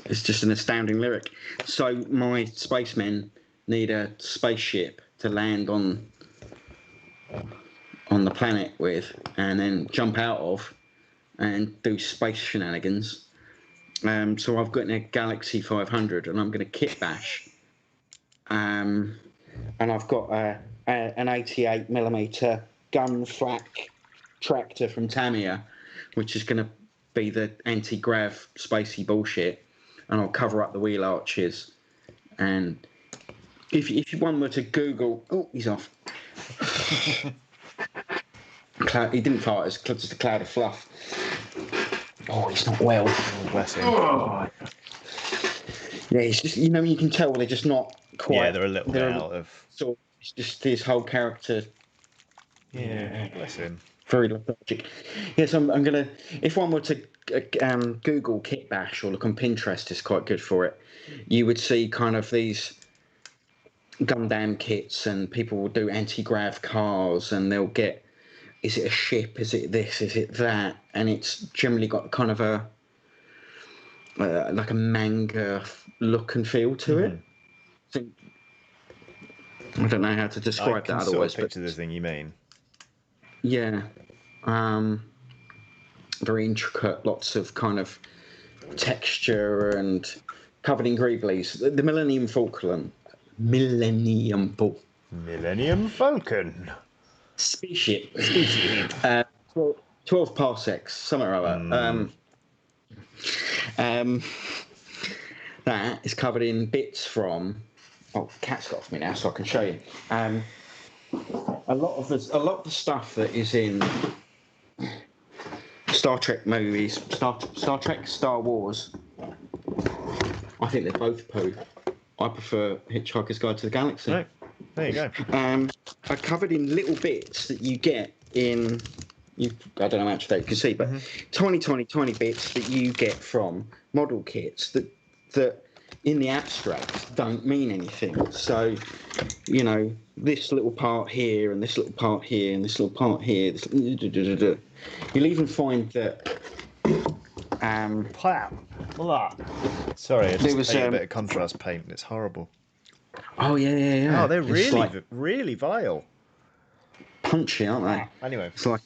Speaker 2: It's just an astounding lyric. So my spacemen need a spaceship to land on the planet with, and then jump out of, and do space shenanigans. So I've got a Galaxy 500, and I'm going to kit bash. And I've got an 88mm gun flak tractor from Tamiya, which is going to be the anti-grav spacey bullshit, and I'll cover up the wheel arches. And if one were to Google, he's off. He didn't fart. It's just a cloud of fluff. Oh, he's not well.
Speaker 1: Oh, bless him.
Speaker 2: Oh. Yeah, it's just, you can tell they're just not quite.
Speaker 1: Yeah, they're a little bit out of.
Speaker 2: So it's just his whole character.
Speaker 1: Yeah, bless him.
Speaker 2: Very lethargic. Yes, I'm gonna. If one were to Google kit bash or look on Pinterest, it's quite good for it. You would see kind of these Gundam kits, and people will do anti-grav cars, and they'll get. Is it a ship? Is it this? Is it that? And it's generally got kind of a like a manga look and feel to it. I don't know how to describe that otherwise.
Speaker 1: Sort of picture the thing you mean.
Speaker 2: Yeah, very intricate, lots of kind of texture, and covered in greeblies. The Millennium Falcon. Millennium
Speaker 1: Falcon.
Speaker 2: Spaceship. 12 parsecs, something like that. That is covered in bits from. Oh, the cat's got off me now, so I can show you. A lot of the stuff that is in Star Trek movies, Star Trek, Star Wars. I think they're both poo. I prefer Hitchhiker's Guide to the Galaxy.
Speaker 1: Right. There you go.
Speaker 2: Are covered in little bits that you get in. I don't know how much they can see, but tiny bits that you get from model kits that in the abstract don't mean anything. So, this little part here, and this little part here, and this little part here. You'll even find that.
Speaker 1: Sorry, I just painted a bit of contrast paint. It's horrible.
Speaker 2: Oh yeah.
Speaker 1: Oh, they're really vile.
Speaker 2: Punchy, aren't they?
Speaker 1: Anyway,
Speaker 2: it's like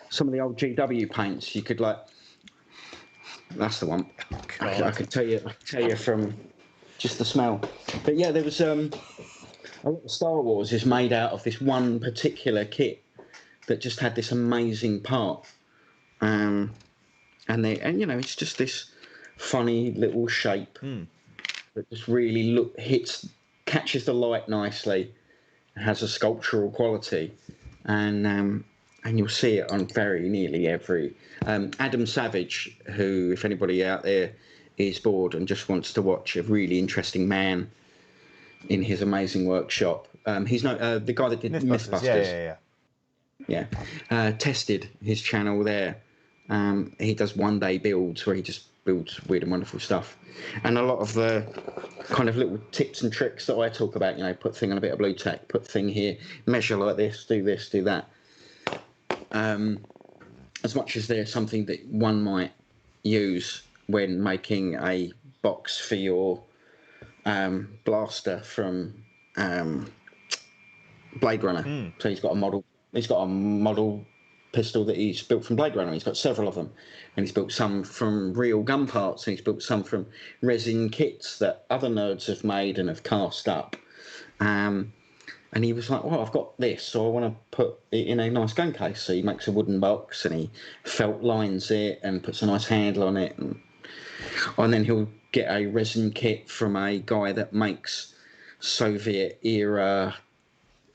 Speaker 2: some of the old GW paints. You could that's the one. I could tell you from just the smell. But yeah, there was a lot of Star Wars is made out of this one particular kit that just had this amazing part, and it's just this funny little shape that just really catches the light nicely, has a sculptural quality, and you'll see it on very nearly every. Adam Savage, who, if anybody out there is bored and just wants to watch a really interesting man in his amazing workshop, he's the guy that did Mythbusters. Yeah. Tested his channel there. He does one-day builds where he just builds weird and wonderful stuff, and a lot of the kind of little tips and tricks that I talk about. Put thing on a bit of blue tack, put thing here, measure like this, do that. As much as there's something that one might use when making a box for your blaster from Blade Runner. So he's got a model pistol that he's built from Blade Runner. He's got several of them, and he's built some from real gun parts, and he's built some from resin kits that other nerds have made and have cast up. And he was like, well, I've got this, so I want to put it in a nice gun case. So he makes a wooden box, and he felt lines it and puts a nice handle on it. And then he'll get a resin kit from a guy that makes Soviet-era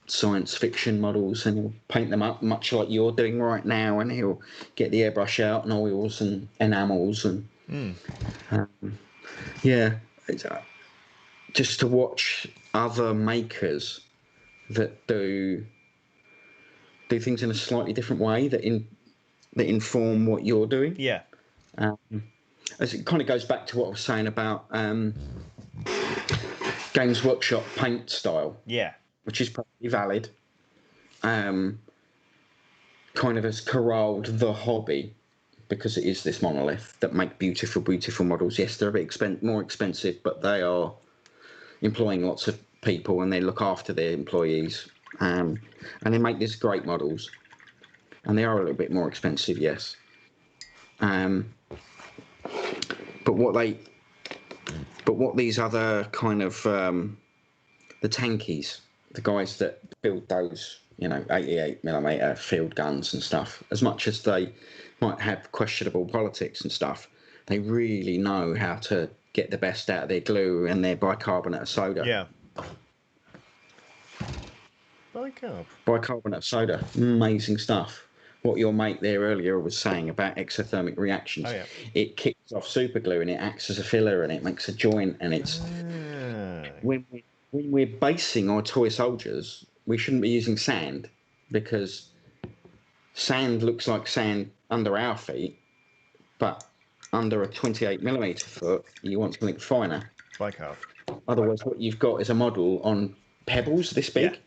Speaker 2: science fiction models, and he'll paint them up much like you're doing right now, and he'll get the airbrush out and oils and enamels. And it's, just to watch other makers that do things in a slightly different way that inform what you're doing.
Speaker 1: Yeah.
Speaker 2: As it kind of goes back to what I was saying about Games Workshop paint style,
Speaker 1: Yeah.
Speaker 2: which is probably valid. Kind of has corralled the hobby because it is this monolith that make beautiful, beautiful models. Yes, they're a bit more expensive, but they are employing lots of people and they look after their employees. And they make these great models. And they are a little bit more expensive, yes. But what these other kind of the tankies, the guys that build those, 88mm field guns and stuff, as much as they might have questionable politics and stuff, they really know how to get the best out of their glue and their bicarbonate of soda.
Speaker 1: Yeah.
Speaker 2: Bicarbonate of soda, amazing stuff. What your mate there earlier was saying about exothermic reactions.
Speaker 1: Oh, yeah.
Speaker 2: It kicks off super glue and it acts as a filler and it makes a joint, and it's when we're basing our toy soldiers, we shouldn't be using sand, because sand looks like sand under our feet, but under a 28mm foot, you want something finer.
Speaker 1: Bicarb.
Speaker 2: Otherwise, what you've got is a model on pebbles this big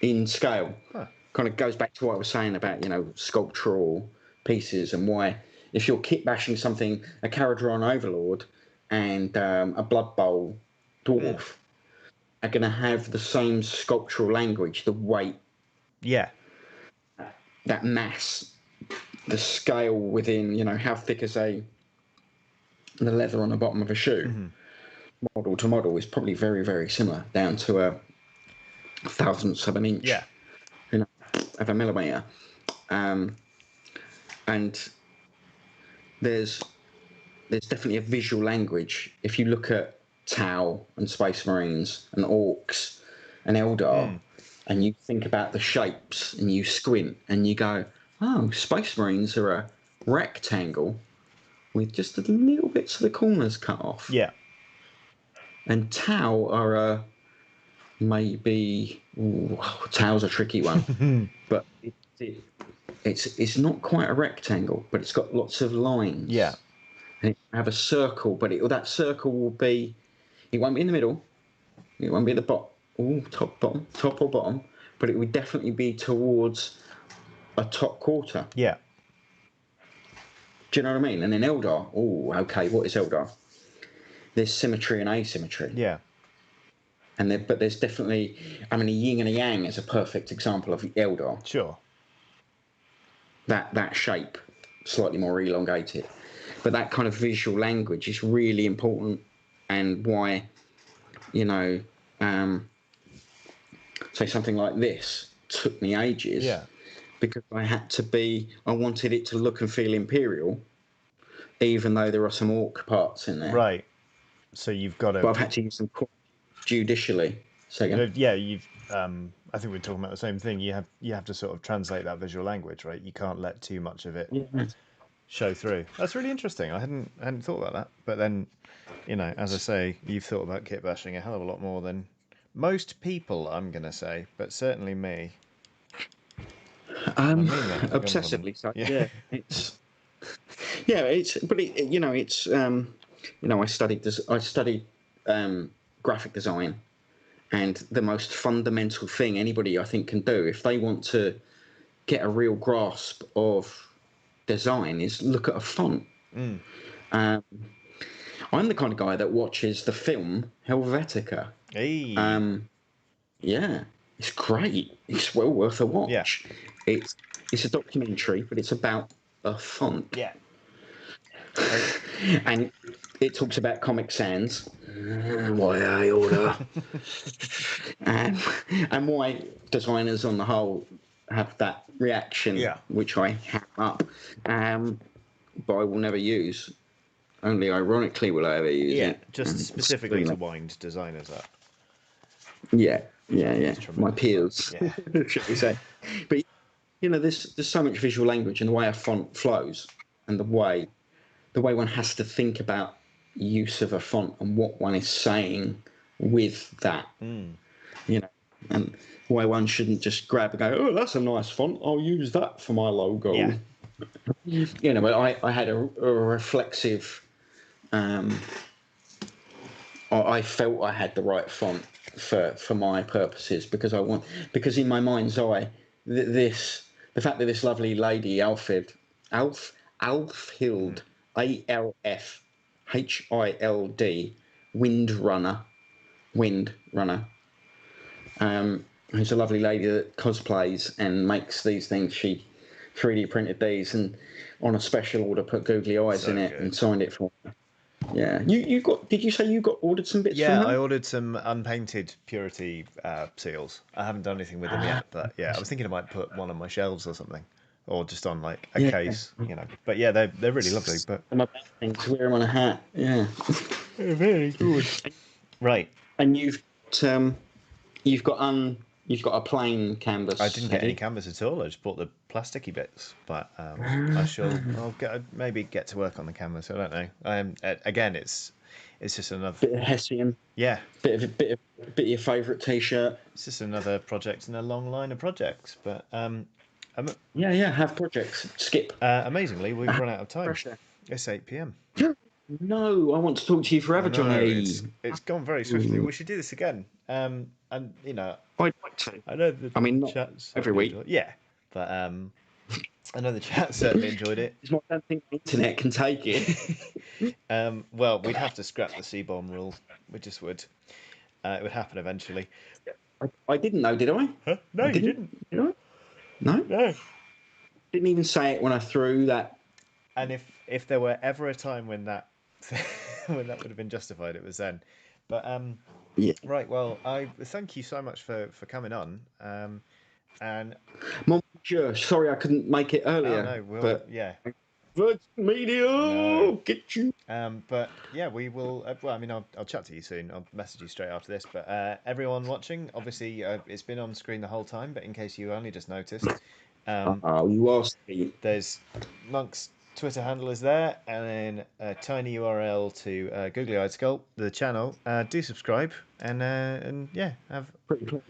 Speaker 2: in scale.
Speaker 1: Huh.
Speaker 2: Kind of goes back to what I was saying about, sculptural pieces, and why if you're kit bashing something, a Caradron Overlord and a Blood Bowl Dwarf are going to have the same sculptural language, the weight, that mass, the scale within, how thick is the leather on the bottom of a shoe, model to model, is probably very, very similar, down to a thousandths of an inch.
Speaker 1: Yeah.
Speaker 2: Of a millimeter. And there's definitely a visual language. If you look at Tau and Space Marines and Orcs and Eldar, and you think about the shapes and you squint and you go, oh, Space Marines are a rectangle with just a little bits of the corners cut off.
Speaker 1: Yeah.
Speaker 2: And Tau are maybe Tau's a tricky one, but it's not quite a rectangle, but it's got lots of lines.
Speaker 1: Yeah.
Speaker 2: And it have a circle, but that circle will be, it won't be in the middle, it won't be at the top or bottom, but it would definitely be towards a top quarter.
Speaker 1: Yeah.
Speaker 2: Do you know what I mean? And then Eldar, okay, what is Eldar? There's symmetry and asymmetry.
Speaker 1: Yeah.
Speaker 2: But there's definitely, a yin and a yang is a perfect example of Eldar.
Speaker 1: Sure.
Speaker 2: That shape, slightly more elongated. But that kind of visual language is really important, and why, say something like this took me ages.
Speaker 1: Yeah.
Speaker 2: Because I wanted it to look and feel Imperial, even though there are some Orc parts in there.
Speaker 1: Right. So you've got to...
Speaker 2: But I've had to use them judicially. Second.
Speaker 1: Yeah, you've... I think we're talking about the same thing. You have to sort of translate that visual language, right? You can't let too much of it show through. That's really interesting. I hadn't thought about that. But then, as I say, you've thought about kit bashing a hell of a lot more than most people, I'm going to say, but certainly me.
Speaker 2: Obsessively so. Yeah. I studied graphic design, and the most fundamental thing anybody, I think, can do if they want to get a real grasp of design is look at a font. I'm the kind of guy that watches the film Helvetica.
Speaker 1: Hey.
Speaker 2: Yeah, it's great. It's well worth a watch.
Speaker 1: Yeah.
Speaker 2: It's a documentary, but it's about a font.
Speaker 1: Yeah.
Speaker 2: And it talks about Comic Sans, why I order, and why designers on the whole have that reaction, which I have up, but I will never use. Only ironically will I ever use it.
Speaker 1: Yeah, just specifically to wind designers up.
Speaker 2: Yeah. My peers, should we say? But there's so much visual language in the way a font flows, and the way one has to think about use of a font and what one is saying with that. And why one shouldn't just grab and go, oh, that's a nice font, I'll use that for my logo. But I had a reflexive I felt I had the right font for my purposes, because in my mind's eye, the fact that this lovely lady Alfhild, Alfhild, Windrunner, who's a lovely lady that cosplays and makes these things. She 3D printed these and on a special order put googly eyes
Speaker 1: So
Speaker 2: in it
Speaker 1: good.
Speaker 2: and signed it for me. Yeah, you got? Did you say you got ordered some bits from
Speaker 1: Yeah,
Speaker 2: her?
Speaker 1: I ordered some unpainted Purity seals. I haven't done anything with them yet, but yeah, I was thinking I might put one on my shelves or something, or just on like a
Speaker 2: Yeah.
Speaker 1: case, you know. But yeah, they're really lovely. But
Speaker 2: My best thing to wear them on a hat. Yeah.
Speaker 1: they're very good. Right.
Speaker 2: And um, you've got you've got a plain canvas.
Speaker 1: I didn't
Speaker 2: have
Speaker 1: get any
Speaker 2: you?
Speaker 1: canvas at all. I just bought the plasticky bits, but I'll maybe get to work on the canvas. I don't know. Again, it's just another.
Speaker 2: Bit of Hessian.
Speaker 1: Yeah,
Speaker 2: Bit of your favourite T-shirt.
Speaker 1: it's just another project in a long line of projects. But
Speaker 2: Yeah. Have projects. Skip.
Speaker 1: amazingly, we've run out of time.
Speaker 2: Pressure.
Speaker 1: It's 8 p.m.
Speaker 2: No, I want to talk to you forever,
Speaker 1: I know
Speaker 2: Johnny.
Speaker 1: it's gone very swiftly. We should do this again. And you know,
Speaker 2: I'd like to.
Speaker 1: I know the
Speaker 2: I mean, not
Speaker 1: chat
Speaker 2: every
Speaker 1: certainly
Speaker 2: week.
Speaker 1: yeah, but I know the chat certainly enjoyed it.
Speaker 2: I don't think the internet can take it.
Speaker 1: Well, we'd have to scrap the C-bomb rule. We just would. It would happen eventually.
Speaker 2: I didn't know, did I?
Speaker 1: Huh? No,
Speaker 2: I
Speaker 1: you didn't.
Speaker 2: Did I? No.
Speaker 1: No.
Speaker 2: Didn't even say it when I threw that.
Speaker 1: And if there were ever a time when that when that would have been justified, it was then. But
Speaker 2: Yeah.
Speaker 1: right. Well, I thank you so much for coming on. And
Speaker 2: Mon Dieu, sorry I couldn't make it earlier.
Speaker 1: oh no,
Speaker 2: but
Speaker 1: yeah.
Speaker 2: Virgin Media,
Speaker 1: No.
Speaker 2: get you.
Speaker 1: But yeah, we will. Well, I mean, I'll chat to you soon. I'll message you straight after this. But everyone watching, obviously, it's been on screen the whole time. But in case you only just noticed,
Speaker 2: Oh, you asked me.
Speaker 1: there's Monk's Twitter handle is there, and then a tiny URL to Googlyeyedskull, the channel. Do subscribe, and yeah, have.
Speaker 2: Pretty close.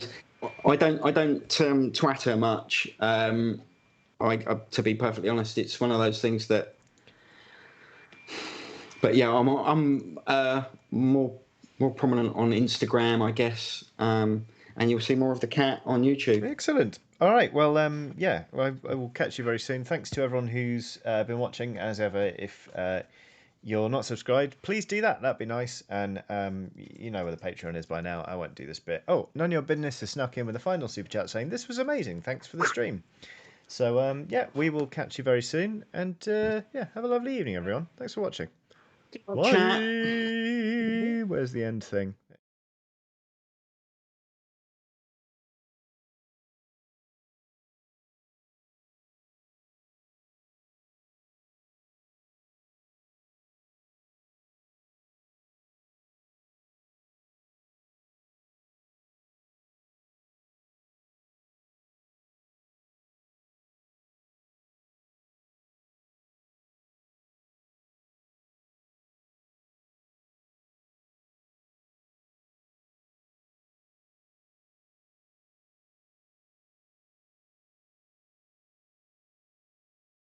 Speaker 2: I don't twatter much. To be perfectly honest, it's one of those things that. But yeah, I'm more prominent on Instagram, I guess. And you'll see more of the cat on YouTube.
Speaker 1: Excellent. All right. Well, yeah, I will catch you very soon. Thanks to everyone who's been watching. As ever, if you're not subscribed, please do that. That'd be nice. And you know where the Patreon is by now. I won't do this bit. Oh, None of Your Business has snuck in with a final super chat saying this was amazing. Thanks for the stream. So yeah, we will catch you very soon. And yeah, have a lovely evening, everyone. Thanks for watching. Bye. Where's the end thing?